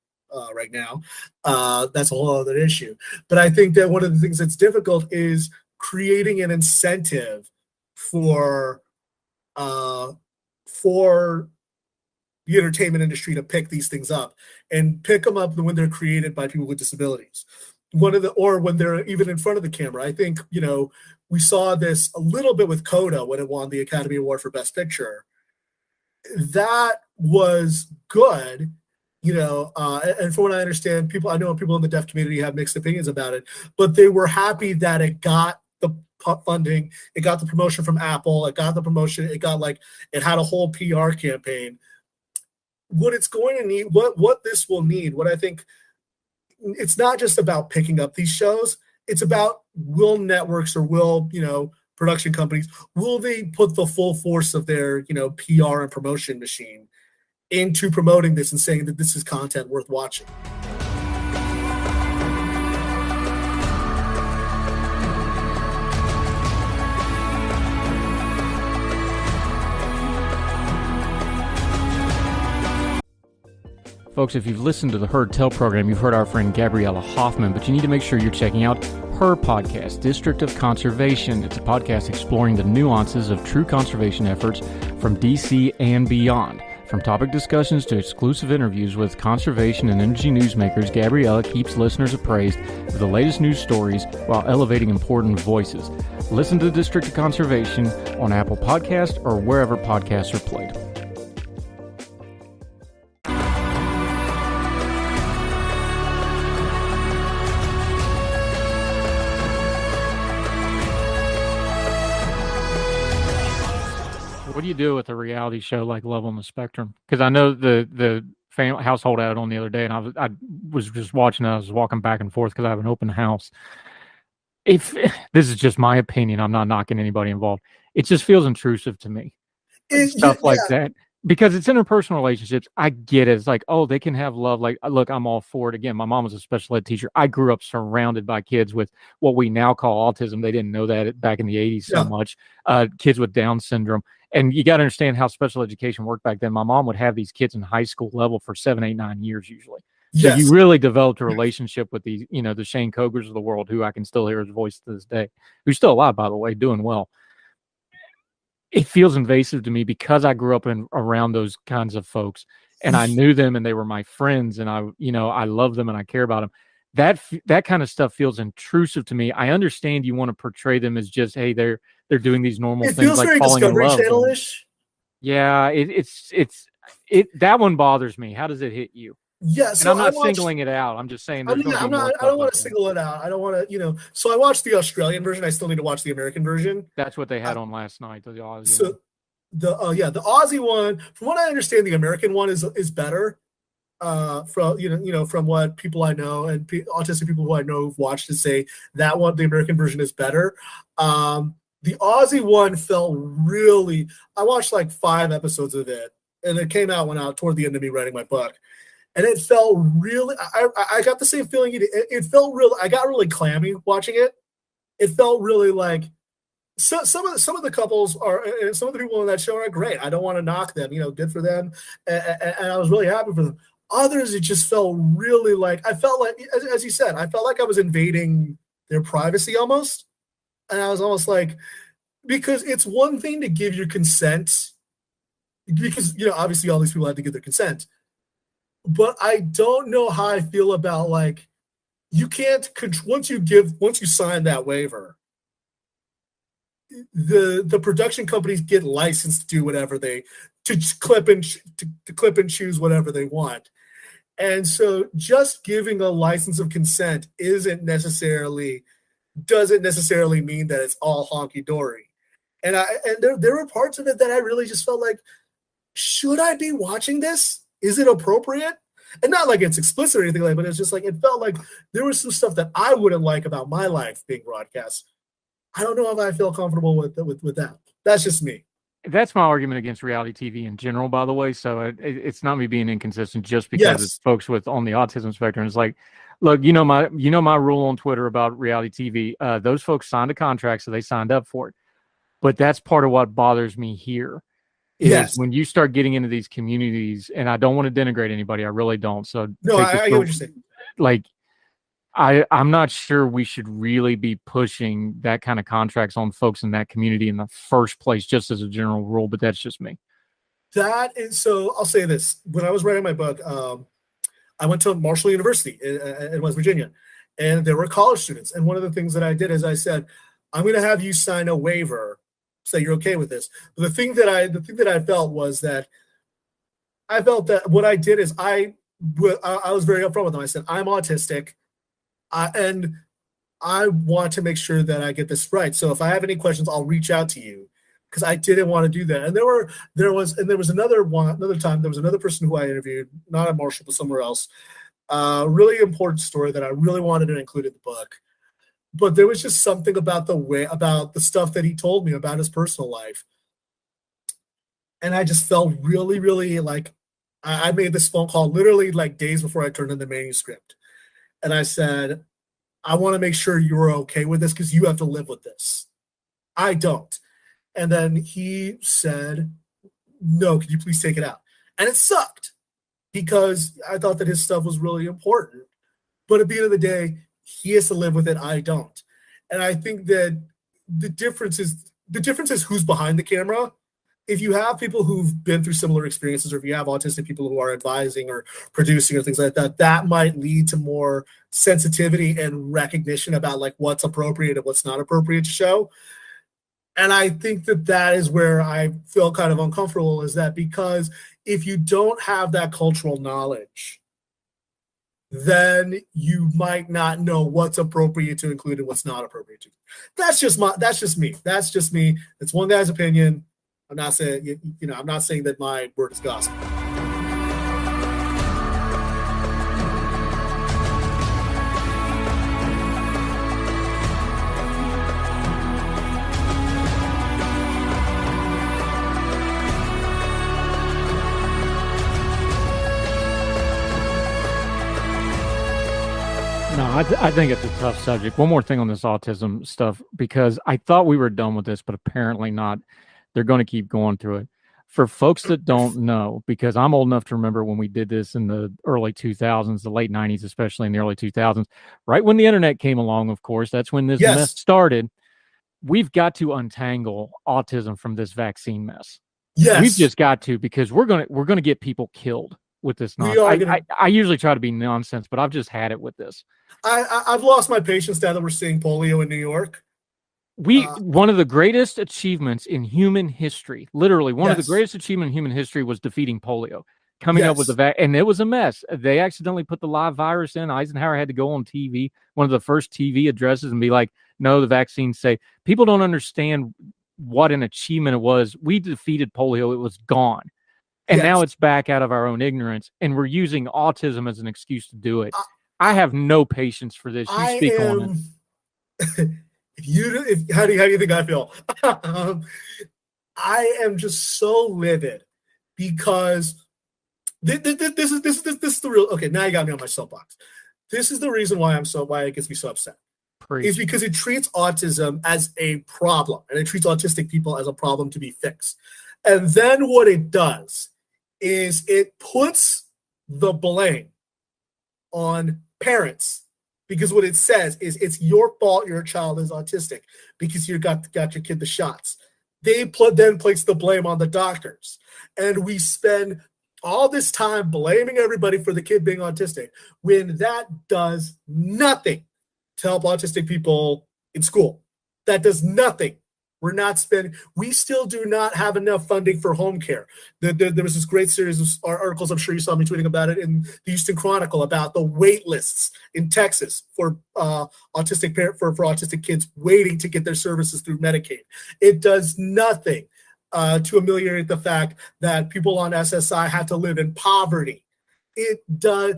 right now. That's a whole other issue. But I think that one of the things that's difficult is creating an incentive for the entertainment industry to pick these things up and pick them up when they're created by people with disabilities. Or when they're even in front of the camera. I think, we saw this a little bit with Coda when it won the Academy Award for Best Picture. That was good, and from what I understand, I know people in the deaf community have mixed opinions about it, but they were happy that it got the funding, it got the promotion from Apple, it got the promotion, it had a whole PR campaign. What it's going to need, what this will need, what I think, it's not just about picking up these shows, it's about will networks or will, production companies, will they put the full force of their, PR and promotion machine into promoting this and saying that this is content worth watching. Folks, if you've listened to the Heard Tell program, you've heard our friend Gabriella Hoffman, but you need to make sure you're checking out her podcast, District of Conservation. It's a podcast exploring the nuances of true conservation efforts from DC and beyond. From topic discussions to exclusive interviews with conservation and energy newsmakers, Gabriella keeps listeners appraised of the latest news stories while elevating important voices. Listen to District of Conservation on Apple Podcasts or wherever podcasts are played. What do you do with a reality show like Love on the Spectrum? Because I know the household had it on the other day, and I was just watching it. I was walking back and forth because I have an open house. If this is just my opinion, I'm not knocking anybody involved. It just feels intrusive to me. Stuff like that. Because it's interpersonal relationships. I get it. It's like, oh, they can have love. Like, look, I'm all for it. Again, my mom was a special ed teacher. I grew up surrounded by kids with what we now call autism. They didn't know that back in the 80s so much. Kids with Down syndrome. And you got to understand how special education worked back then. My mom would have these kids in high school level for 7, 8, 9 years usually. So you really developed a relationship with these, the Shane Cogers of the world, who I can still hear his voice to this day, who's still alive, by the way, doing well. It feels invasive to me because I grew up around those kinds of folks, and I knew them, and they were my friends, and I love them and I care about them. That kind of stuff feels intrusive to me. I understand you want to portray them as just, hey, they're doing these normal things. It feels like very Discovery Channel-ish. Yeah, it's that one bothers me. How does it hit you? Yeah, so and I'm not singling it out. I'm just saying. I don't want to single it out. I don't want to, So I watched the Australian version. I still need to watch the American version. That's what they had on last night. The Aussie. So the Aussie one, from what I understand, the American one is better. From what people I know and autistic people who I know who've watched it say, that one, the American version, is better. The Aussie one felt really. I watched like 5 episodes of it, and it came out toward the end of me writing my book. And it felt really, I got the same feeling you did. It felt real. I got really clammy watching it. It felt really like some of the couples and some of the people on that show are great. I don't want to knock them, good for them. And I was really happy for them. Others, it just felt really like, I felt like, as you said, I felt like I was invading their privacy almost. And I was almost like, because it's one thing to give your consent, because, obviously all these people had to give their consent. But I don't know how I feel about, like, you can't once you sign that waiver, the production companies get licensed to do whatever they clip and choose whatever they want. And so just giving a license of consent doesn't necessarily mean that it's all honky-dory. And there were parts of it that I really just felt like, should I be watching this? Is it appropriate? And not like it's explicit or anything like that, but it's just like, it felt like there was some stuff that I wouldn't like about my life being broadcast. I don't know if I feel comfortable with that. That's just me. That's my argument against reality TV in general, by the way. So it's not me being inconsistent just because it's folks on the autism spectrum. It's like, look, my rule on Twitter about reality TV. Those folks signed a contract, so they signed up for it. But that's part of what bothers me here. Is when you start getting into these communities, and I don't want to denigrate anybody, I really don't. So no, I get what you're saying. Like, I'm not sure we should really be pushing that kind of contracts on folks in that community in the first place, just as a general rule, but that's just me. That is, so I'll say this. When I was writing my book, I went to Marshall University in West Virginia, and there were college students. And one of the things that I did is I said, I'm going to have you sign a waiver, say you're okay with this. But the thing that I felt was that what I did is I was very upfront with them. I said, I'm autistic. And I want to make sure that I get this right. So if I have any questions, I'll reach out to you, because I didn't want to do that. And there was another time, there was another person who I interviewed, not at Marshall, but somewhere else. Really important story that I really wanted to include in the book. But there was just something about the stuff that he told me about his personal life. And I just felt really, really like I made this phone call literally like days before I turned in the manuscript. And I said, I want to make sure you're okay with this because you have to live with this. I don't. And then he said, no, can you please take it out? And it sucked because I thought that his stuff was really important. But at the end of the day, he has to live with it. I don't. And I think that the difference is who's behind the camera. If you have people who've been through similar experiences, or if you have autistic people who are advising or producing or things like that, that might lead to more sensitivity and recognition about like what's appropriate and what's not appropriate to show. And I think that is where I feel kind of uncomfortable, is that because if you don't have that cultural knowledge, then you might not know what's appropriate to include and what's not appropriate to. That's just me. It's one guy's opinion. I'm not saying, I'm not saying that my word is gospel. No, I think it's a tough subject. One more thing on this autism stuff, because I thought we were done with this, but apparently not. They're going to keep going through it. For folks that don't know, because I'm old enough to remember when we did this in the early 2000s, the late 90s, especially in the early 2000s, right when the internet came along, of course, that's when this mess started. We've got to untangle autism from this vaccine mess. Yes. We've just got to, because we're going to get people killed with this nonsense. I usually try to be nonsense, but I've just had it with this. I've lost my patience now that we're seeing polio in New York. One of the greatest achievements in human history, literally one of the greatest achievements in human history, was defeating polio. Coming up with and it was a mess. They accidentally put the live virus in. Eisenhower had to go on TV, one of the first TV addresses, and be like, no, the vaccine's safe. People don't understand what an achievement it was. We defeated polio. It was gone. And now it's back out of our own ignorance, and we're using autism as an excuse to do it. I have no patience for this. You speak on it. How do you think I feel? I am just so livid because this is the real. Okay, now you got me on my soapbox. This is the reason why it gets me so upset. Is because it treats autism as a problem, and it treats autistic people as a problem to be fixed. And then what it does is it puts the blame on parents. Because what it says is it's your fault your child is autistic because you got your kid the shots. They then place the blame on the doctors. And we spend all this time blaming everybody for the kid being autistic when that does nothing to help autistic people in school. That does nothing. We're not spending. We still do not have enough funding for home care. There was this great series of articles. I'm sure you saw me tweeting about it in the Houston Chronicle about the wait lists in Texas for autistic kids waiting to get their services through Medicaid. It does nothing to ameliorate the fact that people on SSI have to live in poverty. It does.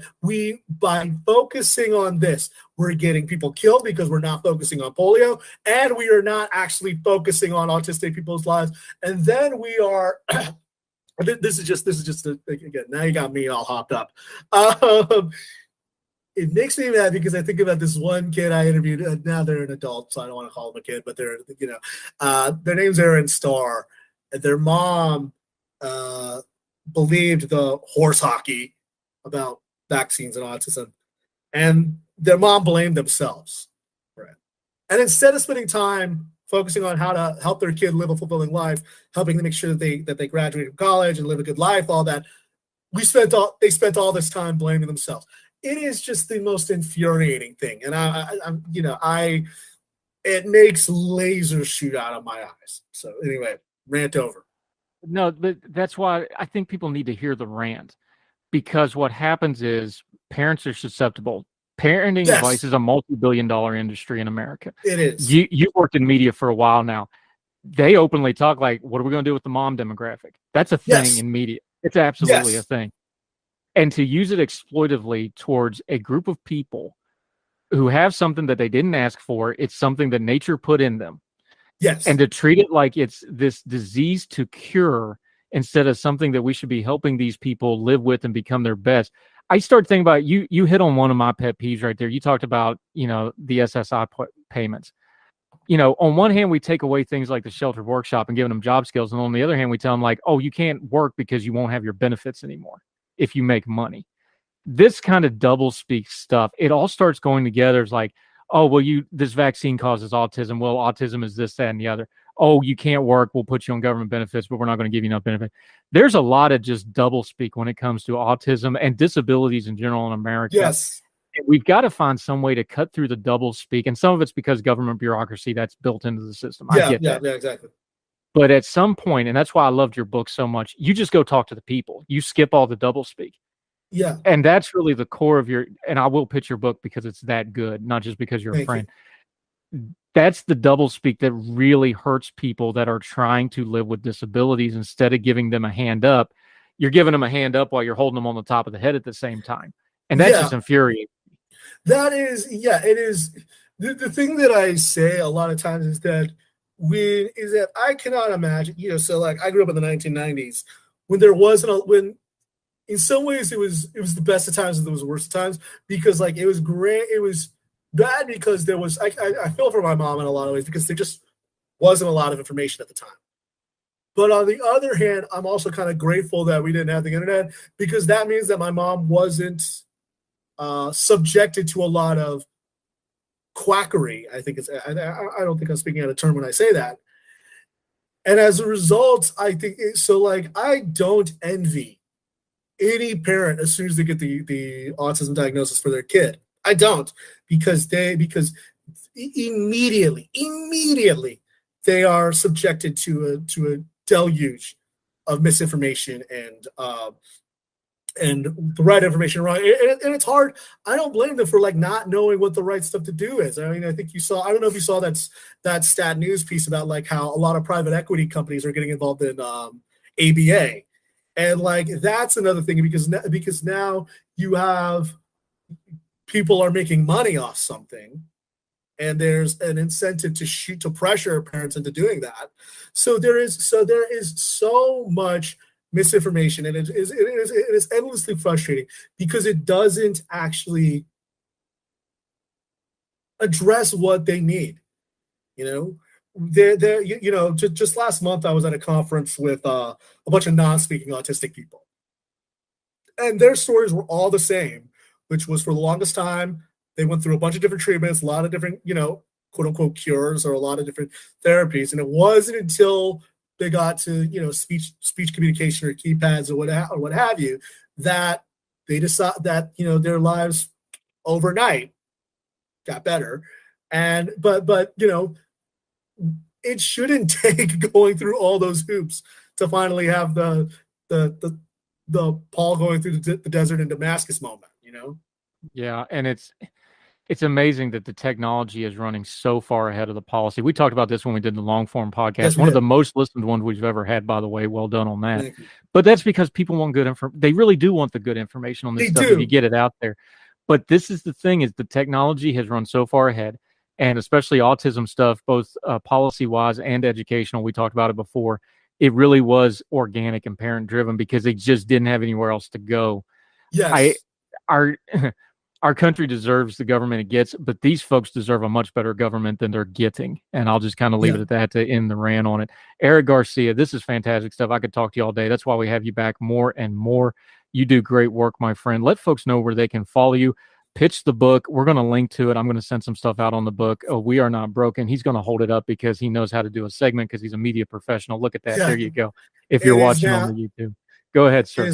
By focusing on this, we're getting people killed because we're not focusing on polio, and we are not actually focusing on autistic people's lives. And then we are. This is just again. Now you got me all hopped up. It makes me mad because I think about this one kid I interviewed. Now they're an adult, so I don't want to call them a kid, but they're their name's Aaron Starr. And their mom believed the horse hockey about vaccines and autism, and their mom blamed themselves for it. And instead of spending time focusing on how to help their kid live a fulfilling life, helping them make sure that they graduate from college and live a good life, all that, they spent all this time blaming themselves. It is just the most infuriating thing, and it makes lasers shoot out of my eyes. So anyway, rant over. No, but that's why I think people need to hear the rant. Because what happens is parents are susceptible. Parenting advice is a multi-billion-dollar industry in America. It is. You've worked in media for a while now. They openly talk like, what are we going to do with the mom demographic? That's a thing in media. It's absolutely a thing. And to use it exploitively towards a group of people who have something that they didn't ask for, it's something that nature put in them. Yes. And to treat it like it's this disease to cure instead of something that we should be helping these people live with and become their best. I start thinking about you hit on one of my pet peeves right there. You talked about, the SSI payments. On one hand, we take away things like the sheltered workshop and giving them job skills. And on the other hand, we tell them like, oh, you can't work because you won't have your benefits anymore if you make money. This kind of double speak stuff, it all starts going together. It's like, oh, well, this vaccine causes autism. Well, autism is this, that, and the other. Oh, you can't work. We'll put you on government benefits, but we're not going to give you enough benefit. There's a lot of just double speak when it comes to autism and disabilities in general in America. Yes. And we've got to find some way to cut through the double speak. And some of it's because government bureaucracy that's built into the system. I get that. Yeah, exactly. But at some point, and that's why I loved your book so much, you just go talk to the people. You skip all the double speak. Yeah. And that's really the core of and I will pitch your book because it's that good, not just because you're a friend. That's the double speak that really hurts people that are trying to live with disabilities. Instead of giving them a hand up, you're giving them a hand up while you're holding them on the top of the head at the same time. And that's just infuriating. That is, it is. The thing that I say a lot of times is that I cannot imagine, so like I grew up in the 1990s when there wasn't when in some ways it was the best of times and there was the worst of times, because like it was great. It was bad because there was, I feel for my mom in a lot of ways because there just wasn't a lot of information at the time. But on the other hand, I'm also kind of grateful that we didn't have the internet, because that means that my mom wasn't subjected to a lot of quackery. I don't think I'm speaking out of turn when I say that. And as a result, I think I don't envy any parent as soon as they get the autism diagnosis for their kid. I don't, because immediately they are subjected to a deluge of misinformation and the right information wrong. And it's hard. I don't blame them for like not knowing what the right stuff to do is. I mean, I think I don't know if you saw that Stat News piece about like how a lot of private equity companies are getting involved in ABA. And like, that's another thing, because now you have people are making money off something, and there's an incentive to pressure parents into doing that. So there is so much misinformation, and it is endlessly frustrating because it doesn't actually address what they need. Just last month I was at a conference with a bunch of non-speaking autistic people, and their stories were all the same, which was for the longest time they went through a bunch of different treatments, a lot of different, quote unquote cures, or a lot of different therapies. And it wasn't until they got to, speech communication or keypads or what have you, that they decide that, their lives overnight got better. But it shouldn't take going through all those hoops to finally have the Paul going through the desert in Damascus moment, you know? Yeah, and it's amazing that the technology is running so far ahead of the policy. We talked about this when we did the long form podcast. Yes, One of the did. most listened ones we've ever had, by the way. Well done on that. Thank you. But that's because people want good information. They really do want the good information on this They stuff do. if you get it out there. But this is the thing, is the technology has run so far ahead, and especially autism stuff, both policy-wise and educational. We talked about it before. It really was organic and parent-driven because they just didn't have anywhere else to go. Yes. Our country deserves the government it gets, but these folks deserve a much better government than they're getting. And I'll just kind of leave it at that to end the rant on it. Eric Garcia, this is fantastic stuff. I could talk to you all day. That's why we have you back more and more. You do great work, my friend. Let folks know where they can follow you. Pitch the book. We're going to link to it. I'm going to send some stuff out on the book. Oh, We Are Not Broken. He's going to hold it up because he knows how to do a segment because he's a media professional. Look at that. Yeah. There you go. If you're watching on the YouTube. Go ahead, sir.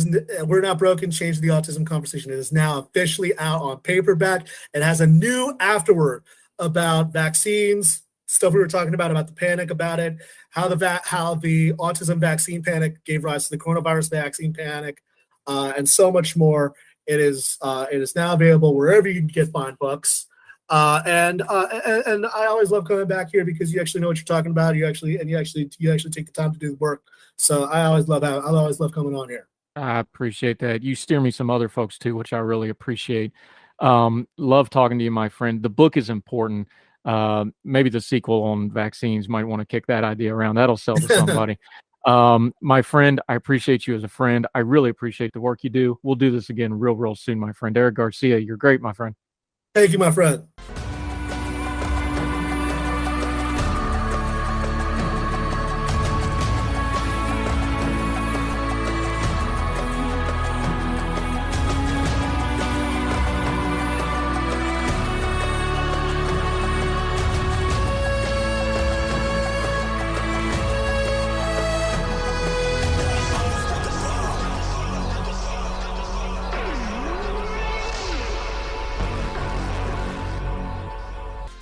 We're Not Broken, Change the Autism Conversation. It is now officially out on paperback. It has a new afterword about vaccines, stuff we were talking about the panic about it, how the autism vaccine panic gave rise to the coronavirus vaccine panic, and so much more. It is now available wherever you can get fine books. And I always love coming back here because you actually know what you're talking about. You actually take the time to do the work. So I always love coming on here. I appreciate that. You steer me some other folks too, which I really appreciate. Love talking to you, my friend. The book is important. Maybe the sequel on vaccines might want to kick that idea around. That'll sell to somebody. My friend, I appreciate you as a friend. I really appreciate the work you do. We'll do this again real soon, my friend. Eric Garcia, you're great, my friend. Thank you, my friend.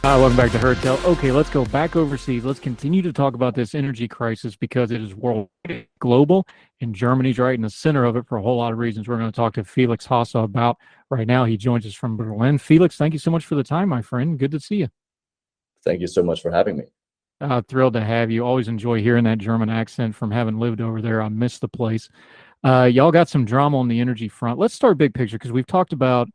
Welcome back to Herd Tell. Okay, let's go back overseas. Let's continue to talk about this energy crisis because it is world global, and Germany's right in the center of it for a whole lot of reasons. We're going to talk to Felix Hosse about right now. He joins us from Berlin. Felix, thank you so much for the time, my friend. Good to see you. Thank you so much for having me. Thrilled to have you. Always enjoy hearing that German accent from having lived over there. I miss the place. Y'all got some drama on the energy front. Let's start big picture because we've talked about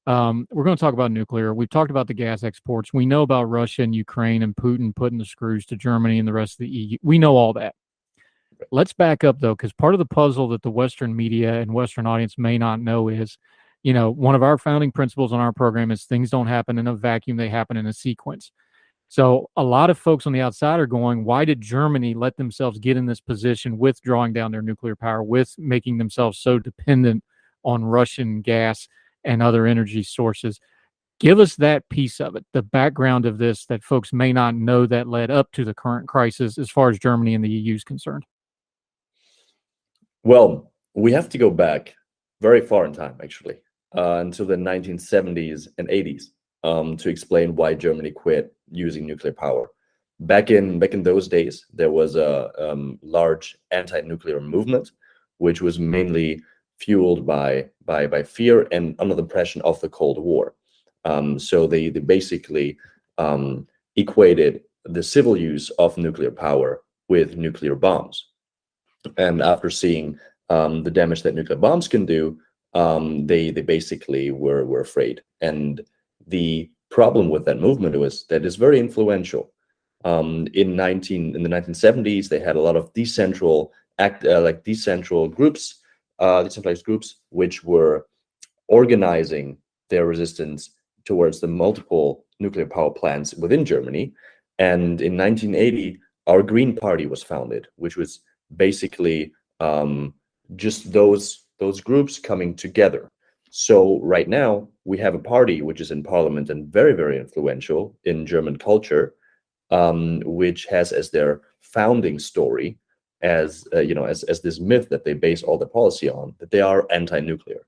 we're going to talk about nuclear. We've talked about the gas exports. We know about Russia and Ukraine and Putin putting the screws to Germany and the rest of the EU. We know all that. Let's back up, though, because part of the puzzle that the Western media and Western audience may not know is, one of our founding principles on our program is things don't happen in a vacuum. They happen in a sequence. So a lot of folks on the outside are going, why did Germany let themselves get in this position with drawing down their nuclear power, with making themselves so dependent on Russian gas and other energy sources? Give us that piece of it, the background of this that folks may not know that led up to the current crisis as far as Germany and the EU is concerned. Well, we have to go back very far in time, actually, until the 1970s and 80s to explain why Germany quit using nuclear power. Back in those days, there was a large anti-nuclear movement, which was mainly fueled by fear and under the pressure of the Cold War. So they basically equated the civil use of nuclear power with nuclear bombs. And after seeing the damage that nuclear bombs can do, they basically were afraid. And the problem with that movement was that it's very influential. In the 1970s, they had a lot of decentralized groups, which were organizing their resistance towards the multiple nuclear power plants within Germany. And in 1980, our Green Party was founded, which was basically just those groups coming together. So right now we have a party which is in parliament and very, very influential in German culture, which has as their founding story as this myth that they base all their policy on, that they are anti-nuclear.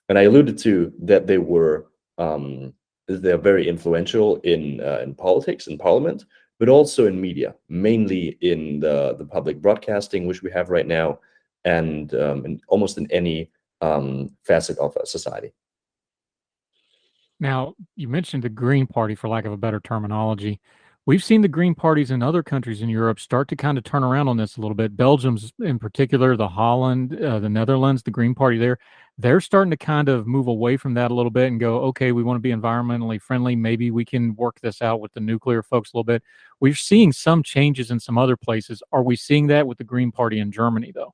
And I alluded to that they're very influential in politics, in parliament, but also in media, mainly in the public broadcasting, which we have right now, and almost in any facet of a society. Now, you mentioned the Green Party, for lack of a better terminology. We've seen the Green parties in other countries in Europe start to kind of turn around on this a little bit. Belgium's in particular, the Holland, the Netherlands, the Green Party there, they're starting to kind of move away from that a little bit and go, okay, we want to be environmentally friendly. Maybe we can work this out with the nuclear folks a little bit. We're seeing some changes in some other places. Are we seeing that with the Green Party in Germany, though?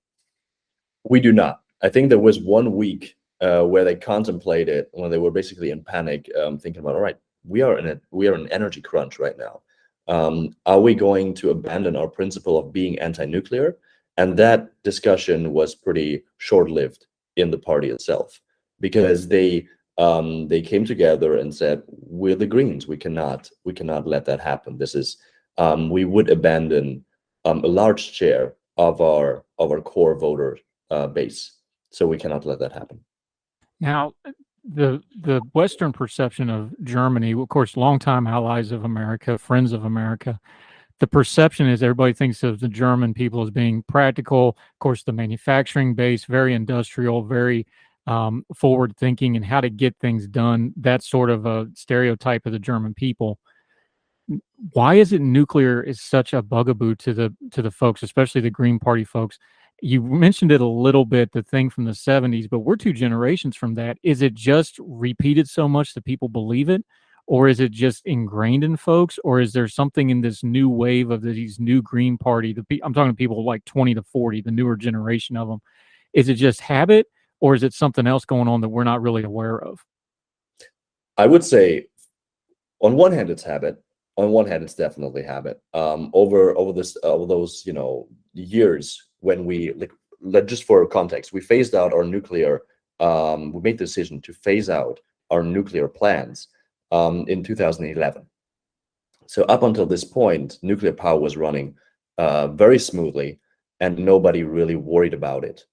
We do not. I think there was 1 week where they contemplated, when they were basically in panic, thinking about, all right, we are in an energy crunch right now. Are we going to abandon our principle of being anti-nuclear? And that discussion was pretty short-lived in the party itself, because they came together and said, we're the Greens, we cannot let that happen. This is we would abandon a large share of our core voter base, so we cannot let that happen. Now, the Western perception of Germany, of course, longtime allies of America, friends of America, the perception is everybody thinks of the German people as being practical. Of course, the manufacturing base, very industrial, very forward thinking, and how to get things done. That's sort of a stereotype of the German people. Why is it nuclear is such a bugaboo to the folks, especially the Green Party folks? You mentioned it a little bit, the thing from the 70s, but we're 2 generations from that. Is it just repeated so much that people believe it? Or is it just ingrained in folks? Or is there something in this new wave of these new Green Party? I'm talking to people like 20 to 40, the newer generation of them. Is it just habit, or is it something else going on that we're not really aware of? I would say, on one hand, it's habit. On one hand, it's definitely habit. Over those years, when we just for context, we phased out our nuclear. We made the decision to phase out our nuclear plants in 2011. So up until this point, nuclear power was running very smoothly, and nobody really worried about it.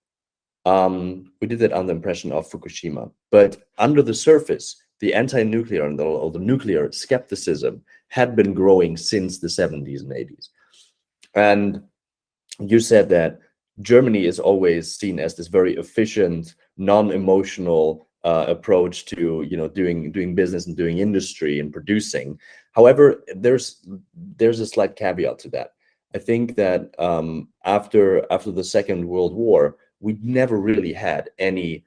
We did that under the impression of Fukushima, but under the surface, the anti-nuclear and the nuclear skepticism had been growing since the 70s and 80s. And you said that Germany is always seen as this very efficient, non-emotional approach to doing business and doing industry and producing. However, there's a slight caveat to that. I think that after the Second World War, we never really had any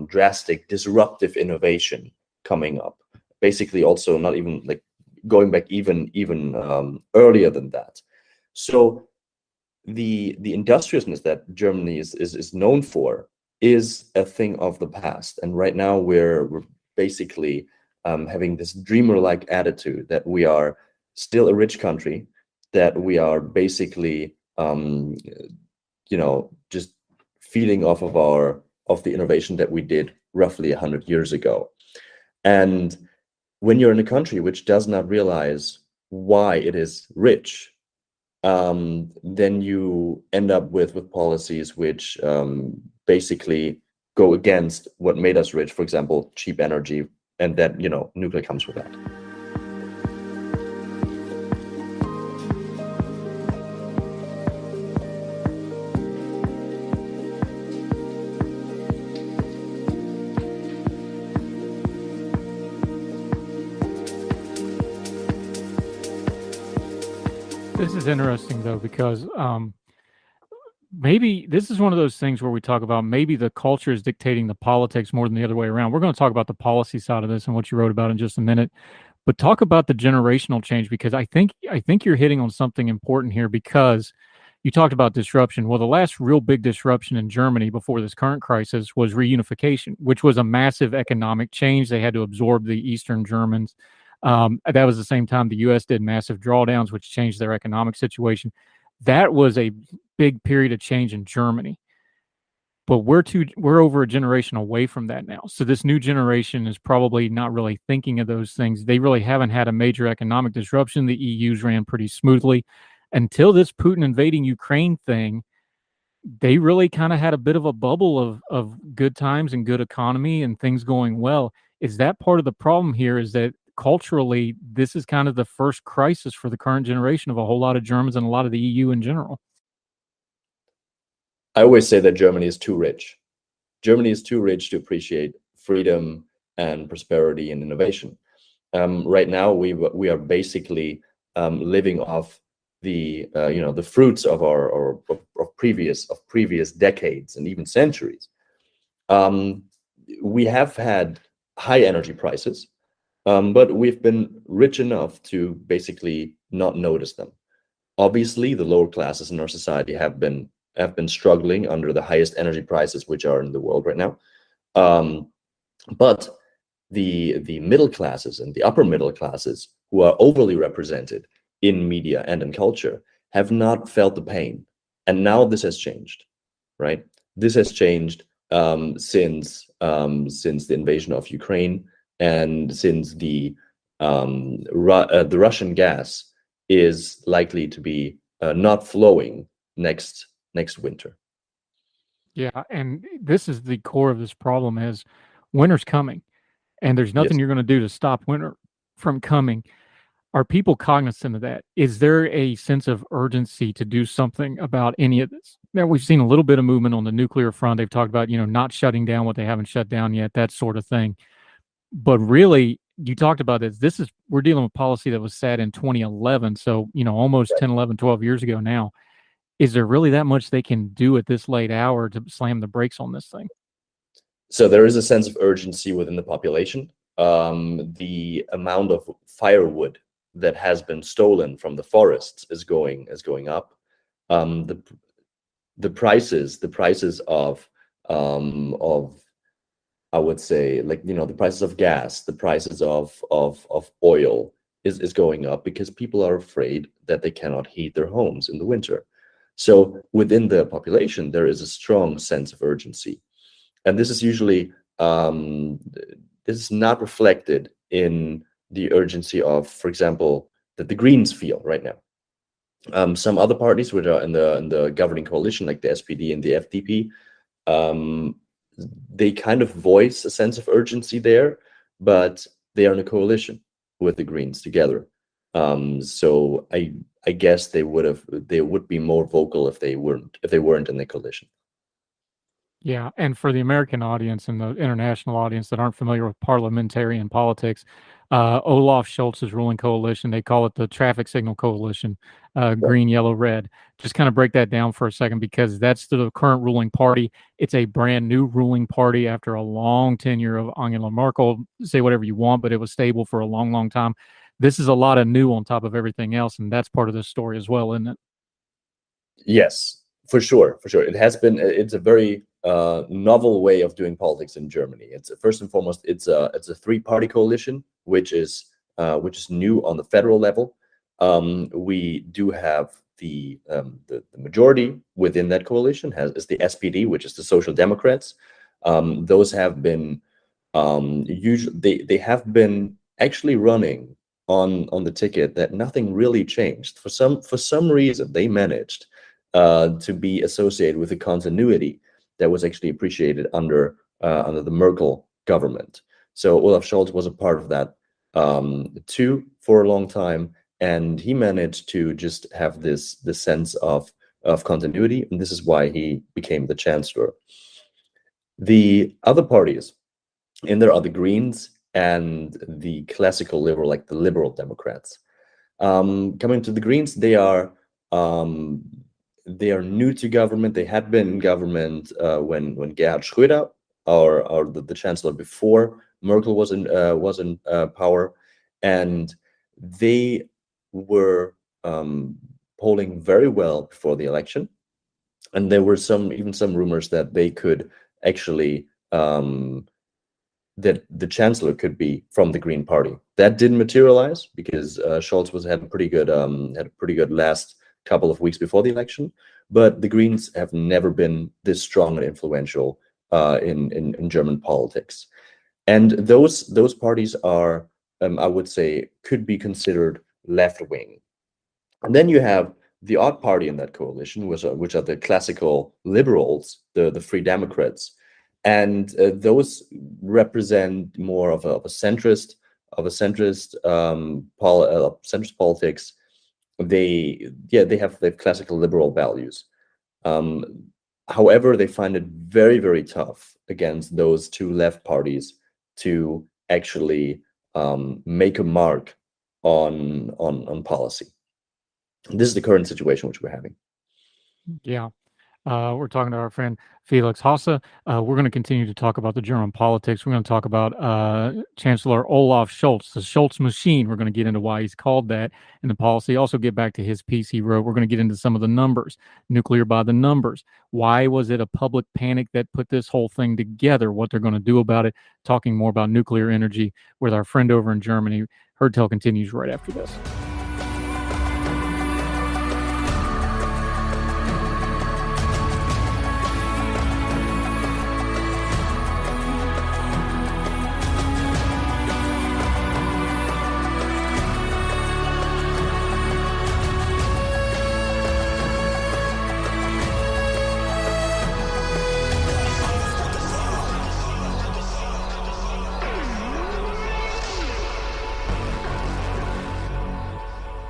drastic disruptive innovation coming up. Basically, also not even like going back even earlier than that. So the industriousness that Germany is known for is a thing of the past, and right now we're basically having this dreamer-like attitude that we are still a rich country, that we are basically just feeding off of the innovation that we did roughly 100 years ago. And when you're in a country which does not realize why it is rich, then you end up with policies which basically go against what made us rich. For example, cheap energy, and that nuclear comes with that. This is interesting, though, because maybe this is one of those things where we talk about maybe the culture is dictating the politics more than the other way around. We're going to talk about the policy side of this and what you wrote about in just a minute, but talk about the generational change, because I think you're hitting on something important here, because you talked about disruption. Well, the last real big disruption in Germany before this current crisis was reunification, which was a massive economic change. They had to absorb the Eastern Germans. That was the same time the U.S. did massive drawdowns, which changed their economic situation. That was a big period of change in Germany. But we're over a generation away from that now. So this new generation is probably not really thinking of those things. They really haven't had a major economic disruption. The EU's ran pretty smoothly until this Putin invading Ukraine thing. They really kind of had a bit of a bubble of good times and good economy and things going well. Is that part of the problem here, is that culturally, this is kind of the first crisis for the current generation of a whole lot of Germans and a lot of the EU in general. I always say that Germany is too rich. Germany is too rich to appreciate freedom and prosperity and innovation. Right now, we are basically living off the the fruits of our previous decades and even centuries. We have had high energy prices, but we've been rich enough to basically not notice them. Obviously, the lower classes in our society have been struggling under the highest energy prices which are in the world right now. But the middle classes and the upper middle classes, who are overly represented in media and in culture, have not felt the pain. And now this has changed, right? This has changed since the invasion of Ukraine, and since the Russian gas is likely to be not flowing next winter. Yeah, and this is the core of this problem: is winter's coming, and there's nothing Yes. you're going to do to stop winter from coming. Are people cognizant of that? Is there a sense of urgency to do something about any of this? Now, we've seen a little bit of movement on the nuclear front. They've talked about, not shutting down what they haven't shut down yet, that sort of thing. But really, you talked about this. We're dealing with policy that was set in 2011. So, almost 10, 11, 12 years ago now. Is there really that much they can do at this late hour to slam the brakes on this thing? So there is a sense of urgency within the population. The amount of firewood that has been stolen from the forests is going up. The prices of I would say, the prices of gas, the prices of oil is going up because people are afraid that they cannot heat their homes in the winter. So within the population, there is a strong sense of urgency. And this is usually, this is not reflected in the urgency of, for example, that the Greens feel right now. Some other parties which are in the governing coalition, like the SPD and the FDP, they kind of voice a sense of urgency there, but they are in a coalition with the Greens together. So I guess they would be more vocal if they weren't in the coalition. Yeah, and for the American audience and the international audience that aren't familiar with parliamentarian politics, Olaf Scholz's ruling coalition, they call it the traffic signal coalition, green, yellow, red. Just kind of break that down for a second, because that's the current ruling party. It's a brand new ruling party after a long tenure of Angela Merkel. Say whatever you want, but it was stable for a long, long time. This is a lot of new on top of everything else, and that's part of this story as well, isn't it? Yes, for sure. It's a very novel way of doing politics in Germany. It's first and foremost, it's a three-party coalition, which is new on the federal level. We do have the majority within that coalition is the SPD, which is the Social Democrats. Those have been they have been actually running on the ticket that nothing really changed. For some reason, they managed to be associated with the continuity that was actually appreciated under the Merkel government. So Olaf Scholz was a part of that too for a long time, and he managed to just have this sense of continuity, and this is why he became the chancellor. The other parties in there are the Greens and the classical liberal, like the Liberal Democrats. Coming to the Greens, they are new to government. They had been in government when Gerhard Schröder, or the chancellor before Merkel was in power, and they were polling very well before the election. And there were even some rumors that they could actually that the chancellor could be from the Green Party. That didn't materialize because Scholz had a pretty good last couple of weeks before the election. But the Greens have never been this strong and influential in German politics, and those parties are, I would say, could be considered left wing. And then you have the odd party in that coalition, which are the classical liberals, the Free Democrats. And those represent more of a centrist centrist centrist politics. They have the classical liberal values. However, they find it very, very tough against those two left parties to actually make a mark on policy. This is the current situation which we're having. Yeah. We're talking to our friend Felix Hosse. We're going to continue to talk about the German politics. We're going to talk about Chancellor Olaf Scholz, the Scholz machine. We're going to get into why he's called that and the policy. Also get back to his piece he wrote. We're going to get into some of the numbers, nuclear by the numbers. Why was it a public panic that put this whole thing together? What they're going to do about it. Talking more about nuclear energy with our friend over in Germany. Herd Tell continues right after this.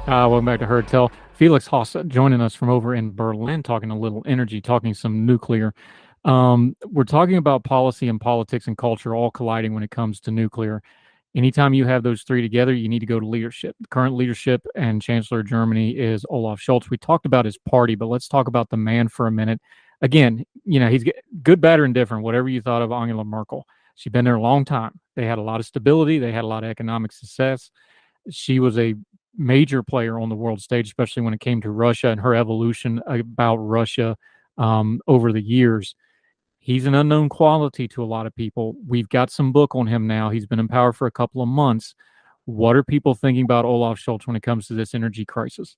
Welcome back to Herd Tell. Felix Hosse joining us from over in Berlin, talking a little energy, talking some nuclear. We're talking about policy and politics and culture all colliding when it comes to nuclear. Anytime you have those three together, you need to go to leadership. The current leadership and Chancellor of Germany is Olaf Scholz. We talked about his party, but let's talk about the man for a minute. Again, he's good, bad, or indifferent, whatever you thought of Angela Merkel. She's been there a long time. They had a lot of stability. They had a lot of economic success. She was a major player on the world stage, especially when it came to Russia and her evolution about Russia over the years. He's an unknown quality to a lot of people. We've got some book on him now. He's been in power for a couple of months. What are people thinking about Olaf Scholz when it comes to this energy crisis?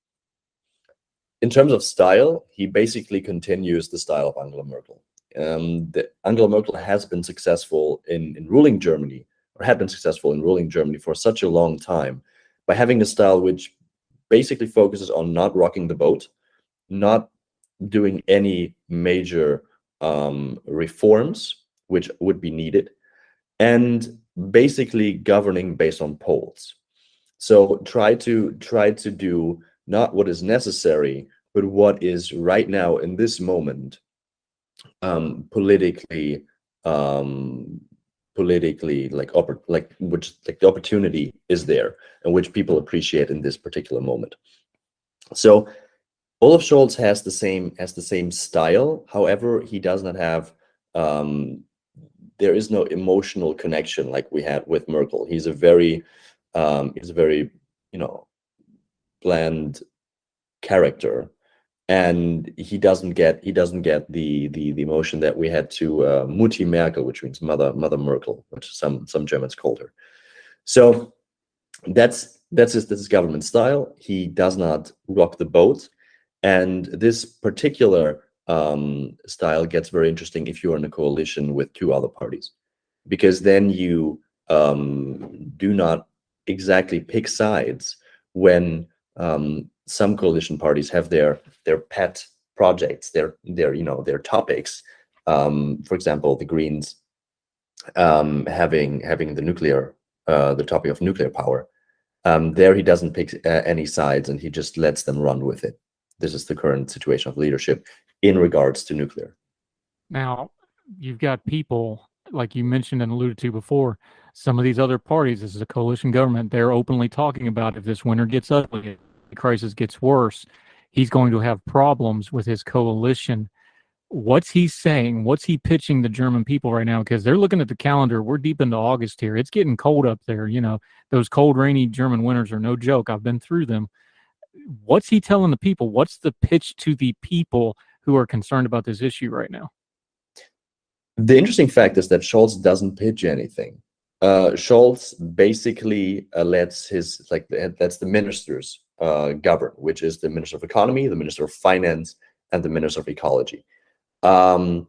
In terms of style, he basically continues the style of Angela Merkel. Angela Merkel has been successful in ruling Germany, or had been successful in ruling Germany for such a long time, by having a style which basically focuses on not rocking the boat, not doing any major reforms which would be needed, and basically governing based on polls. So try to do not what is necessary, but what is right now in this moment politically which the opportunity is there and which people appreciate in this particular moment. So Olaf Scholz has the same style. However, he does not have there is no emotional connection like we had with Merkel. He's a very bland character, and he doesn't get the emotion that we had to Mutti Merkel, which means Mother Merkel, which some Germans called her. So that's his government style. He does not rock the boat, and this particular style gets very interesting if you're in a coalition with two other parties, because then you do not exactly pick sides when some coalition parties have their pet projects, their topics. For example, the Greens having the topic of nuclear power. There he doesn't pick any sides, and he just lets them run with it. This is the current situation of leadership in regards to nuclear. Now, You've got people, like you mentioned and alluded to before, some of these other parties, this is a coalition government, they're openly talking about if this winter gets ugly, if the crisis gets worse, he's going to have problems with his coalition. What's he saying? What's he pitching the German people right now? Because they're looking at the calendar. We're deep into August here. It's getting cold up there. Those cold, rainy German winters are no joke. I've been through them. What's he telling the people? What's the pitch to the people who are concerned about this issue right now? The interesting fact is that Scholz doesn't pitch anything. Scholz basically lets the ministers govern, which is the Minister of Economy, the Minister of Finance, and the Minister of Ecology. For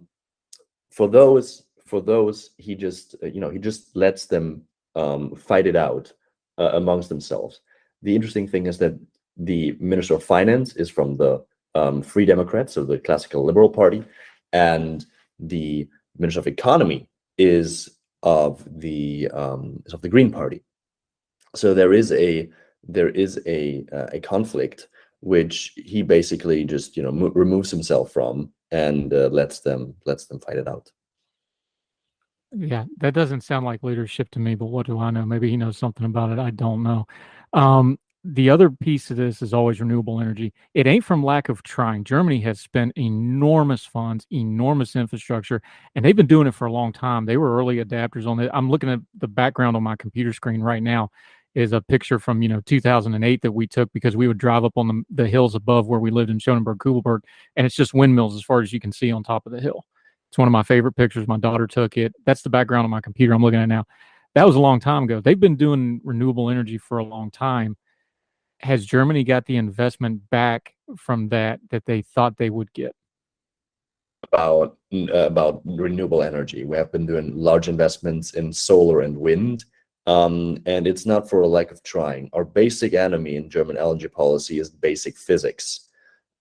those, he just lets them fight it out amongst themselves. The interesting thing is that the Minister of Finance is from the Free Democrats, so the classical Liberal Party, and the Minister of Economy is of the Green Party. So there is a conflict which he basically just removes himself from and lets them fight it out. Yeah, that doesn't sound like leadership to me, but what do I know? Maybe he knows something about it. I don't know. The other piece of this is always renewable energy. It ain't from lack of trying. Germany has spent enormous funds, enormous infrastructure, and they've been doing it for a long time. They were early adapters on it. I'm looking at the background on my computer screen right now is a picture from 2008 that we took because we would drive up on the hills above where we lived in Schonenberg-Kubelberg, and it's just windmills as far as you can see on top of the hill. It's one of my favorite pictures. My daughter took it. That's the background on my computer I'm looking at now. That was a long time ago. They've been doing renewable energy for a long time. Has Germany got the investment back from that they thought they would get? About renewable energy, we have been doing large investments in solar and wind, and it's not for a lack of trying. Our basic enemy in German energy policy is basic physics.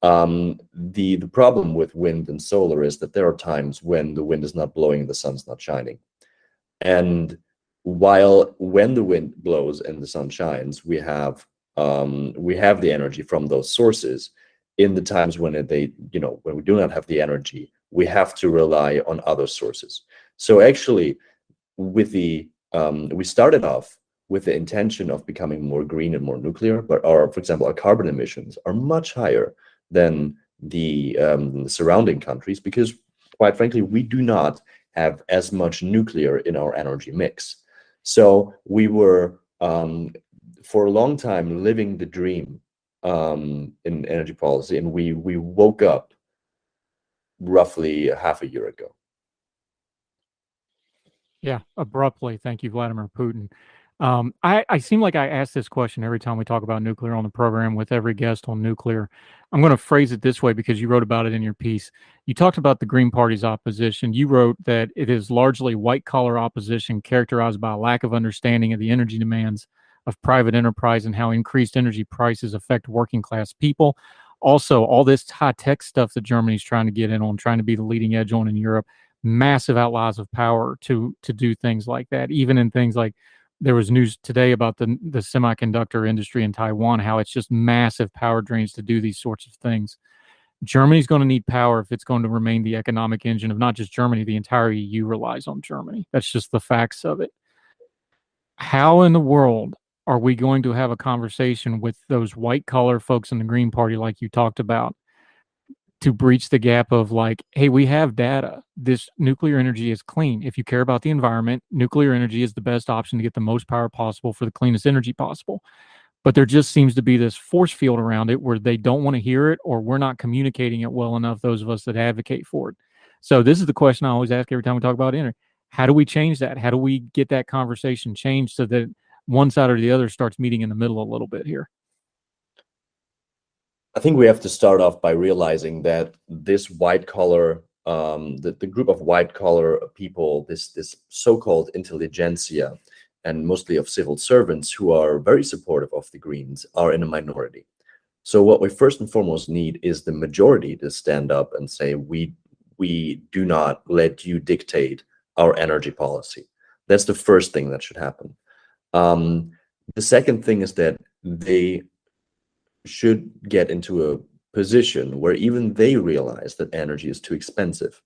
The problem with wind and solar is that there are times when the wind is not blowing and the sun's not shining. And when the wind blows and the sun shines, we have the energy from those sources. In the times when when we do not have the energy, we have to rely on other sources. So actually, we started off with the intention of becoming more green and more nuclear, but for example, our carbon emissions are much higher than the surrounding countries because, quite frankly, we do not have as much nuclear in our energy mix. So we were, for a long time, living the dream in energy policy, and we woke up roughly half a year ago. Yeah, abruptly. Thank you, Vladimir Putin. I seem like I ask this question every time we talk about nuclear on the program with every guest on nuclear. I'm going to phrase it this way because you wrote about it in your piece. You talked about the Green Party's opposition. You wrote that it is largely white-collar opposition characterized by a lack of understanding of the energy demands of private enterprise and how increased energy prices affect working-class people. Also, all this high-tech stuff that Germany's trying to get in on, trying to be the leading edge on in Europe, massive outlays of power to do things like that, even in things like there was news today about the semiconductor industry in Taiwan, how it's just massive power drains to do these sorts of things. Germany's going to need power if it's going to remain the economic engine of not just Germany, the entire EU relies on Germany. That's just the facts of it. How in the world are we going to have a conversation with those white collar folks in the Green Party like you talked about to breach the gap of like, hey, we have data. This nuclear energy is clean. If you care about the environment, nuclear energy is the best option to get the most power possible for the cleanest energy possible. But there just seems to be this force field around it where they don't want to hear it, or we're not communicating it well enough, those of us that advocate for it. So this is the question I always ask every time we talk about energy. How do we change that? How do we get that conversation changed so that one side or the other starts meeting in the middle a little bit here? I think we have to start off by realizing that this white collar, the group of white collar people, this so-called intelligentsia, and mostly of civil servants who are very supportive of the Greens, are in a minority. So what we first and foremost need is the majority to stand up and say, we do not let you dictate our energy policy. That's the first thing that should happen. The second thing is that they should get into a position where even they realize that energy is too expensive.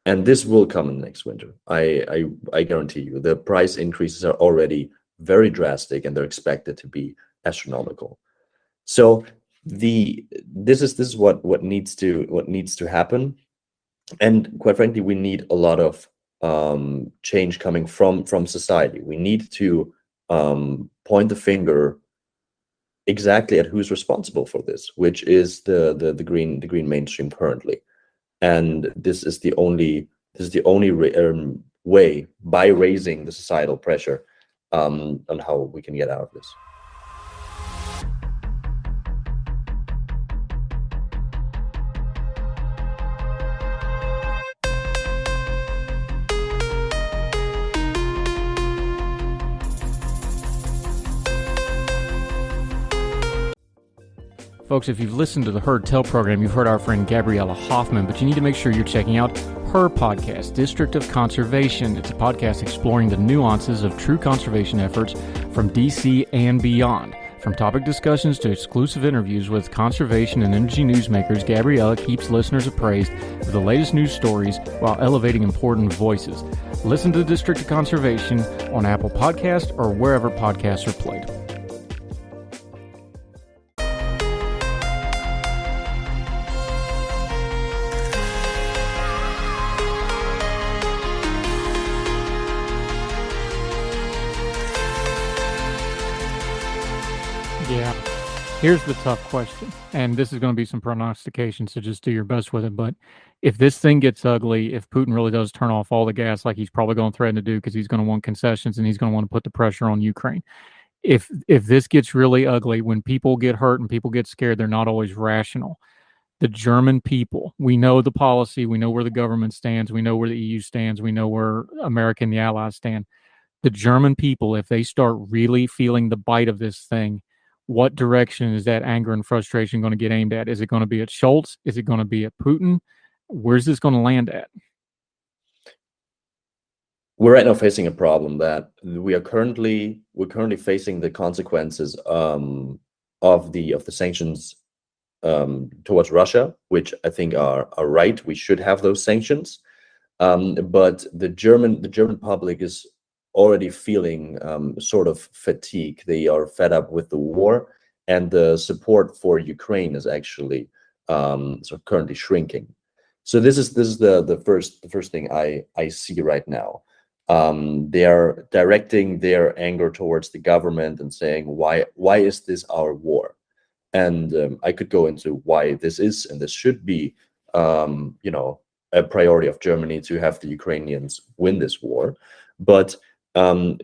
And this will come in next winter. I guarantee you. The price increases are already very drastic and they're expected to be astronomical. So this is what needs to happen. And quite frankly, we need a lot of change coming from society. We need to point the finger exactly at who's responsible for this, which is the green mainstream currently. And this is the only way, by raising the societal pressure on how we can get out of this. Folks, if you've listened to the Heard Tell program, you've heard our friend Gabriella Hoffman, but you need to make sure you're checking out her podcast, District of Conservation. It's a podcast exploring the nuances of true conservation efforts from DC and beyond. From topic discussions to exclusive interviews with conservation and energy newsmakers, Gabriella keeps listeners appraised of the latest news stories while elevating important voices. Listen to District of Conservation on Apple Podcasts or wherever podcasts are played. Yeah. Here's the tough question, and this is going to be some prognostication, so just do your best with it. But if this thing gets ugly, if Putin really does turn off all the gas like he's probably going to threaten to do because he's going to want concessions and he's going to want to put the pressure on Ukraine. If this gets really ugly, when people get hurt and people get scared, they're not always rational. The German people, we know the policy, we know where the government stands, we know where the EU stands, we know where America and the Allies stand. The German people, if they start really feeling the bite of this thing, what direction is that anger and frustration going to get aimed at? Is it going to be at Scholz? Is it going to be at Putin? Where's this going to land at? We're right now facing a problem that we're currently facing the consequences of the sanctions towards Russia, which I think are right. We should have those sanctions, but the German public is already feeling sort of fatigue. They are fed up with the war, and the support for Ukraine is actually sort of currently shrinking. So this is the first thing I see right now. They are directing their anger towards the government and saying, why is this our war? And I could go into why this is, and this should be a priority of Germany to have the Ukrainians win this war, but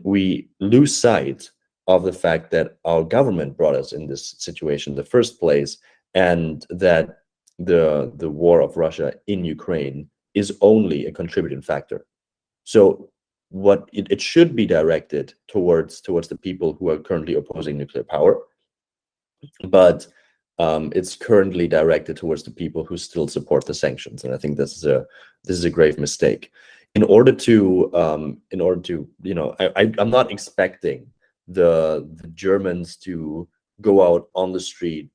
we lose sight of the fact that our government brought us in this situation in the first place, and that the war of Russia in Ukraine is only a contributing factor. So what it should be directed towards the people who are currently opposing nuclear power, but it's currently directed towards the people who still support the sanctions, and I think this is a grave mistake. In order to, I'm not expecting the Germans to go out on the street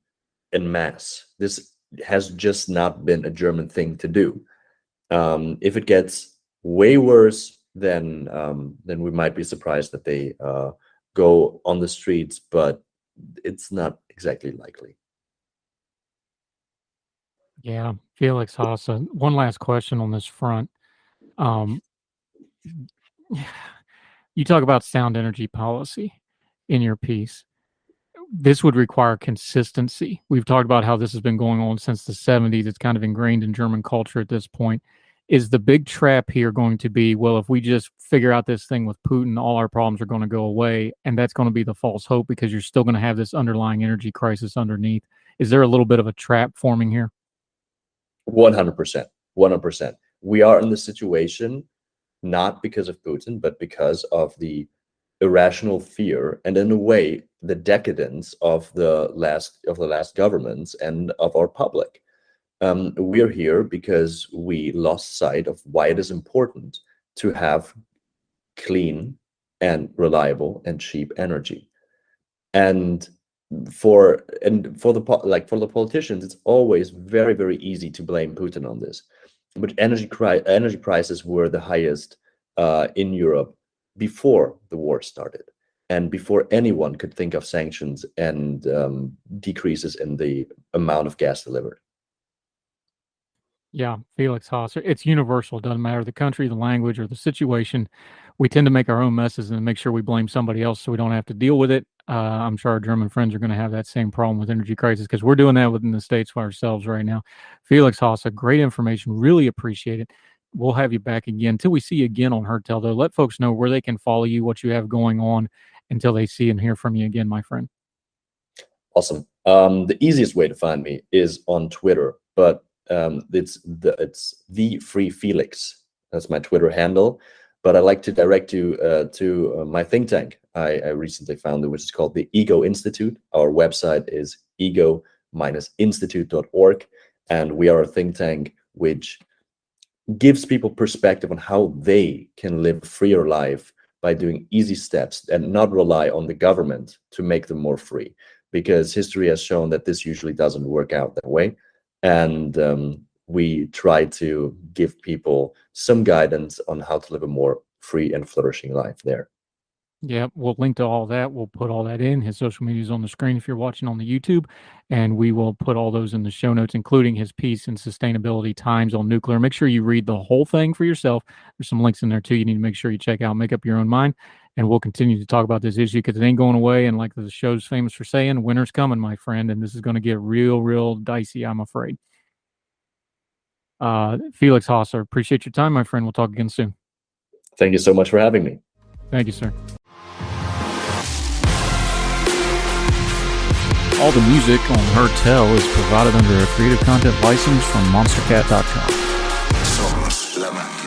en masse. This has just not been a German thing to do. If it gets way worse, then we might be surprised that they go on the streets, but it's not exactly likely. Yeah, Felix, Hosse, one last question on this front. You talk about sound energy policy in your piece. This would require consistency. We've talked about how this has been going on since the 70s. It's kind of ingrained in German culture at this point. Is the big trap here going to be, well, if we just figure out this thing with Putin, all our problems are going to go away, and that's going to be the false hope because you're still going to have this underlying energy crisis underneath? Is there a little bit of a trap forming here? 100%. 100%. We are in the situation not because of Putin, but because of the irrational fear and, in a way, the decadence of the last governments and of our public. We're here because we lost sight of why it is important to have clean and reliable and cheap energy. And for the politicians, it's always very, very easy to blame Putin on this. But energy prices were the highest in Europe before the war started, and before anyone could think of sanctions and decreases in the amount of gas delivered. Yeah, Felix, Hosse, it's universal. It doesn't matter the country, the language, or the situation. We tend to make our own messes and make sure we blame somebody else so we don't have to deal with it. I'm sure our German friends are going to have that same problem with energy crisis because we're doing that within the States for ourselves right now. Felix, Hosse, great information. Really appreciate it. We'll have you back again. Until we see you again on Heard Tell, though, let folks know where they can follow you, what you have going on, until they see and hear from you again, my friend. Awesome. The easiest way to find me is on Twitter, but it's the Free Felix. That's my Twitter handle. But I'd like to direct you to my think tank I recently founded, which is called the Ego Institute. Our website is ego-institute.org, and we are a think tank which gives people perspective on how they can live a freer life by doing easy steps and not rely on the government to make them more free, because history has shown that this usually doesn't work out that way. And we try to give people some guidance on how to live a more free and flourishing life there. Yeah, we'll link to all that. We'll put all that in. His social media is on the screen if you're watching on the YouTube, and we will put all those in the show notes, including his piece in Sustainability Times on nuclear. Make sure you read the whole thing for yourself. There's some links in there too. You need to make sure you check out, make up your own mind, and we'll continue to talk about this issue because it ain't going away. And like the show's famous for saying, winter's coming, my friend, and this is going to get real, real dicey, I'm afraid. Felix Hosse, appreciate your time, my friend. We'll talk again soon. Thank you so much for having me. Thank you, sir. All the music on Her Tell is provided under a Creative Content license from monstercat.com. Somos la mente.